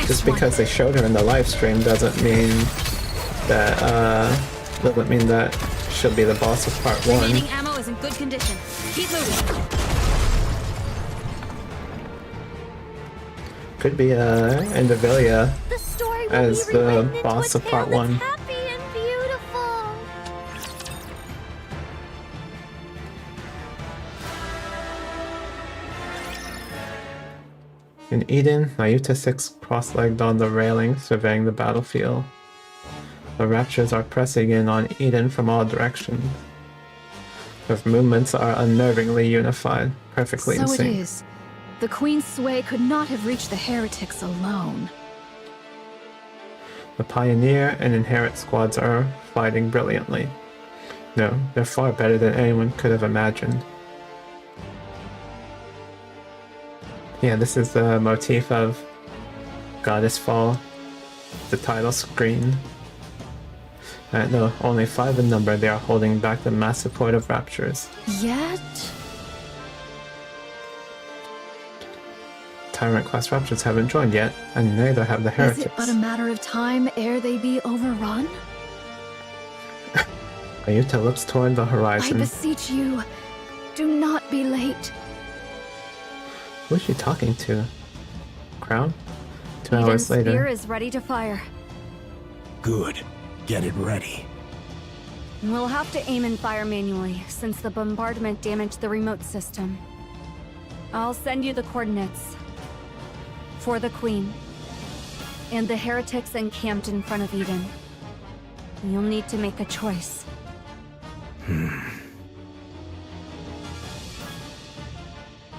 Just because they showed her in the live stream doesn't mean that she'll be the boss of part 1. Remaining ammo is in good condition. Keep moving. Could be Endavilia as the boss of part 1. Happy and beautiful. In Eden, Nayuta sits cross-legged on the railing, surveying the battlefield. The Raptures are pressing in on Eden from all directions. Their movements are unnervingly unified, perfectly in So sync. it is. The Queen's sway could not have reached the heretics alone. The Pioneer and Inherit squads are fighting brilliantly. No, they're far better than anyone could have imagined. Yeah, this is the motif of Goddess Fall, the title screen. No, only 5 in number, they are holding back the massive horde of Raptures. Yet? Tyrant-class Raptures haven't joined yet, and neither have the Heretics. Is it but a matter of time ere they be overrun? Ayuta looks toward the I horizon. beseech you, do not be late. Who is she talking to? Crown? 2 Eden's hours later. spear is ready to fire. Good. Get it ready. We'll have to aim and fire manually, since the bombardment damaged the remote system. I'll send you the coordinates. For the Queen. And the heretics encamped in front of Eden. You'll need to make a choice.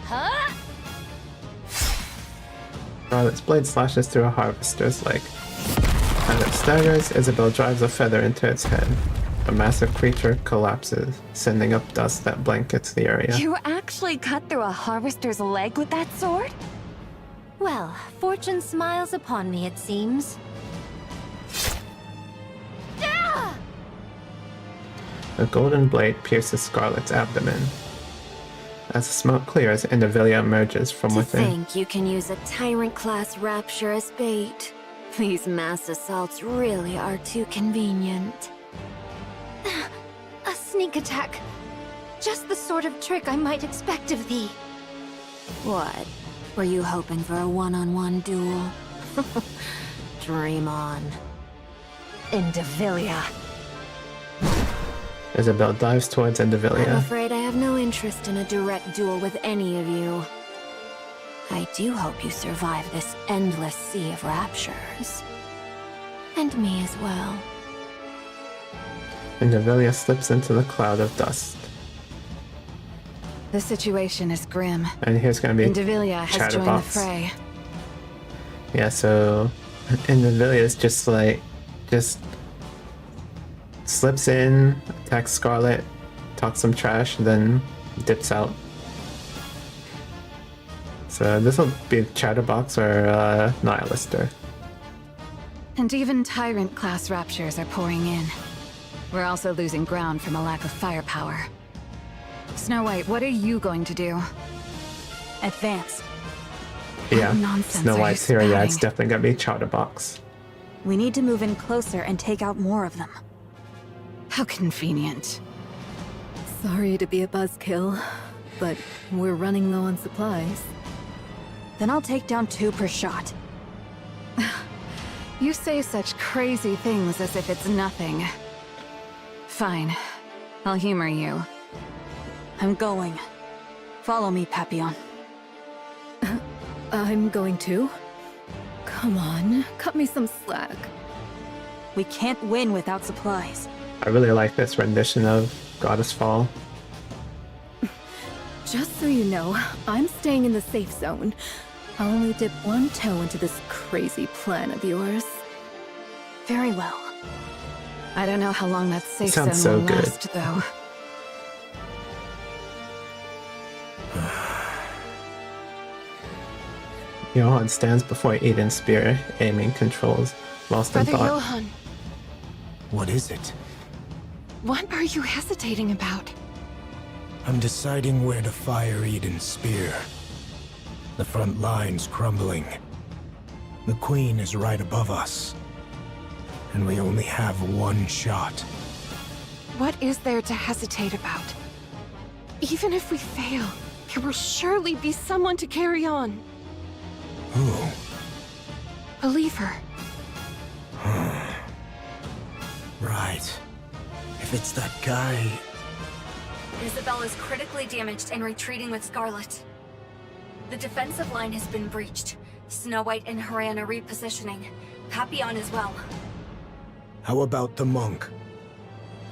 Huh? Scarlet's blade slashes through a harvester's leg. As it staggers, Isabel drives a feather into its head. A massive creature collapses, sending up dust that blankets the area. You actually cut through a harvester's leg with that sword? Well, fortune smiles upon me, it seems. A golden blade pierces Scarlet's abdomen. As the smoke clears, Endavilia emerges from To within. think you can use a tyrant-class rapture as bait. These mass assaults really are too convenient. A sneak attack. Just the sort of trick I might expect of thee. What? Were you hoping for a one-on-one duel? Dream on. Endavilia. Isabel dives towards I'm Endavilia. afraid I have no interest in a direct duel with any of you. I do hope you survive this endless sea of raptures. And me as well. Endavilia slips into the cloud of dust. The situation is grim. And here's gonna be Endavilia has joined the Chatterbox. fray. Yeah, so Endavilia's just slips in, attacks Scarlet, talks some trash, then dips out. So this will be Chatterbox or Nihilister. And even Tyrant-class Raptures are pouring in. We're also losing ground from a lack of firepower. Snow White, what are you going to do? Advance. Yeah, nonsense Snow are you White's here. Yeah, it's spouting? definitely gonna be Chatterbox. We need to move in closer and take out more of them. How convenient. Sorry to be a buzzkill, but we're running low on supplies. Then I'll take down 2 per shot. You say such crazy things as if it's nothing. Fine. I'll humor you. I'm going. Follow me, Papillon. I'm going to. Come on, cut me some slack. We can't win without supplies. I really like this rendition of Goddess Fall. Just so you know, I'm staying in the safe zone. I'll only dip one toe into this crazy plan of yours. Very well. I don't know how long that safe zone Sounds so will good. last, though. Johan stands before Eden's spear, aiming controls, lost in Brother thought. Johan, What is it? what are you hesitating about? I'm deciding where to fire Eden's spear. The front line's crumbling. The Queen is right above us. And we only have one shot. What is there to hesitate about? Even if we fail, there will surely be someone to carry on. Who? Believe her. Right. If it's that guy... Isabel is critically damaged and retreating with Scarlet. The defensive line has been breached. Snow White and Haran are repositioning. Papillon as well. How about the monk?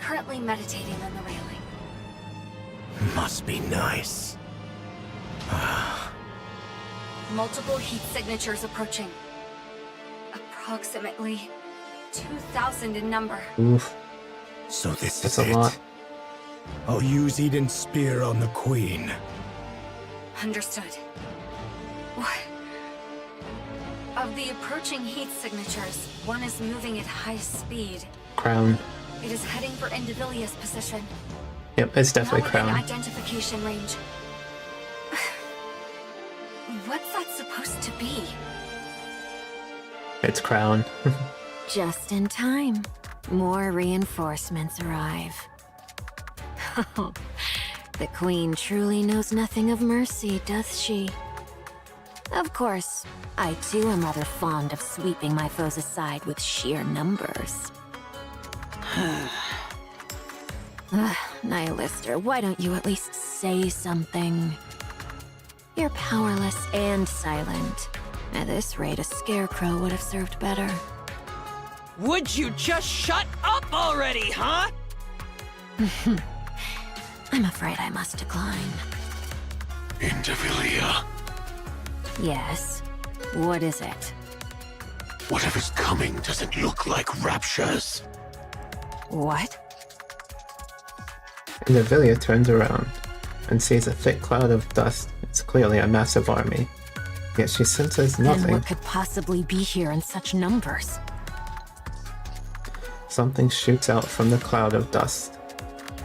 Currently meditating on the railing. Must be nice. Multiple heat signatures approaching. Approximately 2,000 in number. Oof, So this that's is a it. lot. I'll use Eden's spear on the Queen. Understood. What? Of the approaching heat signatures, one is moving at high speed. Crown. It is heading for Indivilia's position. Yep, it's definitely Now within Crown. identification range. What's that supposed to be? It's Crown. Just in time. More reinforcements arrive. The Queen truly knows nothing of mercy, does she? Of course, I too am rather fond of sweeping my foes aside with sheer numbers. Nihilister, why don't you at least say something? You're powerless and silent. At this rate, a scarecrow would have served better. Would you just shut up already, huh? I'm afraid I must decline. Indivilia, Yes. What is it? whatever's coming doesn't look like raptures. What? Indivilia turns around and sees a thick cloud of dust. It's clearly a massive army. Yet she senses Then nothing. what could possibly be here in such numbers? Something shoots out from the cloud of dust.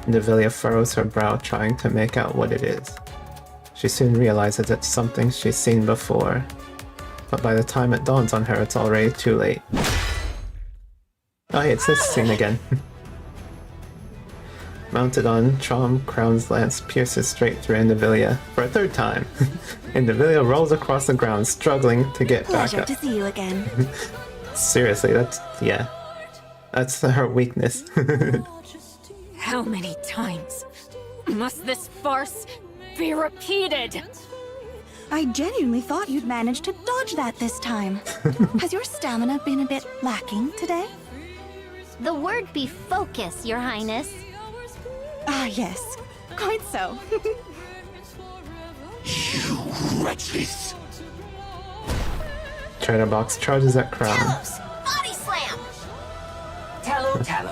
Indivilia furrows her brow, trying to make out what it is. She soon realizes it's something she's seen before, but by the time it dawns on her, it's already too late. Oh hey, it's this scene again. Mounted on Chom, Crown's lance pierces straight through Indivilia for a third time. Indivilia rolls across the ground, struggling to get back Pleasure up. to see you again. Seriously, that's her weakness. How many times must this farce be repeated? I genuinely thought you'd manage to dodge that this time. Has your stamina been a bit lacking today? The word be focus, Your Highness. Ah, yes. Quite so. You wretches! Chatterbox charges at Crown. Talos, body slam!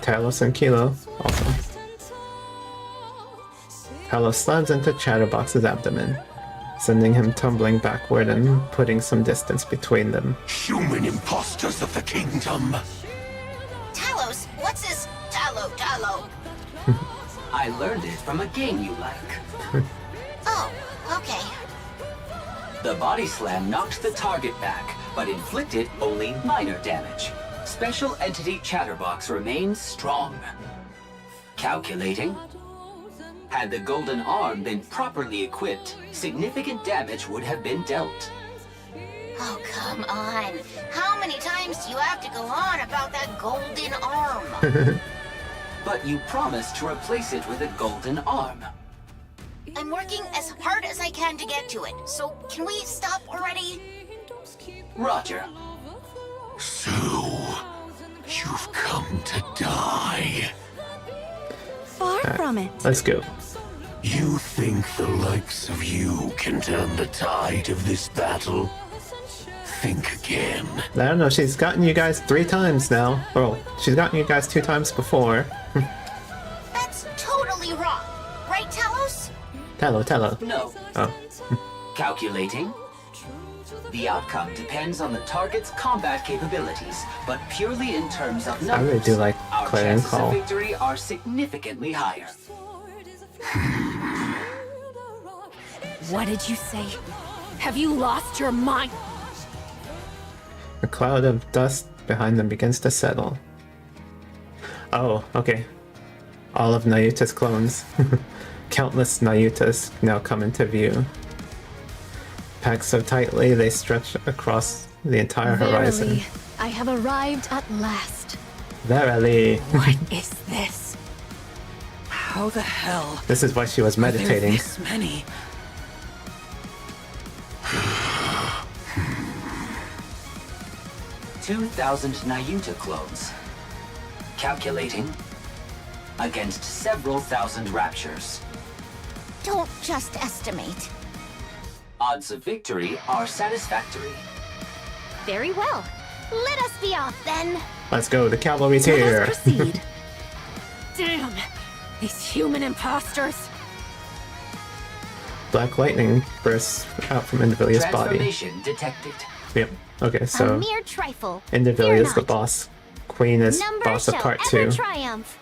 Talos and Kilo also. Talos slams into Chatterbox's abdomen, sending him tumbling backward and putting some distance between them. Human imposters of the kingdom! Talos, what's this Talo? I learned it from a game you like. Oh, okay. The body slam knocked the target back, but inflicted only minor damage. Special entity Chatterbox remains strong. Calculating. Had the golden arm been properly equipped, significant damage would have been dealt. Oh, come on. How many times do you have to go on about that golden arm? But you promised to replace it with a golden arm. I'm working as hard as I can to get to it, so can we stop already? Roger. So, you've come to die. from it. Let's go. You think the likes of you can turn the tide of this battle? Think again. I don't know, she's gotten you guys 3 times now. Well, she's gotten you guys 2 times before. That's totally wrong. Right, Talos? Tello. No. Oh. Calculating. The outcome depends on the target's combat capabilities, but purely in terms of numbers. I really do like our Clarion chances Call. of victory are significantly higher. What did you say? Have you lost your mind? A cloud of dust behind them begins to settle. Oh, okay. All of Nayuta's clones. Countless Nayutas now come into view. Packed so tightly they stretch across the entire horizon. Verily, I have arrived at last. Verily. What is this? How the hell? This is why she was Are there meditating. this many? 2,000 Nayuta clones. Calculating. Against several thousand raptures. Don't just estimate. Odds of victory are satisfactory. Very well. Let us be off then. Let's go, the cavalry's Let here. us proceed. Damn! These human imposters! Black lightning bursts out from Indivilia's body. Transformation detected. Yep. Okay, A so mere trifle. Indivilia is Fear the not. boss. Queen is Numbers boss of shall part ever 2. triumph.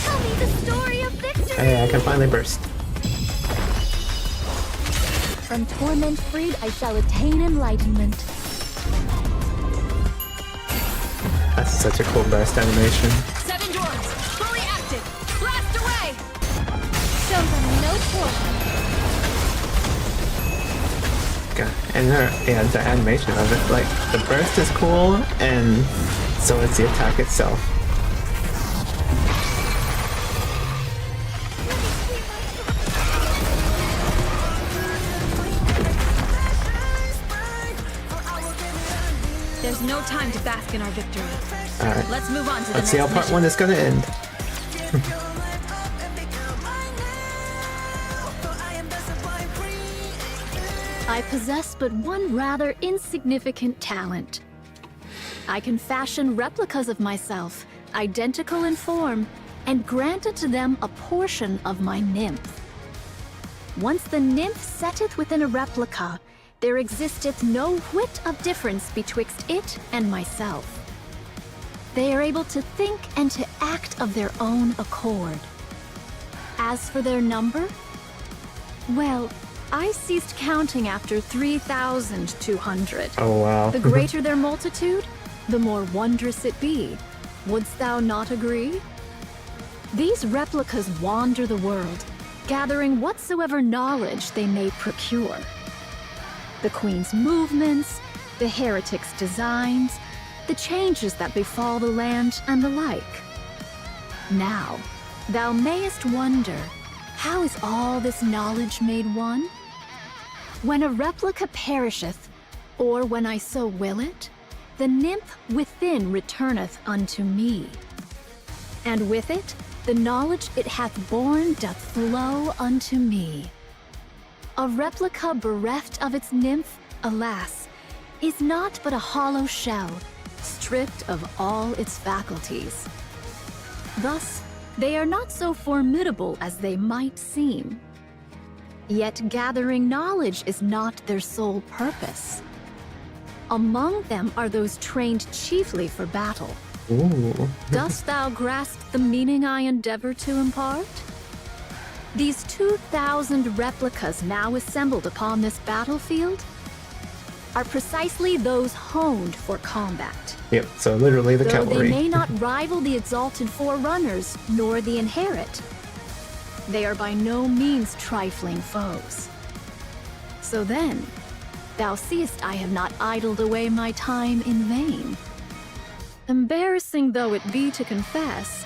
Tell me the story of victory. Hey, I can finally burst. From torment freed, I shall attain enlightenment. That's such a cool burst animation. 7 dwarves, fully active! Blast away! Show them no quarter. God. And the animation of it, like, the burst is cool, and so is the attack itself. There's no time to bask in our victory. Alright. Let's move on to the Let's see how next part mission. 1 is gonna end. I possess but one rather insignificant talent. I can fashion replicas of myself, identical in form, and granted to them a portion of my nymph. Once the nymph setteth within a replica, there existeth no whit of difference betwixt it and myself. They are able to think and to act of their own accord. As for their number, well, I ceased counting after 3,200. Oh wow. The greater their multitude, the more wondrous it be. Wouldst thou not agree? These replicas wander the world, gathering whatsoever knowledge they may procure. The Queen's movements, the heretic's designs, the changes that befall the land, and the like. Now, thou mayest wonder, how is all this knowledge made one? When a replica perisheth, or when I so will it, the nymph within returneth unto me. And with it, the knowledge it hath borne doth flow unto me. A replica bereft of its nymph, alas, is not but a hollow shell, stripped of all its faculties. Thus, they are not so formidable as they might seem. Yet gathering knowledge is not their sole purpose. Among them are those trained chiefly for battle. Ooh. Dost thou grasp the meaning I endeavor to impart? These 2,000 replicas now assembled upon this battlefield? are precisely those honed for combat. Yep, so literally the Though cavalry. they may not rival the Exalted Forerunners, nor the Inherit. They are by no means trifling foes. So then, thou seest I have not idled away my time in vain. Embarrassing though it be to confess,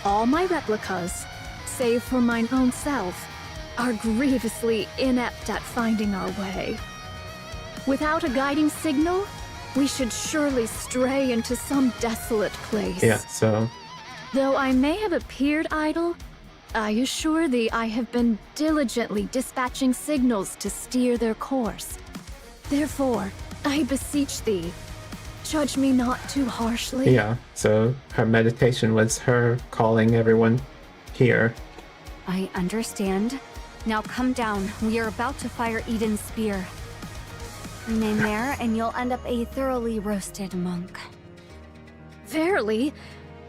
all my replicas, save for mine own self, are grievously inept at finding our way. Without a guiding signal, we should surely stray into some desolate place. Yeah, so Though I may have appeared idle, I assure thee I have been diligently dispatching signals to steer their course. Therefore, I beseech thee, judge me not too harshly. yeah, so her meditation was her calling everyone here. I understand. Now come down. We are about to fire Eden's spear. Remain there, and you'll end up a thoroughly roasted monk. Verily,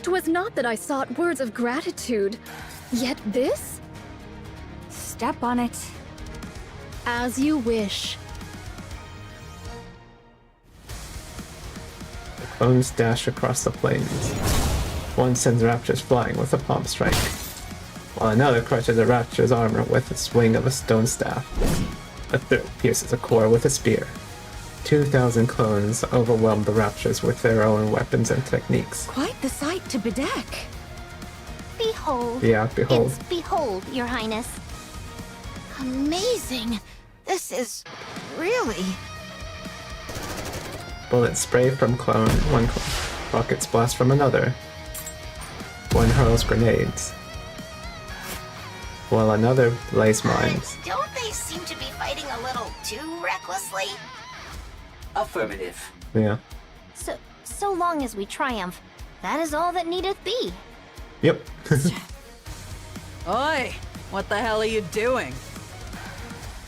'twas not that I sought words of gratitude, yet this? Step on it. As you wish. The clones dash across the plains. One sends raptors flying with a palm strike, while another crushes a raptor's armor with a swing of a stone staff. A third pierces a core with a spear. 2,000 clones overwhelm the raptors with their own weapons and techniques. Quite the sight to bedeck. Behold. Yeah, behold. It's behold, Your Highness. Amazing. This is really... Bullets spray from clone, one rockets blast from another. One hurls grenades, while another lays mines. Don't they seem to be fighting a little too recklessly? Affirmative. Yeah. So long as we triumph, that is all that needeth be. Yep. Oi! What the hell are you doing?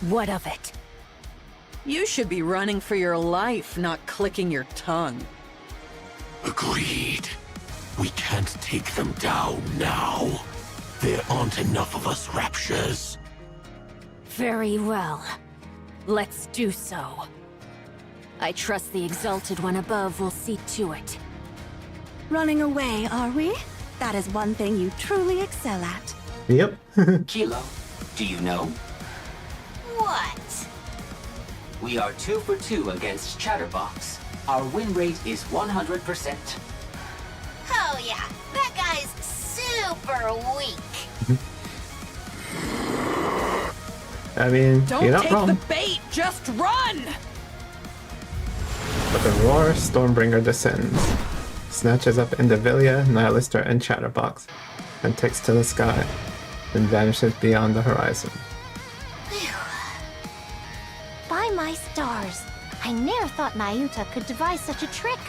What of it? You should be running for your life, not clicking your tongue. Agreed. We can't take them down now. There aren't enough of us raptures. Very well. Let's do so. I trust the Exalted One above will see to it. Running away, are we? That is one thing you truly excel at. Yep. Kilo, do you know? What? We are 2 for 2 against Chatterbox. Our win rate is 100%. Oh yeah, that guy's super weak. I mean, Don't you're not take wrong. the bait, just run! But the roar Stormbringer descends, snatches up Indivilia, Nihilister, and Chatterbox, and takes to the sky, then vanishes beyond the horizon. By my stars, I ne'er thought Nayuta could devise such a trick.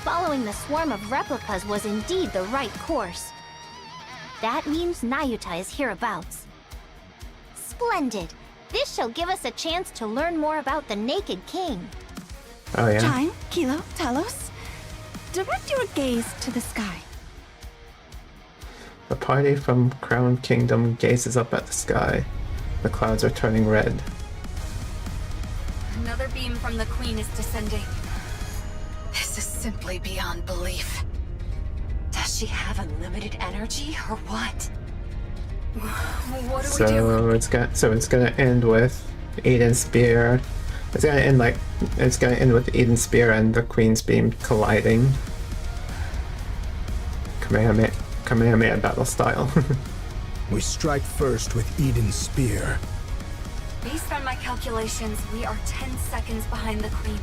Following the swarm of replicas was indeed the right course. That means Nayuta is hereabouts. Splendid! This shall give us a chance to learn more about the Naked King. Oh yeah. Chime, Kilo, Talos, direct your gaze to the sky. The party from Crown Kingdom gazes up at the sky. The clouds are turning red. Another beam from the Queen is descending. This is simply beyond belief. Does she have unlimited energy or what? What do we do? So it's gonna end with Eden's spear. It's gonna end with Eden's spear and the Queen's beam colliding. Kamehameha battle style. We strike first with Eden's spear. Based on my calculations, we are 10 seconds behind the Queen.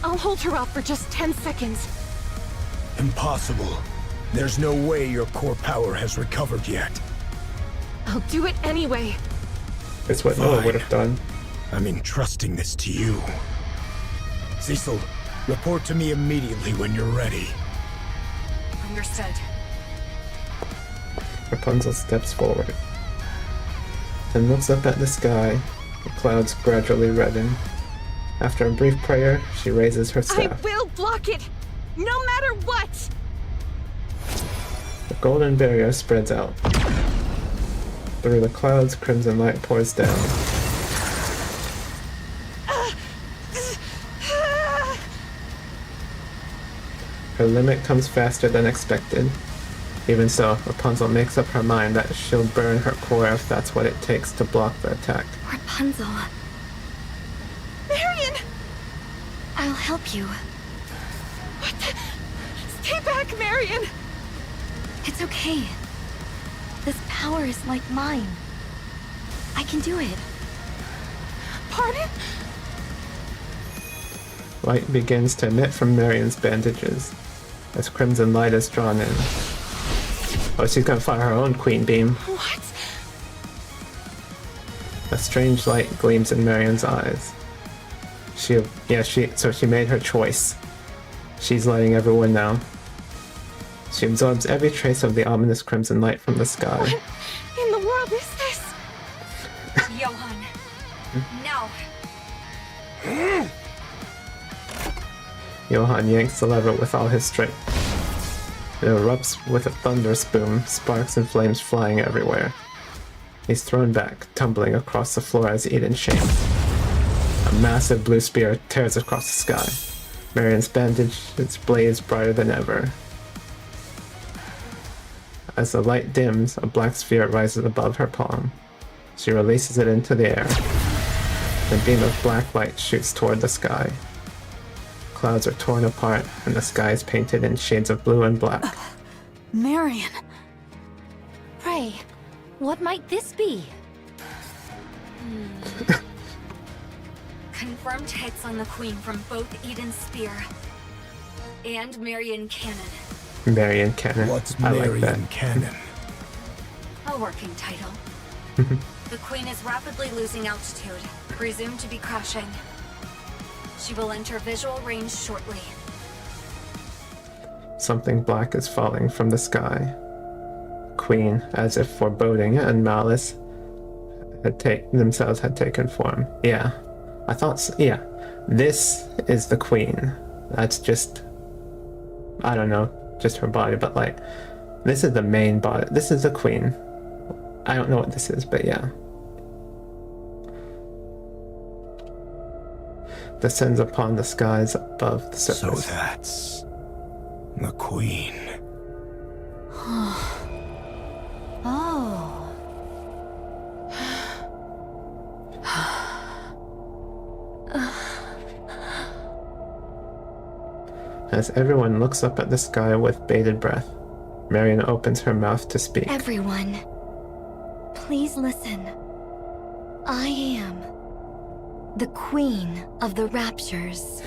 I'll hold her up for just 10 seconds. Impossible. There's no way your core power has recovered yet. I'll do it anyway. It's what Noah would have done. I'm entrusting this to you. Cecil, report to me immediately when you're ready. Understood. Rapunzel steps forward and looks up at the sky. The clouds gradually redden. After a brief prayer, she raises her I staff. will block it, no matter what! The golden barrier spreads out. Through the clouds, crimson light pours down. Her limit comes faster than expected. Even so, Rapunzel makes up her mind that she'll burn her core if that's what it takes to block the attack. Rapunzel. Marion! I'll help you. What the? Stay back, Marion! It's okay. This power is like mine. I can do it. Pardon? Light begins to emit from Marion's bandages as crimson light is drawn in. Oh, she's gonna fire her own queen beam. What? A strange light gleams in Marion's eyes. So she made her choice. She's letting everyone know. She absorbs every trace of the ominous crimson light from the sky. What in the world is this? Johan. Now. Johan yanks the lever with all his strength. It erupts with a thunderous boom, sparks and flames flying everywhere. He's thrown back, tumbling across the floor as eaten shame. A massive blue spear tears across the sky. Marion's bandage is blaze brighter than ever. As the light dims, a black sphere rises above her palm. She releases it into the air. A beam of black light shoots toward the sky. Clouds are torn apart, and the sky is painted in shades of blue and black. Marion. Pray, what might this be? Confirmed hits on the Queen from both Eden's spear and Marion Cannon. Marion Cannon. What's I Marion like that. Cannon? A working title. The Queen is rapidly losing altitude, presumed to be crashing. She will enter visual range shortly. Something black is falling from the sky. Queen, as if foreboding and malice had taken form. Yeah, I thought so. Yeah, this is the Queen. That's just, I don't know, just her body, but like, this is the main body. This is the Queen. I don't know what this is, but yeah. Descends upon the skies above the surface. So that's the Queen. Oh. As everyone looks up at the sky with bated breath, Marion opens her mouth to speak. Everyone, please listen. I am the Queen of the Raptures.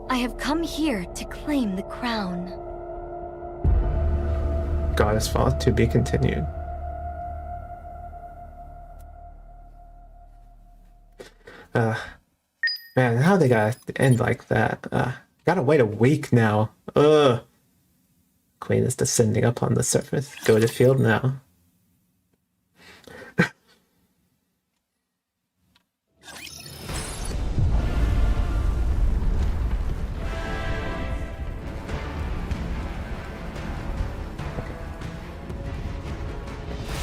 I have come here to claim the crown. Goddess Fall to be continued. Man, how they gotta end like that? Gotta wait a week now. Ugh. Queen is descending upon the surface. Go to field now.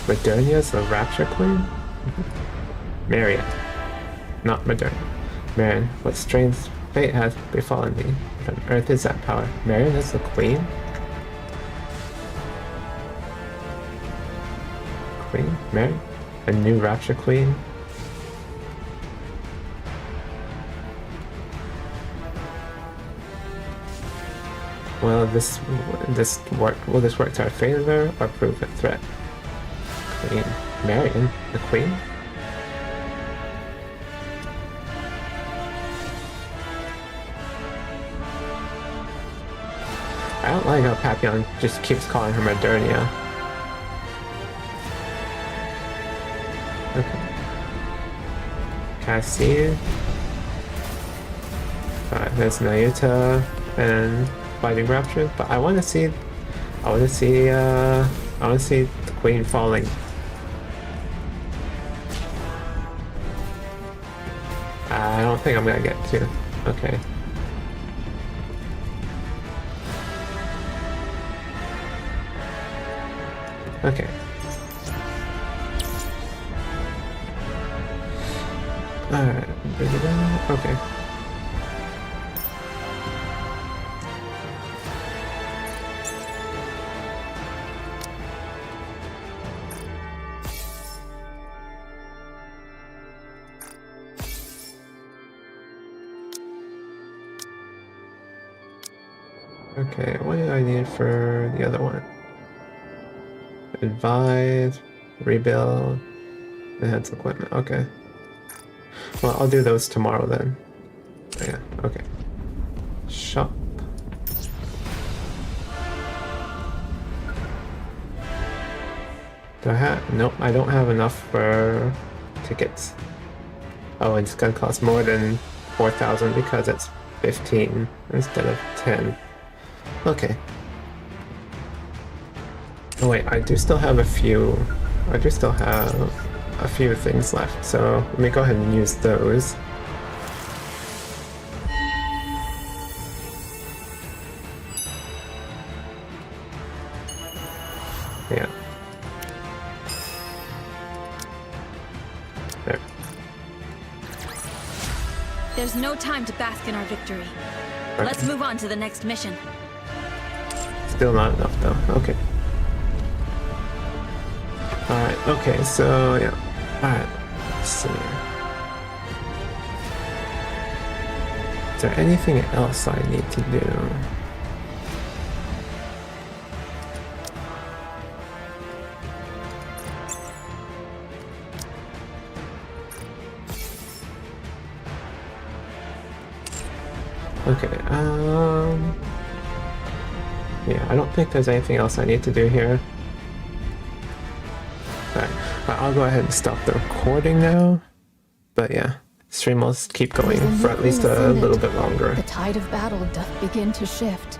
Modernia's the Rapture Queen? Marion. Not Modernia. Marion, what strange fate has befallen me? What on earth is that power? Marion is the Queen? Queen? Marion? A new Rapture Queen? Will this work to our favor or prove a threat? Queen. Marion? The Queen? I don't like how Papillon just keeps calling her Modernia. Okay. Can I see it? Alright, there's Nayuta and Fighting Rapture, but I wanna see the Queen falling. I don't think I'm gonna get to. Okay. Okay. Alright, bring it down. Okay. Okay, what do I need for the other one? Advise, rebuild, enhance equipment. Okay. Well, I'll do those tomorrow then. Oh, yeah, okay. Shop. Do I have? Nope, I don't have enough for tickets. Oh, it's gonna cost more than 4,000 because it's 15 instead of 10. Okay. Oh wait, I do still have a few. I do still have a few things left, so let me go ahead and use those. Yeah. There. There's no time to bask in our victory. Okay. Let's move on to the next mission. Still not enough though. Okay. Alright, okay, so yeah. Alright, let's see. Is there anything else I need to do? Okay, yeah, I don't think there's anything else I need to do here. Alright, I'll go ahead and stop the recording now. But yeah, stream will keep going for at least a little bit longer. The tide of battle doth begin to shift.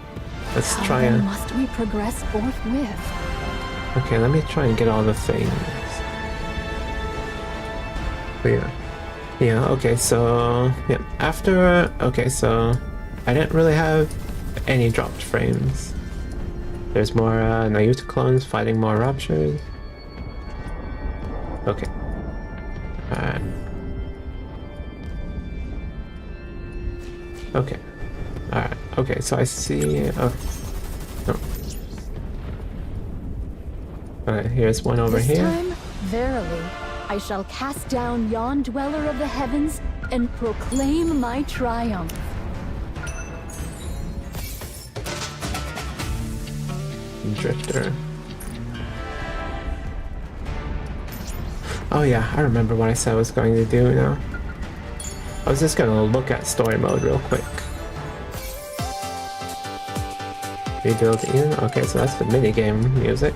Let's try and... must we progress forthwith? Okay, let me try and get all the things. But yeah. Yeah, okay, so... Yeah, after... Okay, so... I didn't really have any dropped frames. There's more Naruto clones fighting more Ruptures. Okay. Alright. Okay. Alright. Okay, so I see... Oh. No. Okay, here's one over This here. time, verily, I shall cast down yon dweller of the heavens and proclaim my triumph. Drifter. Oh yeah, I remember what I said I was going to do now. I was just gonna look at story mode real quick. Rebuild in. Okay, so that's the minigame music.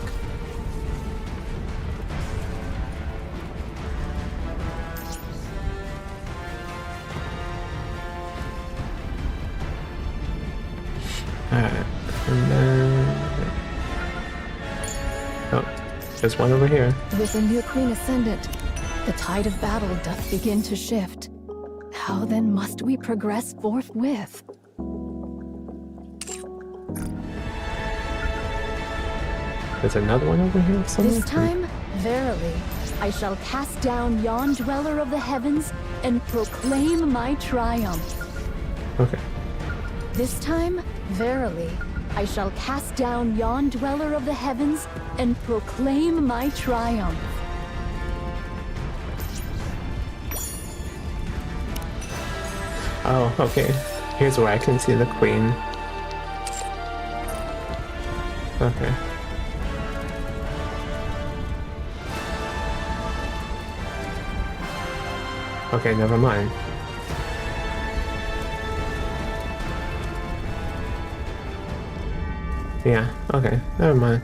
Alright, and then... Oh, there's one over here. With a new queen ascendant, the tide of battle doth begin to shift. How then must we progress forthwith? There's another one over here somewhere? This time, verily, I shall cast down yon dweller of the heavens and proclaim my triumph. Okay. This time, verily, I shall cast down yon dweller of the heavens and proclaim my triumph. Oh, okay. Here's where I can see the queen. Okay. Okay, never mind. Yeah, okay, never mind.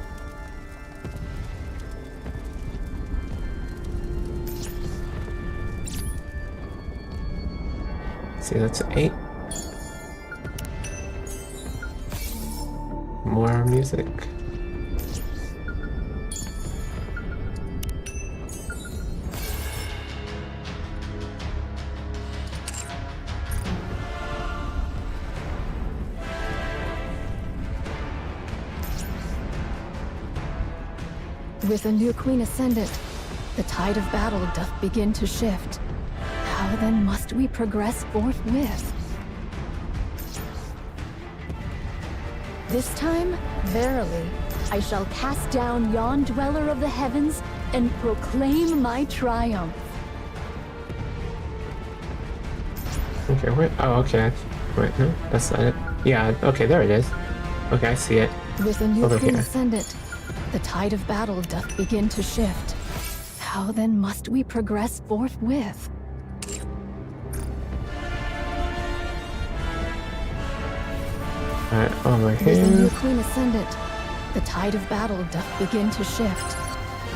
See, that's 8. More music. With a new queen ascendant, the tide of battle doth begin to shift. How then must we progress forthwith? This time, verily, I shall cast down yon dweller of the heavens and proclaim my triumph. Okay, wait. Oh, okay. Wait, no, that's not it. Yeah, okay, there it is. Okay, I see it. With a new Over queen here. ascendant, the tide of battle doth begin to shift. How then must we progress forthwith? Alright, over With a new here. queen ascendant, the tide of battle doth begin to shift.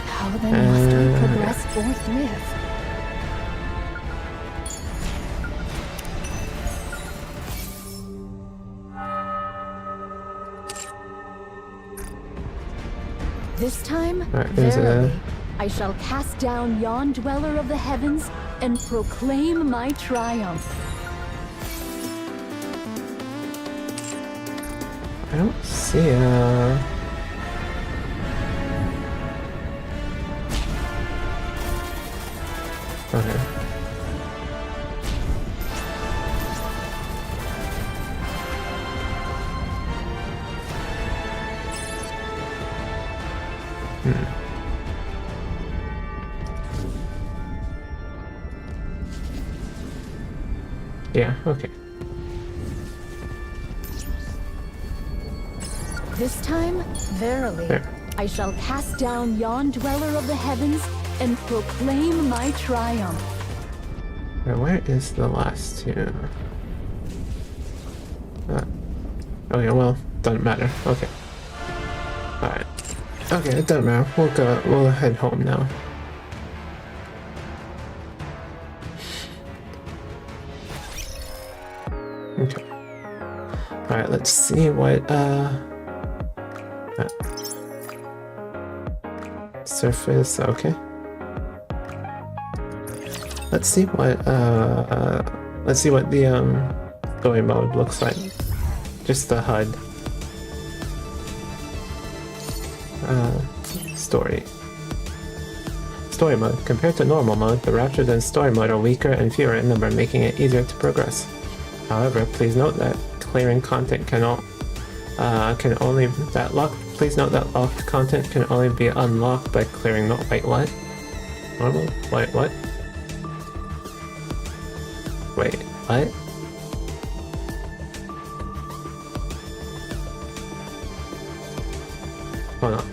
How then must we progress forthwith? This time, Alright, there's verily, a... I shall cast down yon dweller of the heavens and proclaim my triumph. I don't see a... Okay. Yeah, okay. This time, verily, There. I shall cast down yon dweller of the heavens and proclaim my triumph. Where is the last two? Okay, well, doesn't matter. Okay. Alright. Okay, it doesn't matter. We'll head home now. Okay. Alright, let's see what, surface, okay. Let's see what the, story mode looks like. Just the HUD. Story. Story mode. Compared to normal mode, the raptors in story mode are weaker and fewer in number, making it easier to progress. However, please note that clearing content please note that locked content can only be unlocked by clearing wait, what? Normal? Wait, what? Wait, what? Hold on.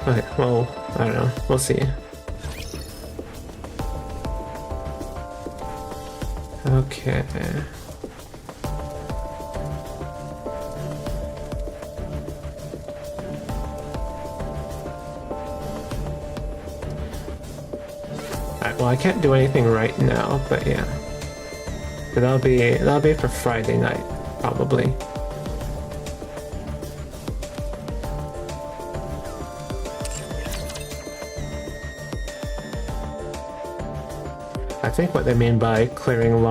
Okay, well, I don't know. We'll see. Okay. Alright, well, I can't do anything right now, but yeah. But that'll be for Friday night, probably. I think what they mean by clearing